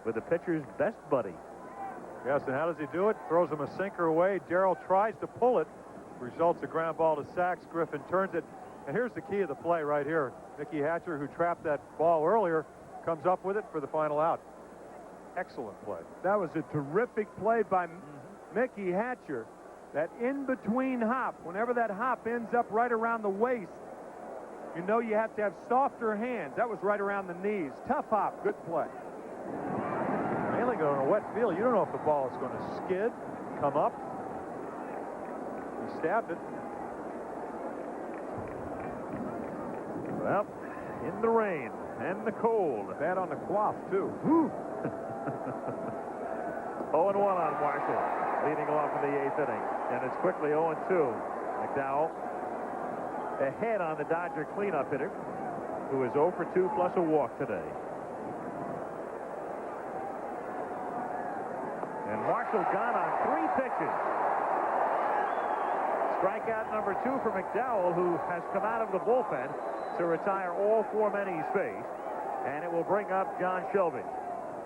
with the pitcher's best buddy. Yes, and how does he do it? Throws him a sinker away. Darrell tries to pull it. Results a ground ball to Sachs. Griffin turns it. And here's the key of the play right here. Mickey Hatcher, who trapped that ball earlier, comes up with it for the final out. Excellent play. That was a terrific play by Mickey Hatcher. That in-between hop, whenever that hop ends up right around the waist, you know you have to have softer hands. That was right around the knees. Tough hop. Good play. Mainly going on a wet field. You don't know if the ball is going to skid, come up. He stabbed it. Well, in the rain. And the cold. Bad on the quaff, too. 0-1 on Marshall, leading off in the 8th inning. And it's quickly 0-2. McDowell ahead on the Dodger cleanup hitter, who is 0 for 2 plus a walk today. And Marshall gone on 3 pitches. Strikeout number 2 for McDowell, who has come out of the bullpen to retire all 4 men he's faced. And it will bring up John Shelby.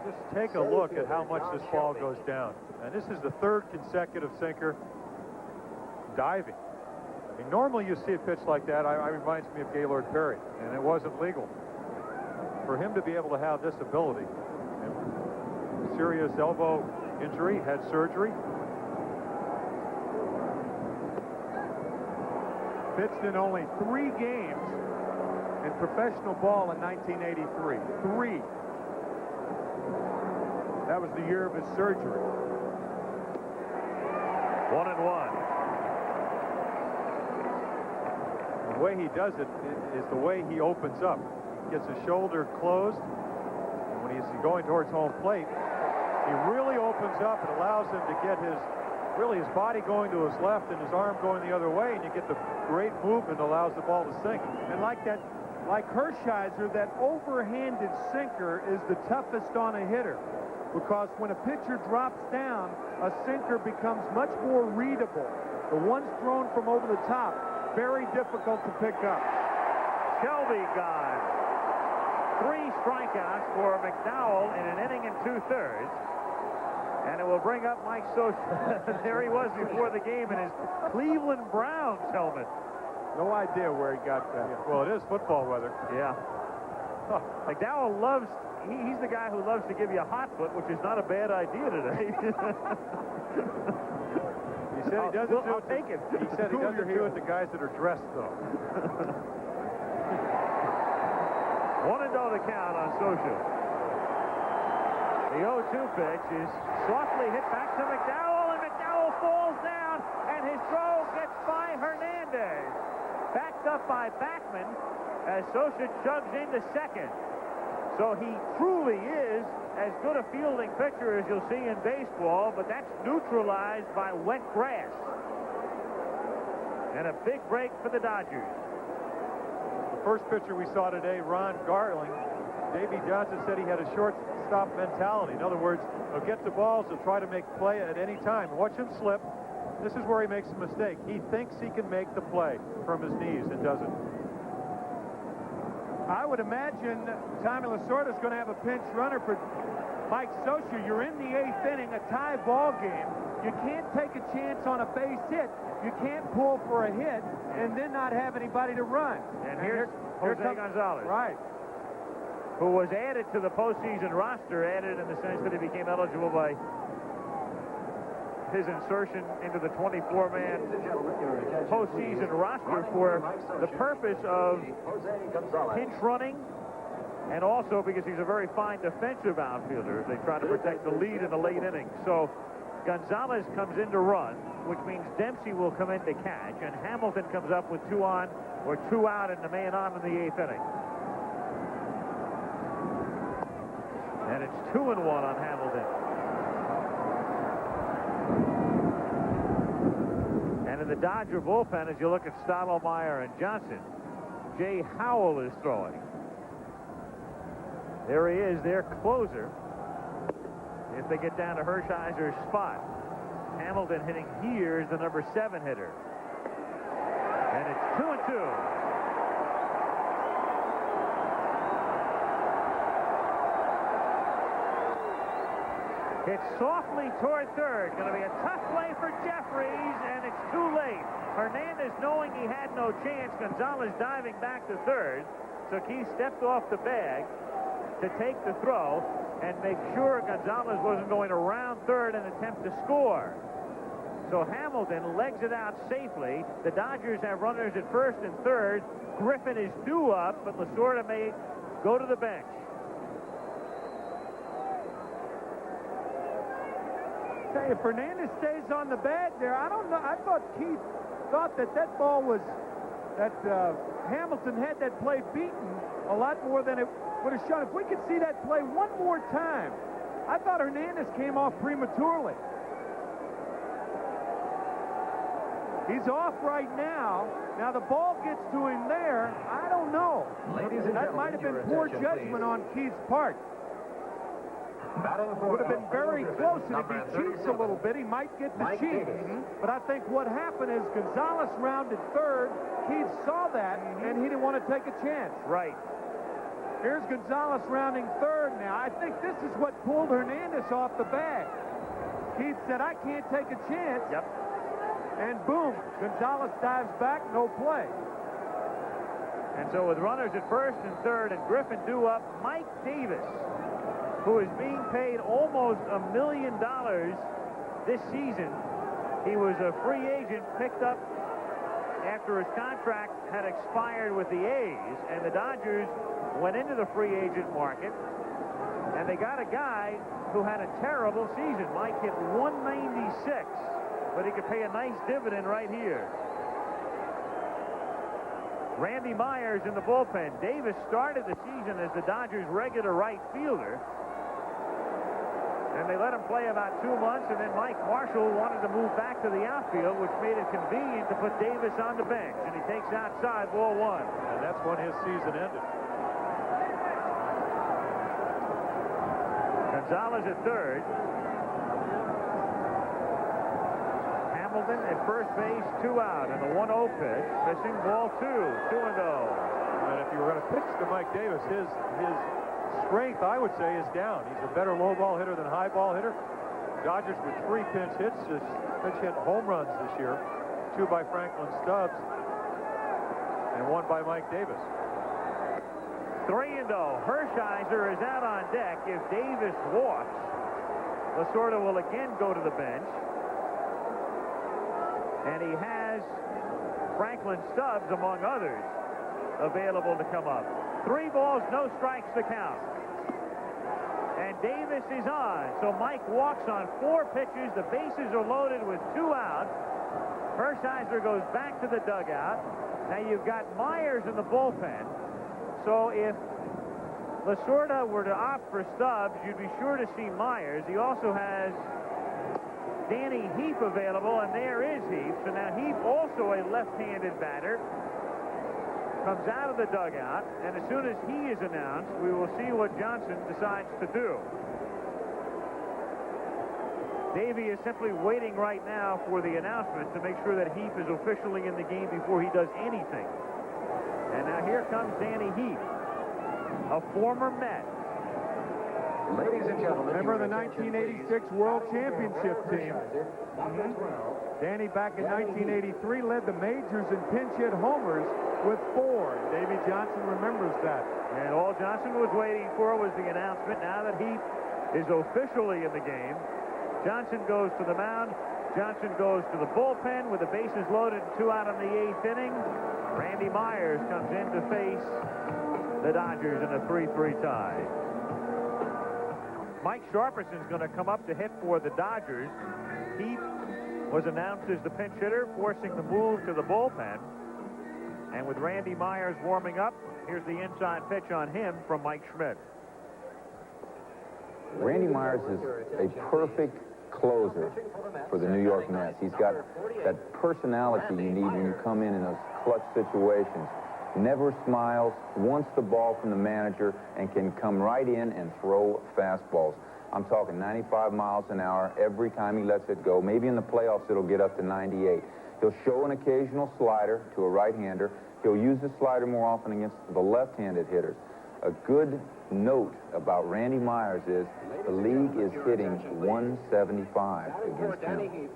Just take a look at how much this ball goes down. And this is the 3rd consecutive sinker diving. I mean, normally you see a pitch like that, it reminds me of Gaylord Perry, and it wasn't legal. For him to be able to have this ability, serious elbow injury, had surgery. Pitched in only 3 games in professional ball in 1983. 3. That was the year of his surgery. 1-1. The way he does it is the way he opens up. Gets his shoulder closed, and when he's going towards home plate, he really opens up. It allows him to get his body going to his left and his arm going the other way, and you get the great movement that allows the ball to sink. And like Hershiser, that overhanded sinker is the toughest on a hitter, because when a pitcher drops down, a sinker becomes much more readable. The ones thrown from over the top, very difficult to pick up. Shelby gone. 3 strikeouts for McDowell in an inning and 2/3. And it will bring up Mike Scioscia. There he was before the game in his Cleveland Browns helmet. No idea where he got that. Well, it is football weather. Yeah. McDowell loves, he's the guy who loves to give you a hot foot, which is not a bad idea today. He said he doesn't do I'll take it. He said he doesn't do it to guys that are dressed, though. 1-0 the count on Scioscia. The 0-2 pitch is softly hit back to McDowell, and McDowell falls down, and his throw gets by Hernandez. Backed up by Backman as Scioscia chugs into second. So he truly is as good a fielding pitcher as you'll see in baseball, but that's neutralized by wet grass. And a big break for the Dodgers. The first pitcher we saw today, Ron Garling, Davey Johnson said he had a shortstop mentality. In other words, he'll get the balls, he'll try to make play at any time. Watch him slip. This is where he makes a mistake. He thinks he can make the play from his knees and doesn't. I would imagine Tommy Lasorda is going to have a pinch runner for Mike Scioscia. You're in the 8th inning, a tie ball game. You can't take a chance on a base hit. You can't pull for a hit and then not have anybody to run. And here's Jose Gonzalez. Right. Who was added to the postseason roster, added in the sense that he became eligible by his insertion into the 24-man postseason roster for the purpose of pinch running, and also because he's a very fine defensive outfielder. They try to protect the lead in the late innings. So Gonzalez comes in to run, which means Dempsey will come in to catch, and Hamilton comes up with 2 on or 2 out and the man on in the 8th inning. And it's 2-1 on Hamilton. And in the Dodger bullpen, as you look at Stottlemyre and Johnson, Jay Howell is throwing. There he is, their closer. If they get down to Hershiser's spot. Hamilton hitting here is the number 7 hitter. And it's 2-2. It's softly toward third. Going to be a tough play for Jeffries, and it's too late. Hernandez, knowing he had no chance, Gonzalez diving back to third. So Keith stepped off the bag to take the throw and make sure Gonzalez wasn't going to round third and attempt to score. So Hamilton legs it out safely. The Dodgers have runners at first and third. Griffin is due up, but Lasorda may go to the bench. If Hernandez stays on the bag there, I don't know. I thought Keith thought that ball was that Hamilton had that play beaten a lot more than it would have shown. If we could see that play one more time. I thought Hernandez came off prematurely. He's off right now. Now the ball gets to him there. I don't know. That might have been poor judgment on Keith's part. Would have been very close, and if he cheats a little bit, he might get the cheat. But I think what happened is Gonzalez rounded third. Keith saw that, and he didn't want to take a chance. Right. Here's Gonzalez rounding third now. I think this is what pulled Hernandez off the bag. Keith said, I can't take a chance. Yep. And boom, Gonzalez dives back, no play. And so with runners at first and third and Griffin due up, Mike Davis, who is being paid almost $1 million this season. He was a free agent picked up after his contract had expired with the A's, and the Dodgers went into the free agent market, and they got a guy who had a terrible season. Mike hit 196, but he could pay a nice dividend right here. Randy Myers in the bullpen. Davis started the season as the Dodgers' regular right fielder, and they let him play about 2 months, and then Mike Marshall wanted to move back to the outfield, which made it convenient to put Davis on the bench, and he takes outside, ball one. And that's when his season ended. Gonzalez at third. Hamilton at first base, 2 out, and the 1-0 pitch, missing ball 2, 2-0. And if you were going to pitch to Mike Davis, his strength, I would say, is down. He's a better low ball hitter than high ball hitter. Dodgers with 3 pinch hits, pinch hit home runs this year, 2 by Franklin Stubbs and 1 by Mike Davis. 3-0. Hershiser is out on deck. If Davis walks, Lasorda will again go to the bench. And he has Franklin Stubbs, among others, available to come up. 3 balls, no strikes to count. And Davis is on. So Mike walks on 4 pitches. The bases are loaded with 2 out. Hershiser goes back to the dugout. Now you've got Myers in the bullpen. So if Lasorda were to opt for Stubbs, you'd be sure to see Myers. He also has Danny Heap available, and there is Heap. So now Heap, also a left-handed batter, comes out of the dugout, and as soon as he is announced, we will see what Johnson decides to do. Davey is simply waiting right now for the announcement to make sure that Heap is officially in the game before he does anything. And now here comes Danny Heap, a former Met. Ladies and gentlemen, remember the 1986 World Championship team? Danny back in 1983 led the majors in pinch hit homers with 4. Davey Johnson remembers that. And all Johnson was waiting for was the announcement. Now that Heap is officially in the game, Johnson goes to the mound. Johnson goes to the bullpen with the bases loaded, 2 out in the 8th inning. Randy Myers comes in to face the Dodgers in a 3-3 tie. Mike Sharperson's going to come up to hit for the Dodgers. Heap was announced as the pinch hitter, forcing the move to the bullpen. And with Randy Myers warming up, here's the inside pitch on him from Mike Schmidt. Randy Myers is a perfect closer for the New York Mets. He's got that personality you need when you come in those clutch situations. Never smiles, wants the ball from the manager, and can come right in and throw fastballs. I'm talking 95 miles an hour every time he lets it go. Maybe in the playoffs it'll get up to 98. He'll show an occasional slider to a right-hander. He'll use the slider more often against the left-handed hitters. A good note about Randy Myers is the league is hitting 175 against him.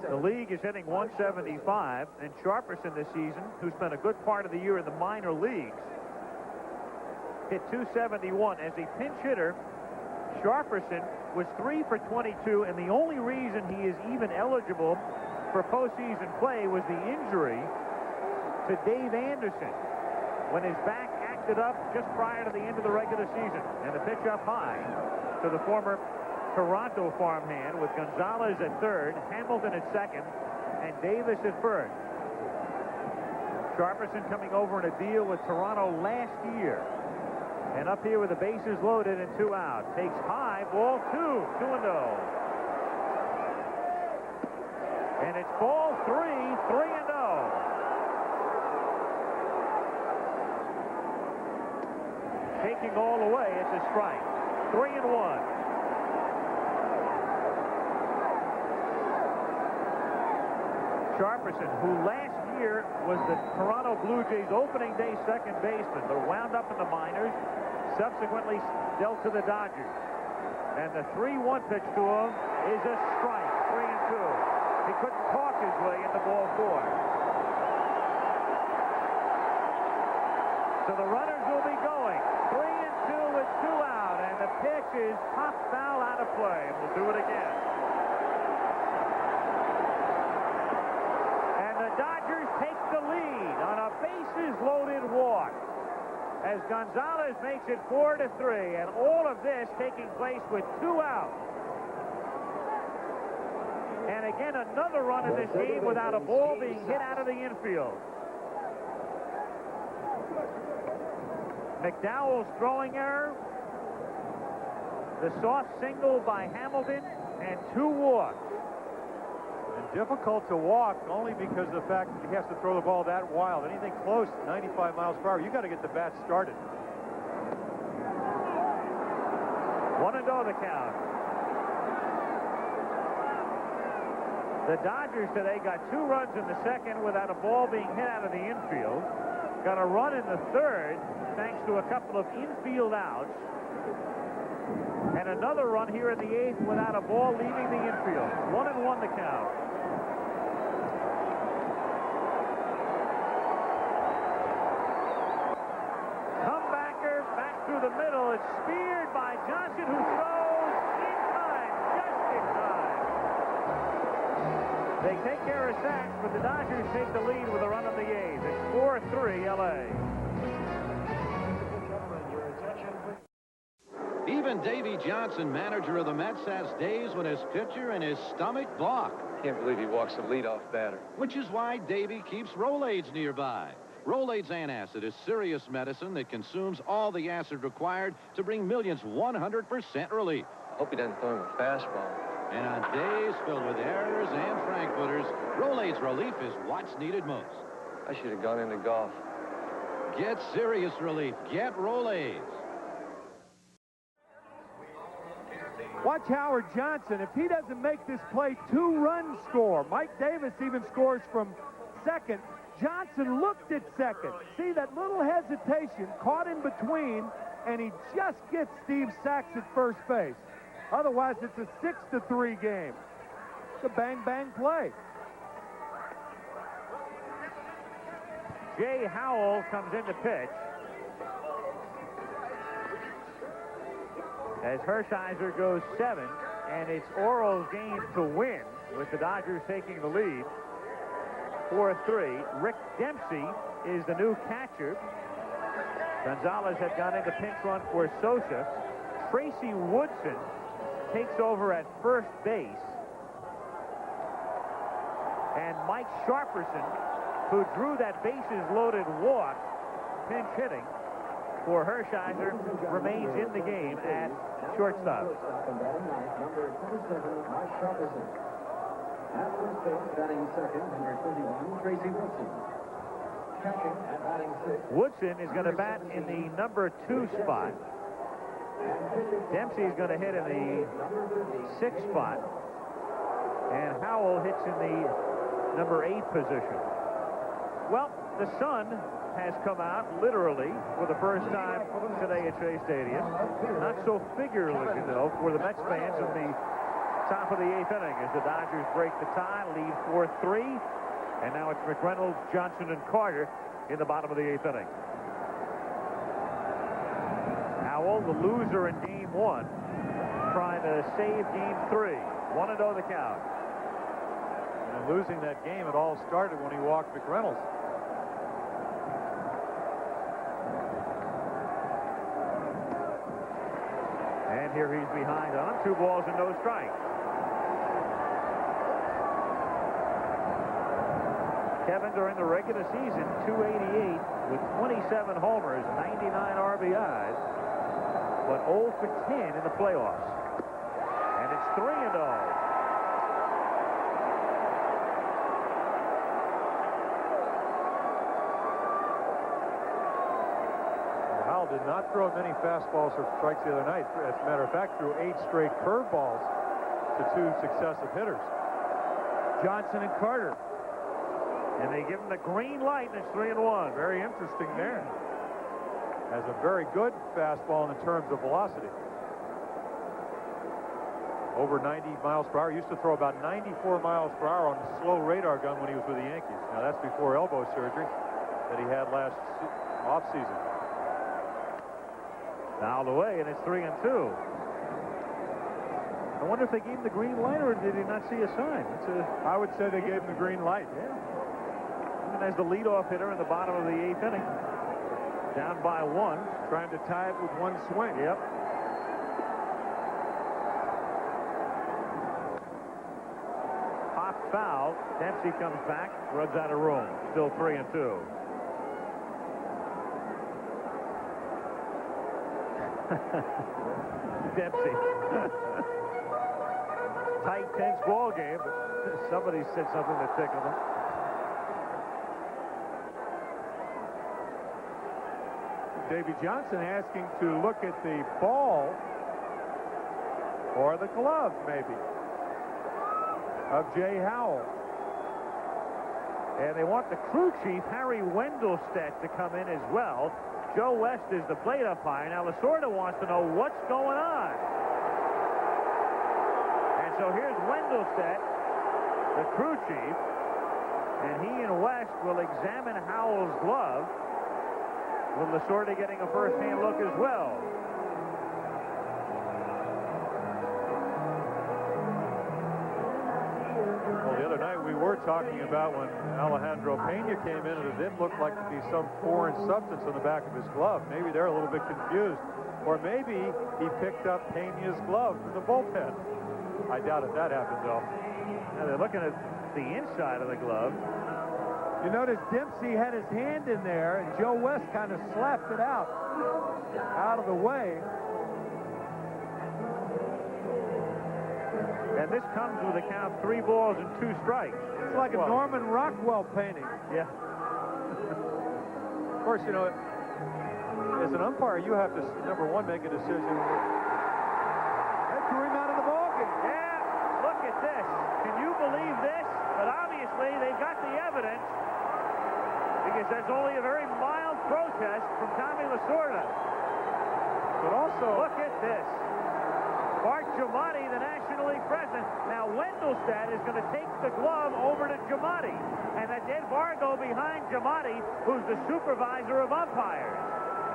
The league is hitting 175, and Sharperson this season, who spent a good part of the year in the minor leagues, hit 271. As a pinch hitter, Sharperson was 3 for 22, and the only reason he is even eligible for postseason play was the injury to Dave Anderson when his back acted up just prior to the end of the regular season. And the pitch up high to the former Toronto farmhand with Gonzalez at third, Hamilton at second, and Davis at first. Sharperson coming over in a deal with Toronto last year. And up here with the bases loaded and 2 out. Takes high, ball 2, 2-0. And it's ball 3, 3-0. Taking all the way, it's a strike. 3-1. Sharperson, who last year was the Toronto Blue Jays opening day second baseman, but wound up in the minors, subsequently dealt to the Dodgers. And the 3-1 pitch to him is a strike, 3-2. He couldn't talk his way into ball 4. So the runners will be going 3-2 with 2 out, and the pitch is pop foul out of play. We'll do it again. And the Dodgers take the lead on a bases-loaded walk as Gonzalez makes it 4-3, and all of this taking place with 2 out. And again, another run in this game without a ball being hit out of the infield. McDowell's throwing error, the soft single by Hamilton, and 2 walks. And difficult to walk only because of the fact that he has to throw the ball that wild. Anything close to 95 miles per hour, you got to get the bat started. 1-0 the count. The Dodgers today got 2 runs in the second without a ball being hit out of the infield. Got a run in the third thanks to a couple of infield outs. And another run here in the 8th without a ball leaving the infield. 1-1 the count. Comebacker back through the middle. It's speared by Johnson, who throws in time, just in time. They take care of sacks, but the Dodgers take the lead with a run on the 8th. It's 4-3 L.A. Even Davy Johnson, manager of the Mets, has days when his pitcher and his stomach balk. Can't believe he walks the leadoff batter. Which is why Davy keeps Rolaids nearby. Rolaids antacid is serious medicine that consumes all the acid required to bring millions 100% relief. Hope he doesn't throw him a fastball. And on days filled with errors and frankfooters, Rolaids relief is what's needed most. I should have gone into golf. Get serious relief. Get Rolaids. Watch Howard Johnson. If he doesn't make this play, 2-run score. Mike Davis even scores from second. Johnson looked at second. See that little hesitation, caught in between, and he just gets Steve Sachs at first base. Otherwise, it's a 6-3 game. It's a bang-bang play. Jay Howell comes in to pitch. As Hershiser goes 7, and it's Orel's game to win, with the Dodgers taking the lead. 4-3. Rick Dempsey is the new catcher. Gonzalez had gone into pinch run for Sosa. Tracy Woodson takes over at first base. And Mike Sharperson, who drew that bases-loaded walk, pinch hitting for Hershiser, remains in the game at shortstop. Number 27, Mike Sharperson. At first base, batting second, number 21, Tracy Woodson. Catching at batting 6. Woodson is going to bat in the number 2 spot. Dempsey is going to hit in the 6th spot. And Howell hits in the number 8 position. Well, the sun has come out, literally, for the first time today at Shea Stadium. Not so figuratively, though, for the Mets fans in the top of the 8th inning as the Dodgers break the tie, lead 4-3. And now it's McReynolds, Johnson, and Carter in the bottom of the 8th inning. Howell, the loser in Game 1, trying to save Game 3. 1-0 the count. And losing that game, it all started when he walked McReynolds. And here he's behind on 2 balls and no strikes. Kevin, during the regular season, 288 with 27 homers, 99 RBIs, but 0 for 10 in the playoffs. And it's 3-0. Howell did not throw many fastballs or strikes the other night. As a matter of fact, threw 8 straight curveballs to 2 successive hitters. Johnson and Carter. And they give him the green light, and it's 3-1. Very interesting there. Has a very good fastball in terms of velocity. Over 90 miles per hour. Used to throw about 94 miles per hour on the slow radar gun when he was with the Yankees. Now that's before elbow surgery that he had last offseason. Fouled away, and it's 3-2. I wonder if they gave him the green light, or did he not see a sign? I would say they gave him the green light. Yeah. Even as the leadoff hitter in the bottom of the 8th inning. Down by 1. Trying to tie it with 1 swing. Yep. Hot foul. Dempsey comes back, runs out of room. Still 3-2. Dempsey. Tight, tense ball game, but somebody said something that tickled him. Davy Johnson asking to look at the ball or the glove, maybe, of Jay Howell. And they want the crew chief, Harry Wendelstedt, to come in as well. Joe West is the plate umpire. Now, Lasorda wants to know what's going on. And so here's Wendelstedt, the crew chief, and he and West will examine Howell's glove, with Lasorda getting a first-hand look as well. Well, the other night we were talking about when Alejandro Pena came in, and it did look like to be some foreign substance on the back of his glove. Maybe they're a little bit confused. Or maybe he picked up Pena's glove from the bullpen. I doubt if that happened, though. Now they're looking at the inside of the glove. You notice Dempsey had his hand in there, and Joe West kind of slapped it out of the way. And this comes with a count 3 balls and 2 strikes. It's like a Norman Rockwell painting. Yeah. Of course, you know, as an umpire, you have to, number one, make a decision. That threw him out of the ballgame. Yeah, look at this. Can you believe this? But obviously, they've got the evidence, because there's only a very mild protest from Tommy Lasorda. But also, look at this. Bart Giamatti, the National League president. Now, Wendelstedt is going to take the glove over to Giamatti. And then Ed Vargo behind Giamatti, who's the supervisor of umpires.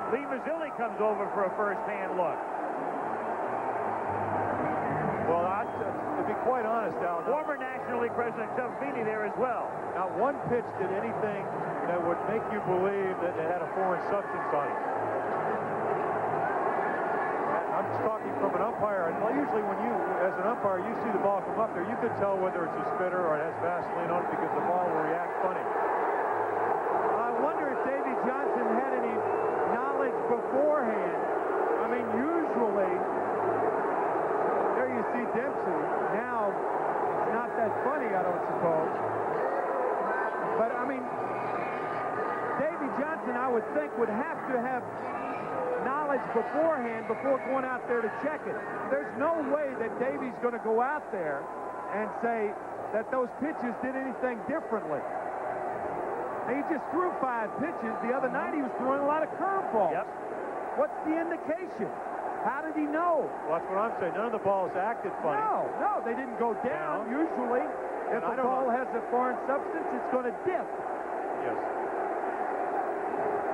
Lee Mazzilli comes over for a first-hand look. Well, to be quite honest, Al, former National League president Chuck Feeney there as well. Not one pitch did anything that would make you believe that it had a foreign substance on it. I'm just talking from an umpire. And usually when you, as an umpire, you see the ball come up there, you could tell whether it's a spitter or it has Vaseline on it, because the ball will react funny. I wonder if Davy Johnson had any knowledge beforehand. I mean, usually, there you see Dempsey. Now, it's not that funny, I don't suppose. But, I mean, Davy Johnson, I would think, would have to have knowledge beforehand before going out there to check it. There's no way that Davy's going to go out there and say that those pitches did anything differently. He just threw 5 pitches. The other night he was throwing a lot of curveballs. Yep. What's the indication? How did he know? Well, that's what I'm saying. None of the balls acted funny. No, they didn't go down. Usually, if a ball has a foreign substance, it's going to dip. Yes.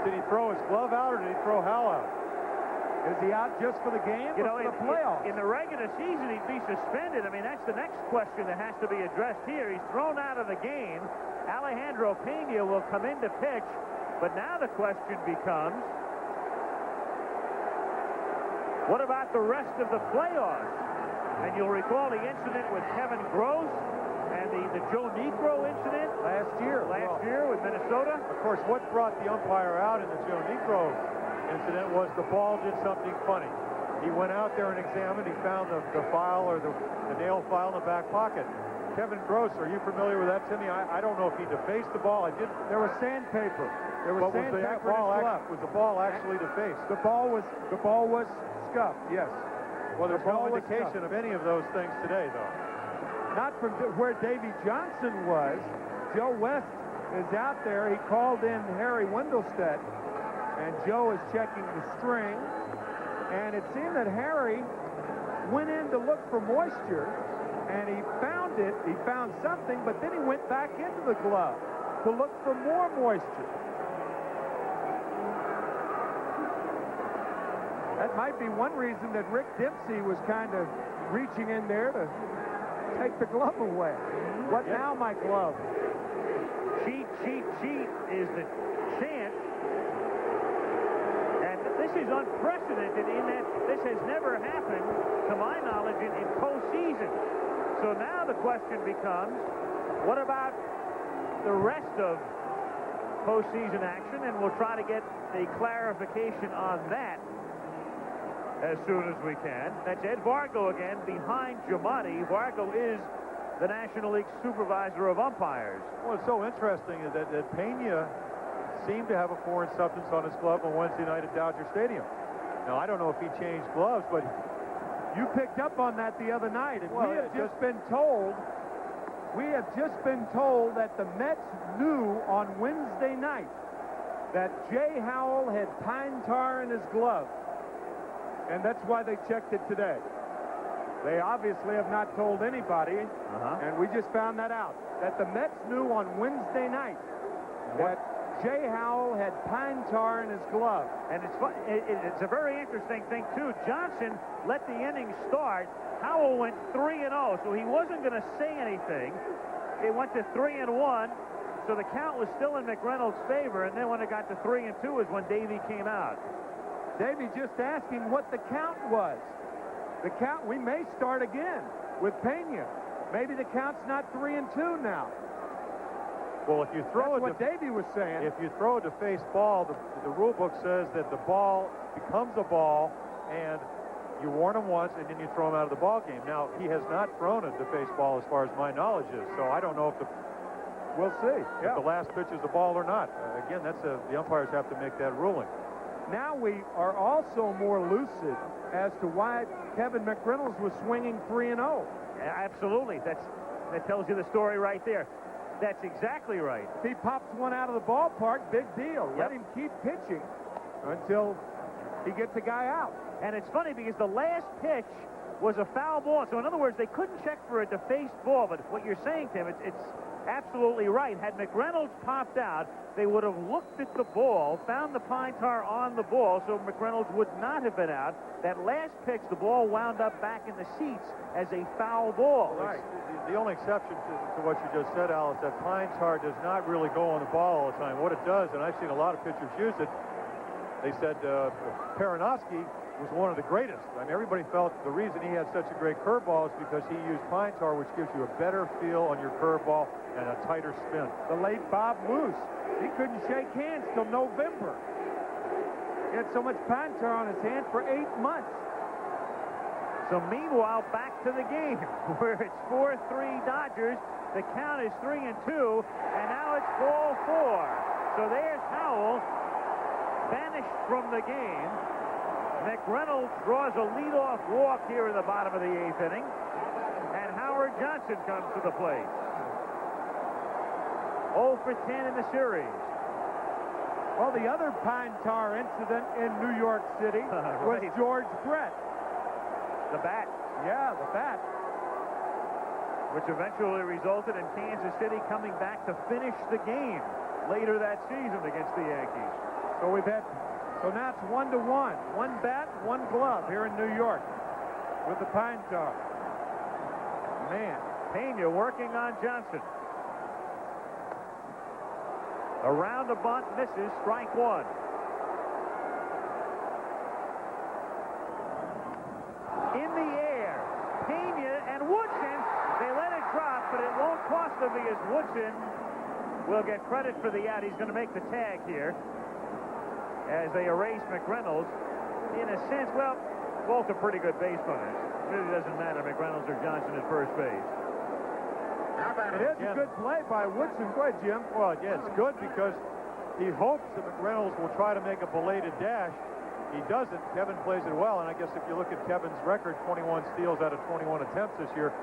Did he throw his glove out, or did he throw Howell out? Is he out just for the game or for the playoffs? In the regular season, he'd be suspended. I mean, that's the next question that has to be addressed here. He's thrown out of the game. Alejandro Pena will come in to pitch, but now the question becomes, what about the rest of the playoffs? And you'll recall the incident with Kevin Gross And the Joe Negro incident last year with Minnesota. Of course, what brought the umpire out in the Joe Negro incident was the ball did something funny. He went out there and examined. He found the file or the nail file in the back pocket. Kevin Gross, are you familiar with that, Timmy? I don't know if he defaced the ball. There was sandpaper. There was sandpaper in his glove. Was the ball actually defaced? The ball was scuffed. Yes. Well, there's no indication of any of those things today, though. Not from where Davy Johnson was. Joe West is out there. He called in Harry Wendelstedt, and Joe is checking the string. And it seemed that Harry went in to look for moisture, and he found it. He found something, but then he went back into the glove to look for more moisture. That might be one reason that Rick Dempsey was kind of reaching in there to take the glove away. What now, my glove? Cheat, cheat, cheat is the chant. And this is unprecedented in that this has never happened, to my knowledge, in postseason. So now the question becomes, what about the rest of postseason action? And we'll try to get a clarification on that as soon as we can. That's Ed Vargo again behind Giamatti. Vargo is the National League Supervisor of Umpires. What's so interesting is that Pena seemed to have a foreign substance on his glove on Wednesday night at Dodger Stadium. Now, I don't know if he changed gloves, but you picked up on that the other night, and well, we have just been told that the Mets knew on Wednesday night that Jay Howell had pine tar in his glove. And that's why they checked it today. They obviously have not told anybody, and we just found that out. That the Mets knew on Wednesday night that Jay Howell had pine tar in his glove. And it's a very interesting thing, too. Johnson let the inning start. Howell went 3-0, so he wasn't going to say anything. It went to 3-1, so the count was still in McReynolds' favor, and then when it got to 3-2 is when Davey came out. Davey just asking what the count was. The count, we may start again with Pena. Maybe the count's not 3-2 now. Well, if you throw That's what Davey was saying. If you throw a defaced ball, the rule book says that the ball becomes a ball, and you warn him once, and then you throw him out of the ball game. Now, he has not thrown a defaced ball as far as my knowledge is, so I don't know if we'll see. If the last pitch is a ball or not. Again, the umpires have to make that ruling. Now we are also more lucid as to why Kevin McReynolds was swinging 3-0. Absolutely. That tells you the story right there. That's exactly right. If he pops one out of the ballpark, big deal. Let him keep pitching until he gets a guy out. And it's funny because the last pitch was a foul ball. So in other words, they couldn't check for a defaced ball. But what you're saying, Tim, it's absolutely right. Had McReynolds popped out, they would have looked at the ball, found the pine tar on the ball, so McReynolds would not have been out. That last pitch, the ball wound up back in the seats as a foul ball. Right. The only exception to what you just said, Al, is that pine tar does not really go on the ball all the time. What it does, and I've seen a lot of pitchers use it, they said Peronowski was one of the greatest. I mean, everybody felt the reason he had such a great curveball is because he used pine tar, which gives you a better feel on your curveball and a tighter spin. The late Bob Moose, he couldn't shake hands till November. He had so much pine tar on his hand for 8 months. So meanwhile, back to the game where it's 4-3 Dodgers. The count is 3-2, and now it's ball 4. So there's Howell, vanished from the game. McReynolds draws a leadoff walk here in the bottom of the 8th inning, and Howard Johnson comes to the plate. 0 for 10 in the series. Well, the other pine tar incident in New York City was George Brett. The bat. Yeah, the bat. Which eventually resulted in Kansas City coming back to finish the game later that season against the Yankees. So now it's 1-1. One bat, one glove here in New York with the pine tar. Man, Pena working on Johnson. Around the bunt, misses, strike 1. In the air, Pena and Woodson, they let it drop. but it won't cost him because Woodson will get credit for the out. He's going to make the tag here as they erase McReynolds. In a sense, well, both are pretty good base runners. It really doesn't matter, McReynolds or Johnson at first base. It is a good play by Woodson. Go ahead, Jim. Well, yeah, it's good because he hopes that McReynolds will try to make a belated dash. He doesn't. Kevin plays it well, and I guess if you look at Kevin's record, 21 steals out of 21 attempts this year,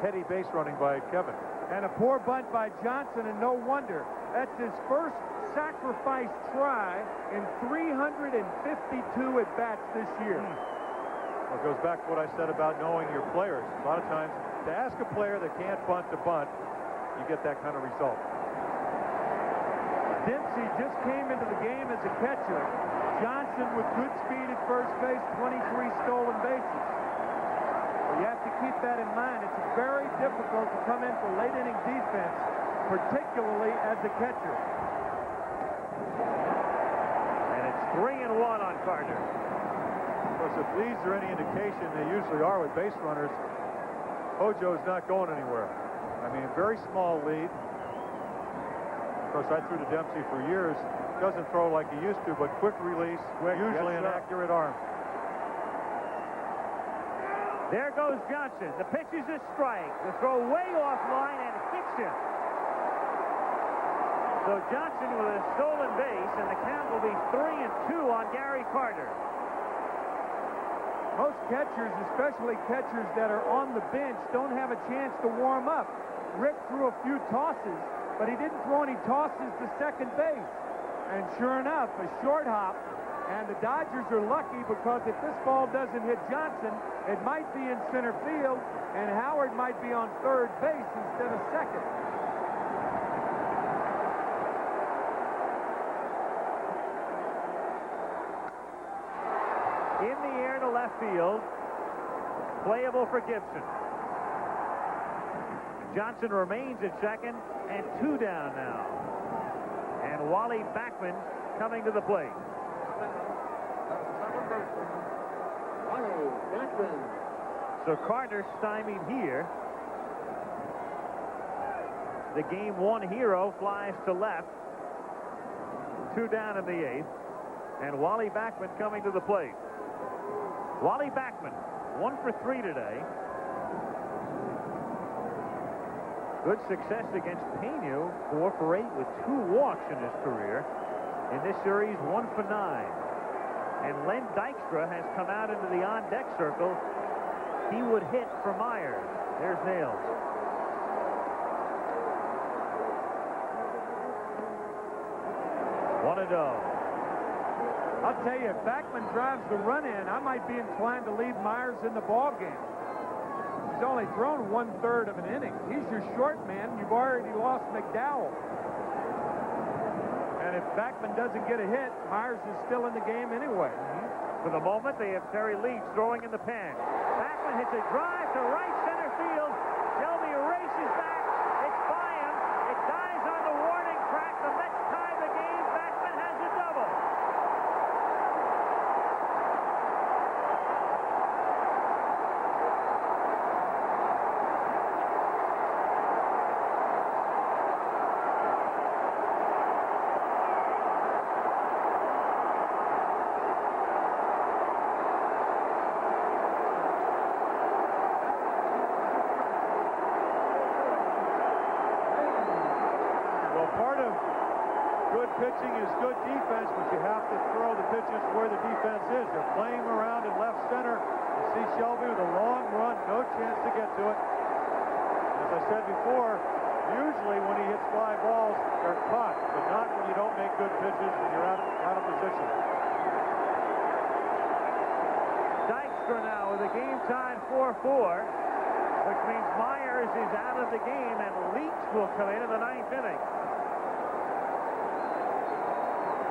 heady base running by Kevin. And a poor bunt by Johnson, and no wonder. That's his first sacrifice try in 352 at-bats this year. Well, it goes back to what I said about knowing your players. A lot of times, to ask a player that can't bunt to bunt, you get that kind of result. Dempsey just came into the game as a catcher. Johnson with good speed at first base, 23 stolen bases. Well, you have to keep that in mind. It's very difficult to come in for late inning defense, particularly as a catcher. And it's 3-1 on Carter. Of course, if leads are any indication, they usually are with base runners, Hojo's not going anywhere. I mean, a very small lead. Of course, I threw to Dempsey for years. Doesn't throw like he used to, but quick release, usually an accurate arm. There goes Johnson. The pitch is a strike. The throw way offline and hits him. So Johnson with a stolen base, and the count will be 3-2 on Gary Carter. Most catchers, especially catchers that are on the bench, don't have a chance to warm up. Rick threw a few tosses, but he didn't throw any tosses to second base. And sure enough, a short hop, and the Dodgers are lucky because if this ball doesn't hit Johnson, it might be in center field, and Howard might be on third base instead of second. In the air to left field, playable for Gibson. Johnson remains at second, and 2 down now. And Wally Backman coming to the plate. So Carter stymied here. The game 1 hero flies to left. 2 down in the 8th. And Wally Backman coming to the plate. Wally Backman, 1 for 3 today. Good success against Pena, 4 for 8 with 2 walks in his career. In this series, 1 for 9. And Len Dykstra has come out into the on-deck circle. He would hit for Myers. There's Nails. One to go. I'll tell you, if Backman drives the run in, I might be inclined to leave Myers in the ball game. He's only thrown 1/3 of an inning. He's your short man. You've already lost McDowell. And if Backman doesn't get a hit, Myers is still in the game anyway. For the moment, they have Terry Leach throwing in the pen. Backman hits a drive to right center field. Shelby races back. It's by him. It dies on the warning track. The Mets tie the game. Backman has a double. Pitching is good defense, but you have to throw the pitches where the defense is. They're playing around in left center. You see Shelby with a long run, no chance to get to it. As I said before, usually when he hits fly balls, they're caught, but not when you don't make good pitches and you're out of position. Dykstra now with a game tied 4-4, which means Myers is out of the game, and Leach will come in the 9th inning.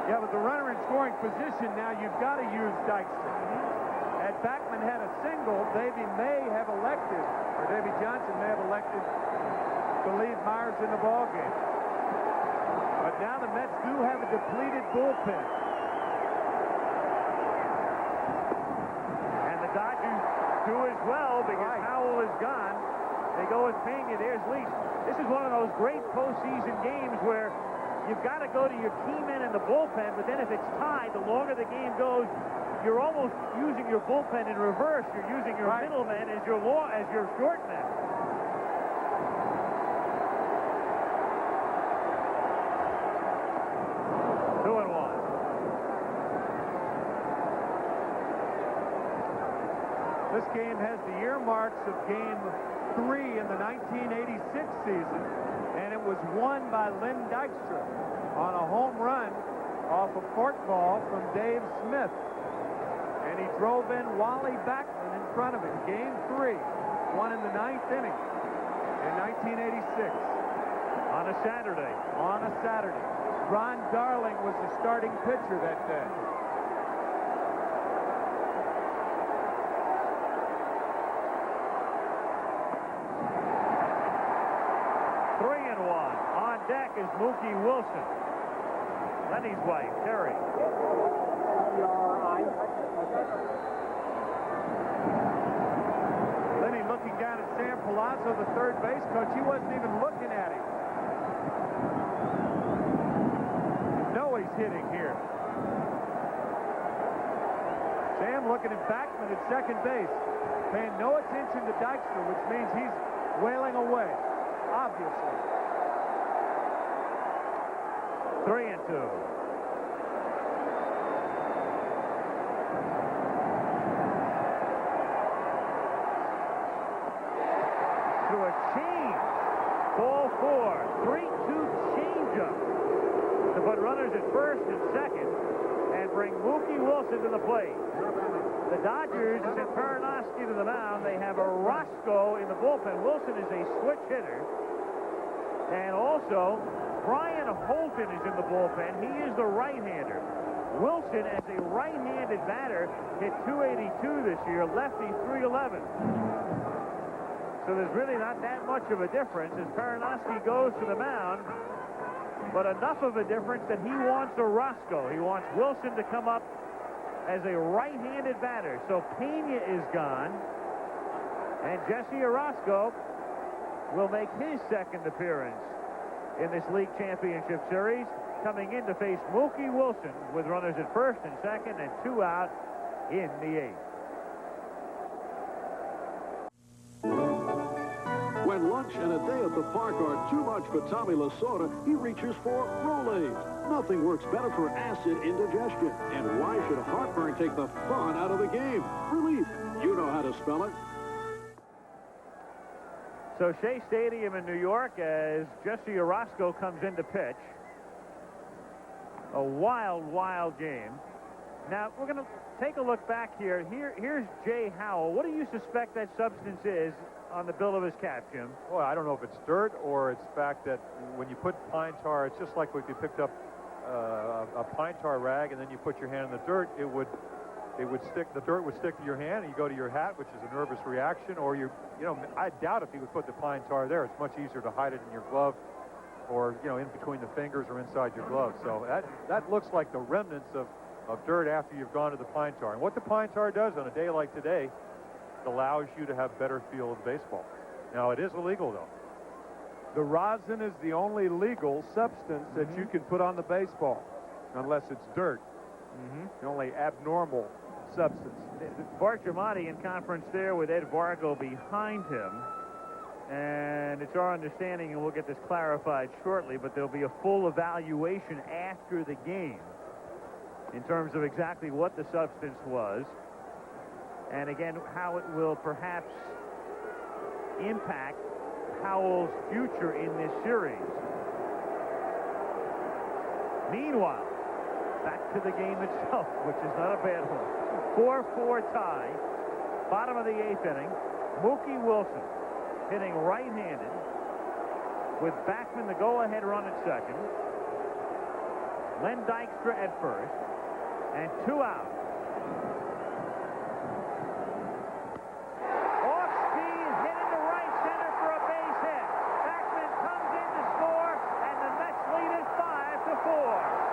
Yeah, with the runner in scoring position now, you've got to use Dykstra. Had Backman had a single, Davy Johnson may have elected to leave Myers in the ballgame. But now the Mets do have a depleted bullpen. And the Dodgers do as well because Howell is gone. They go with Pena. There's Leach. This is one of those great postseason games where you've got to go to your key men in the bullpen, but then if it's tied, the longer the game goes, you're almost using your bullpen in reverse. You're using your middlemen as your short men. This game has the earmarks of Game 3 in the 1986 season, and it was won by Len Dykstra on a home run off a forkball from Dave Smith. And he drove in Wally Backman in front of it. Game 3, won in the 9th inning in 1986. On a Saturday. On a Saturday. Ron Darling was the starting pitcher that day. 3-1. On deck is Mookie Wilson. Lenny's wife, Terry. Lenny looking down at Sam Palazzo, the third base coach. He wasn't even looking at him. You know he's hitting here. Sam looking at Backman at second base, paying no attention to Dykstra, which means he's wailing away, obviously. 3-2. To a change. Ball 4. 3-2 changeup to put runners at first and second and bring Mookie Wilson to the plate. The Dodgers sent Perinoski to the mound. They have a Roscoe in the bullpen. Wilson is a switch hitter. And also, Brian Holton is in the bullpen. He is the right-hander. Wilson, as a right-handed batter, hit .282 this year. Lefty, .311. So there's really not that much of a difference as Perinoski goes to the mound. But enough of a difference that he wants a Roscoe. He wants Wilson to come up as a right-handed batter. So Pena is gone. And Jesse Orozco will make his second appearance in this league championship series, coming in to face Mookie Wilson with runners at first and second and 2 out in the 8th. When lunch and a day at the park are too much for Tommy Lasorda, he reaches for Rolaids. Nothing works better for acid indigestion. And why should heartburn take the fun out of the game? Relief. You know how to spell it. So Shea Stadium in New York as Jesse Orozco comes in to pitch. A wild, wild game. Now, we're going to take a look back here. Here's Jay Howell. What do you suspect that substance is on the bill of his cap, Jim? Well, I don't know if it's dirt or it's the fact that when you put pine tar, it's just like if you picked up a pine tar rag and then you put your hand in the dirt, it would stick, the dirt would stick to your hand and you go to your hat, which is a nervous reaction, or I doubt if he would put the pine tar there. It's much easier to hide it in your glove or, in between the fingers or inside your glove. So that looks like the remnants of dirt after you've gone to the pine tar. And what the pine tar does on a day like today, it allows you to have better feel of baseball. Now, it is illegal, though. The rosin is the only legal substance that you can put on the baseball, unless it's dirt. The only abnormal substance. Bart Giamatti in conference there with Ed Vargo behind him. And it's our understanding, and we'll get this clarified shortly, but there'll be a full evaluation after the game in terms of exactly what the substance was. And again, how it will perhaps impact Howell's future in this series. Meanwhile, back to the game itself, which is not a bad one. 4-4 tie, bottom of the 8th inning. Mookie Wilson hitting right-handed with Backman the go-ahead run at second. Len Dykstra at first, and 2 out. Off speed, hit into right center for a base hit. Backman comes in to score, and the Mets lead is 5-4.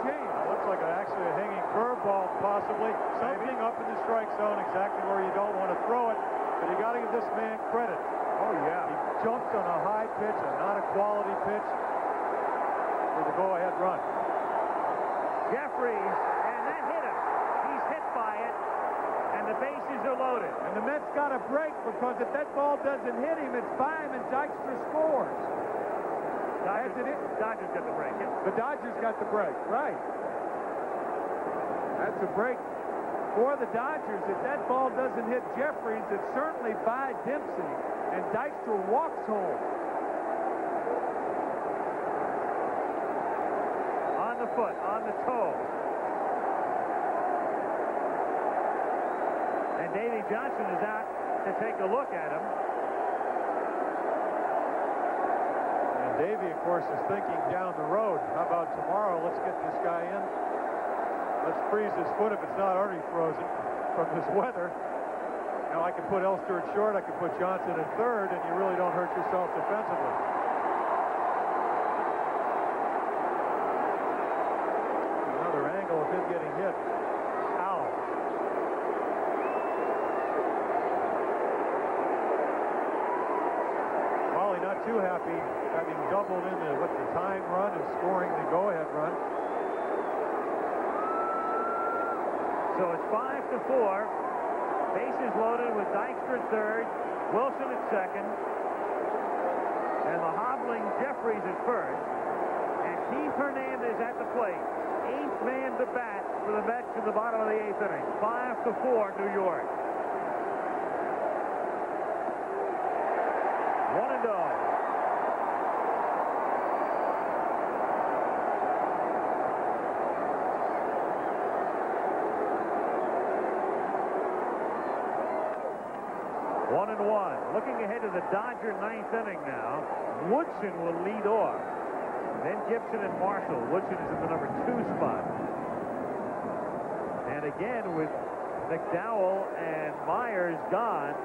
change. It looks like actually a hanging curveball, possibly. Something up in the strike zone, exactly where you don't want to throw it. But you got to give this man credit. Oh, yeah. He jumped on a high pitch, not a quality pitch, for the go-ahead run. Jeffries, and that hit him. He's hit by it, and the bases are loaded. And the Mets got a break, because if that ball doesn't hit him, it's by him, and Dykstra scores. Dodgers got the break. Yeah. The Dodgers got the break, right. That's a break for the Dodgers. If that ball doesn't hit Jeffries, it's certainly by Dempsey, and Dykstra walks home. On the foot, on the toe. And Davey Johnson is out to take a look at him. Davey, of course, is thinking down the road. How about tomorrow? Let's get this guy in. Let's freeze his foot if it's not already frozen from this weather. Now I can put Elster at short. I can put Johnson at third, and you really don't hurt yourself defensively. Another angle of him getting hit. Ow. Wally not too happy, having doubled into the time run and scoring the go-ahead run. So it's 5-4. Bases loaded with Dykstra at third, Wilson at second, and the hobbling Jeffries at first, and Keith Hernandez at the plate. 8th man to bat for the Mets in the bottom of the 8th inning. 5-4, New York. 1-0. Looking ahead to the Dodger 9th inning now. Woodson will lead off. Then Gibson and Marshall. Woodson is in the number 2 spot. And again, with McDowell and Myers gone,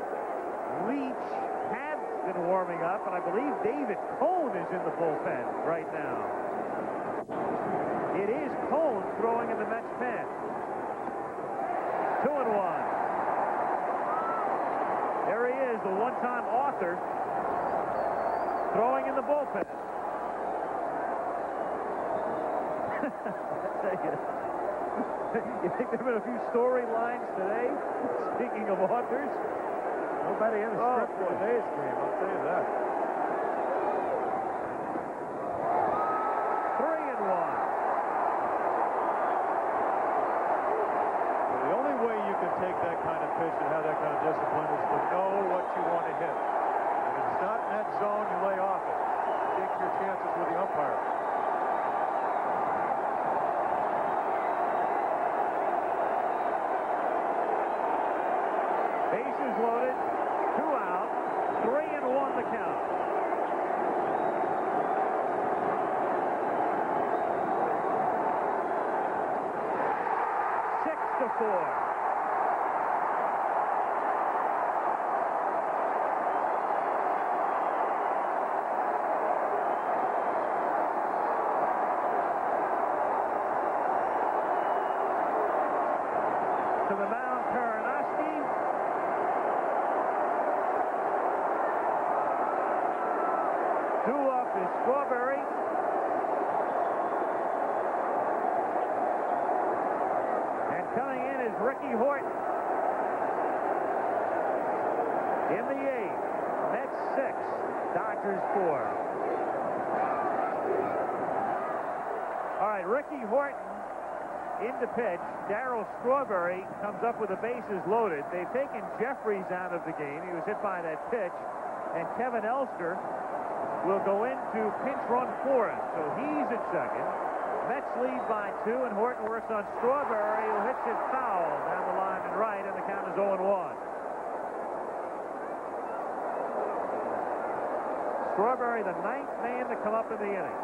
Leach had been warming up, and I believe David Cone is in the bullpen right now. It is Cone throwing in the Mets pen. 2-1. There he is, the one-time author, throwing in the bullpen. You think there have been a few storylines today? Speaking of authors. Nobody in the script for today's game, I'll tell you that. 3-1. The only way you can take that kind of pitch and have that kind of discipline is to know what you want to hit. If it's not in that zone, you lay off it. Take your chances with the umpire. Bases loaded, 2 out, 3-1 the count. To 4. To the mound, Karanoski. Due up is Strawberry. Coming in is Ricky Horton. In the 8th, Mets 6, Dodgers 4. All right, Ricky Horton in the pitch. Darryl Strawberry comes up with the bases loaded. They've taken Jeffries out of the game. He was hit by that pitch. And Kevin Elster will go into pinch run for him. So he's at second. Mets lead by 2, and Horton works on Strawberry, who hits it foul down the line and right, and the count is 0-1. Strawberry, the 9th man to come up in the inning.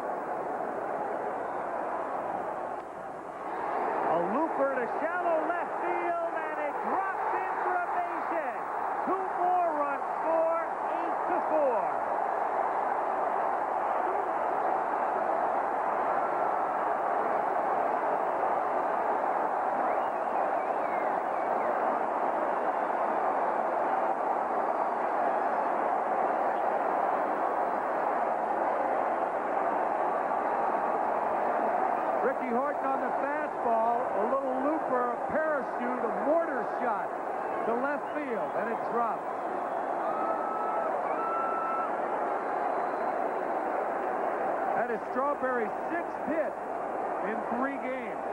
A looper to shallow left field, and it drops in for a base hit. 2 more runs score, 8-4. Horton on the fastball, a little looper, a parachute, a mortar shot to left field, and it dropped. That is Strawberry's 6th hit in 3 games.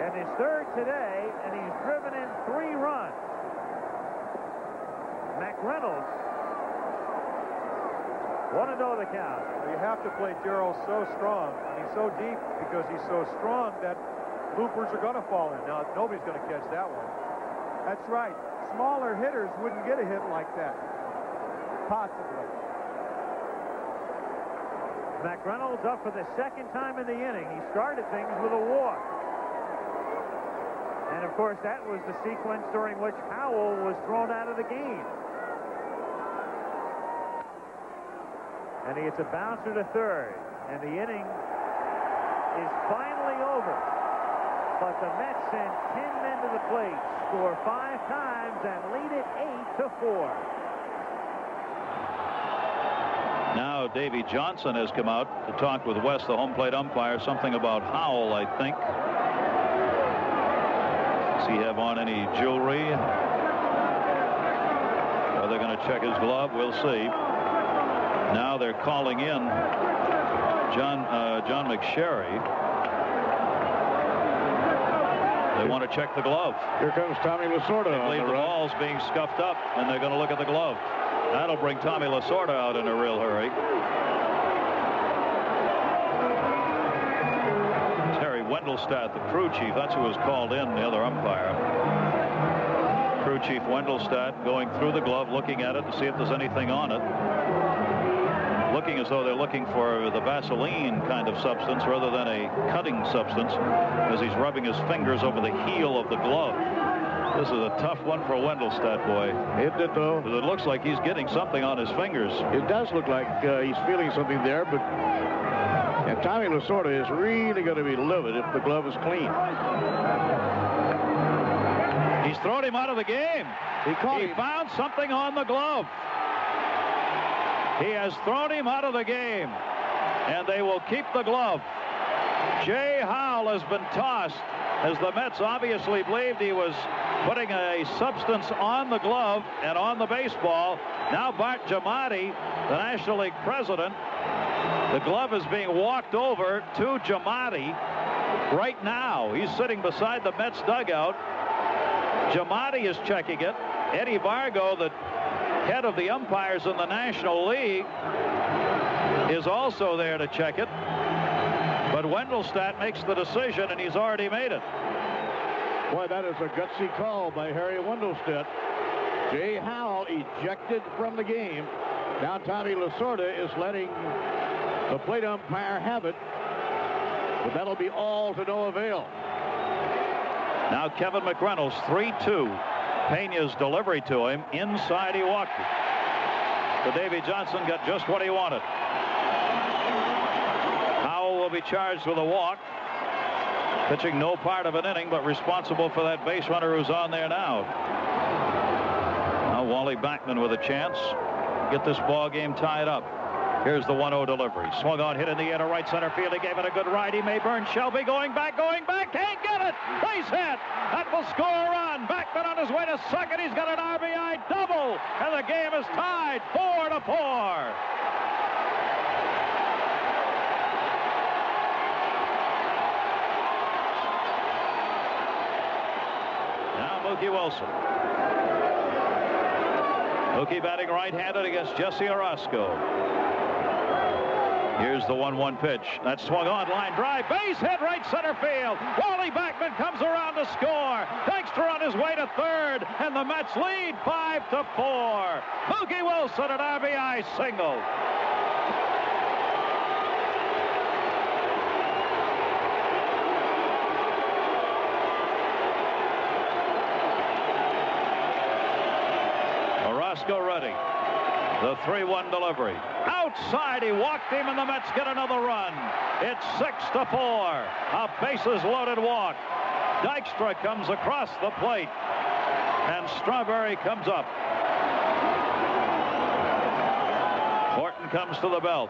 And his 3rd today, and he's driven in 3 runs. McReynolds 1-0 the count. You have to play Darryl so strong, and he's so deep because he's so strong that loopers are going to fall in. Now, nobody's going to catch that one. That's right. Smaller hitters wouldn't get a hit like that. Possibly. McReynolds up for the 2nd time in the inning. He started things with a walk. And, of course, that was the sequence during which Howell was thrown out of the game. And he hits a bouncer to 3rd. And the inning is finally over. But the Mets send 10 men to the plate, score 5 times, and lead it 8-4. Now Davy Johnson has come out to talk with West, the home plate umpire, something about Howell, I think. Does he have on any jewelry? Are they going to check his glove? We'll see. Now they're calling in John McSherry. They want to check the glove. Here comes Tommy Lasorda. I believe the ball's being scuffed up, and they're going to look at the glove. That'll bring Tommy Lasorda out in a real hurry. Terry Wendelstadt, the crew chief, that's who was called in, the other umpire. Crew chief Wendelstadt going through the glove, looking at it to see if there's anything on it. Looking as though they're looking for the Vaseline kind of substance rather than a cutting substance, as he's rubbing his fingers over the heel of the glove. This is a tough one for Wendelstadt, boy. Isn't it, though? Because it looks like he's getting something on his fingers. It does look like he's feeling something there, but and Tommy Lasorda is really going to be livid if the glove is clean. He's thrown him out of the game. He found something on the glove. He has thrown him out of the game, and they will keep the glove. Jay Howell has been tossed, as the Mets obviously believed he was putting a substance on the glove and on the baseball. Now Bart Giamatti, the National League president, the glove is being walked over to Giamatti right now. He's sitting beside the Mets dugout. Giamatti is checking it. Eddie Vargo, the head of the umpires in the National League, is also there to check it. But Wendelstadt makes the decision, and he's already made it. Boy, that is a gutsy call by Harry Wendelstadt. Jay Howell ejected from the game. Now Tommy Lasorda is letting the plate umpire have it. But that'll be all to no avail. Now Kevin McReynolds, 3-2. Pena's delivery to him. Inside he walked it. But Davy Johnson got just what he wanted. Howell will be charged with a walk. Pitching no part of an inning, but responsible for that base runner who's on there now. Now Wally Backman with a chance. Get this ball game tied up. Here's the 1-0 delivery. Swung on, hit in the air to right center field. He gave it a good ride. He may burn Shelby. Going back. Can't get it. Base hit. That will score a run. Backman on his way to second. He's got an RBI double. And the game is tied 4-4. Now Mookie Wilson. Mookie batting right-handed against Jesse Orozco. Here's the 1-1 pitch. That's swung on, line drive, base hit, right center field. Wally Backman comes around to score. Dykstra on his way to third, and the Mets lead 5-4. Mookie Wilson, an RBI single. Orozco ready. The 3-1 delivery. Outside, he walked him, and the Mets get another run. It's 6-4. A bases-loaded walk. Dykstra comes across the plate, and Strawberry comes up. Horton comes to the belt.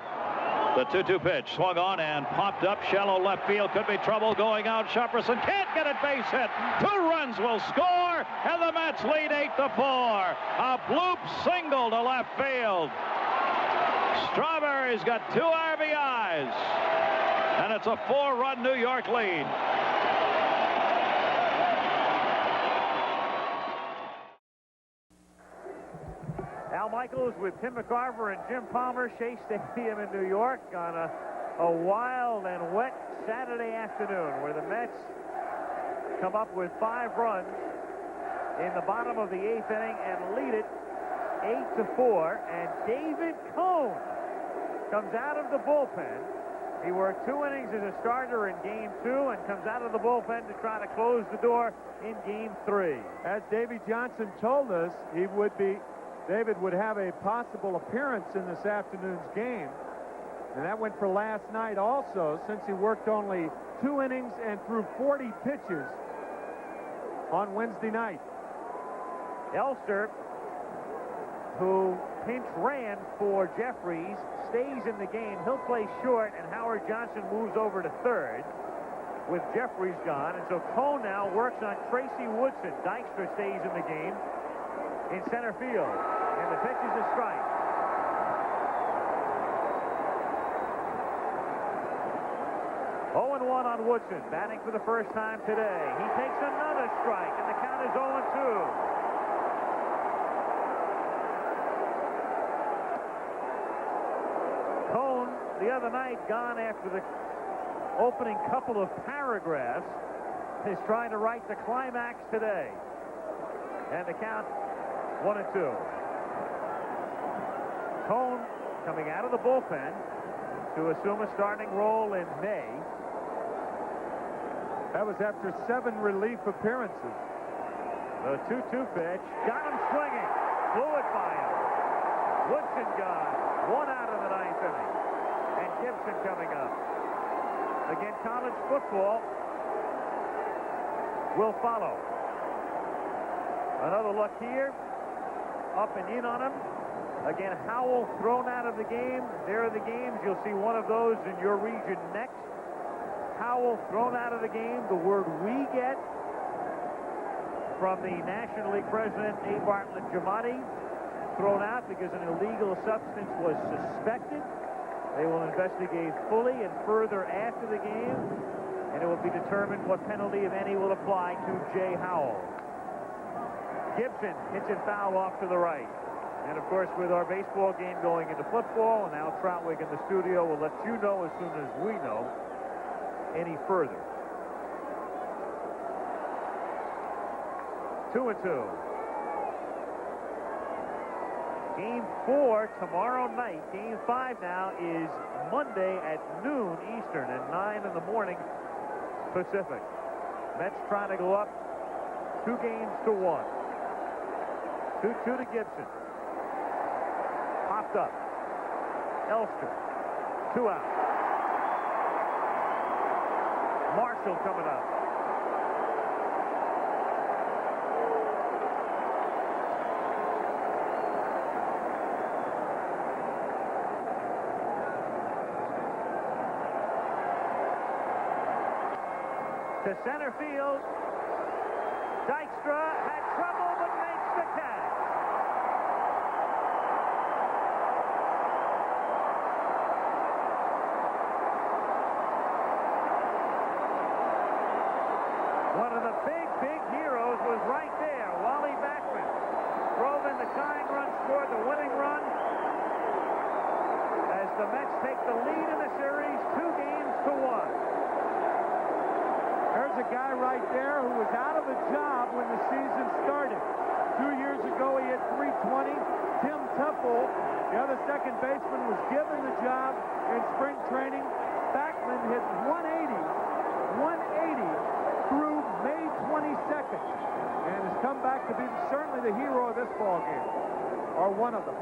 The 2-2 pitch swung on and popped up. Shallow left field. Could be trouble going out. Shepperson can't get it. Base hit. 2 runs will score, and the Mets lead 8-4. A bloop single to left field. Strawberry's got 2 RBIs, and it's a 4-run New York lead. Al Michaels with Tim McCarver and Jim Palmer, Shea Stadium in New York on a wild and wet Saturday afternoon where the Mets come up with 5 runs in the bottom of the 8th inning and lead it 8-4. And David Cone comes out of the bullpen. He worked 2 innings as a starter in Game 2 and comes out of the bullpen to try to close the door in Game 3. As Davy Johnson told us, David would have a possible appearance in this afternoon's game. And that went for last night also, since he worked only 2 innings and threw 40 pitches on Wednesday night. Elster, who pinch ran for Jeffries, stays in the game. He'll play short, and Howard Johnson moves over to third with Jeffries gone. And so Cone now works on Tracy Woodson. Dykstra stays in the game in center field. And the pitch is a strike. Oh, 0-1 on Woodson, batting for the first time today. He takes another strike, and the count is 0-2. Cone, the other night, gone after the opening couple of paragraphs, is trying to write the climax today. And the count 1-2. Cone coming out of the bullpen to assume a starting role in May. That was after 7 relief appearances. The 2-2 pitch got him swinging. Blew it by him. Woodson gone. 1 out of the 9th inning. And Gibson coming up. Again, college football will follow. Another look here. Up and in on him. Again, Howell thrown out of the game. There are the games. You'll see one of those in your region next. Howell thrown out of the game. The word we get from the National League president, A. Bartlett Giamatti, thrown out because an illegal substance was suspected. They will investigate fully and further after the game, and it will be determined what penalty, if any, will apply to Jay Howell. Gibson hits it foul off to the right. And, of course, with our baseball game going into football, and Al Troutwig in the studio will let you know as soon as we know any further. 2-2. Game 4 tomorrow night. Game 5 now is Monday at noon Eastern and 9 in the morning Pacific. Mets trying to go up 2 games to 1. 2-2 to Gibson. Popped up. Elster. 2 out. Marshall coming up. To center field. Dykstra had trouble but makes the catch. One of the big heroes was right there. Wally Backman drove in the tying run, scored the winning run as the Mets take the lead in the series 2 games to 1. There's a guy right there who was out of a job when the season started. 2 years ago, he had 320. Tim Temple, the other second baseman, was given the job in spring training. Backman hit 180 through May 22nd, and has come back to be certainly the hero of this ball game, or one of them.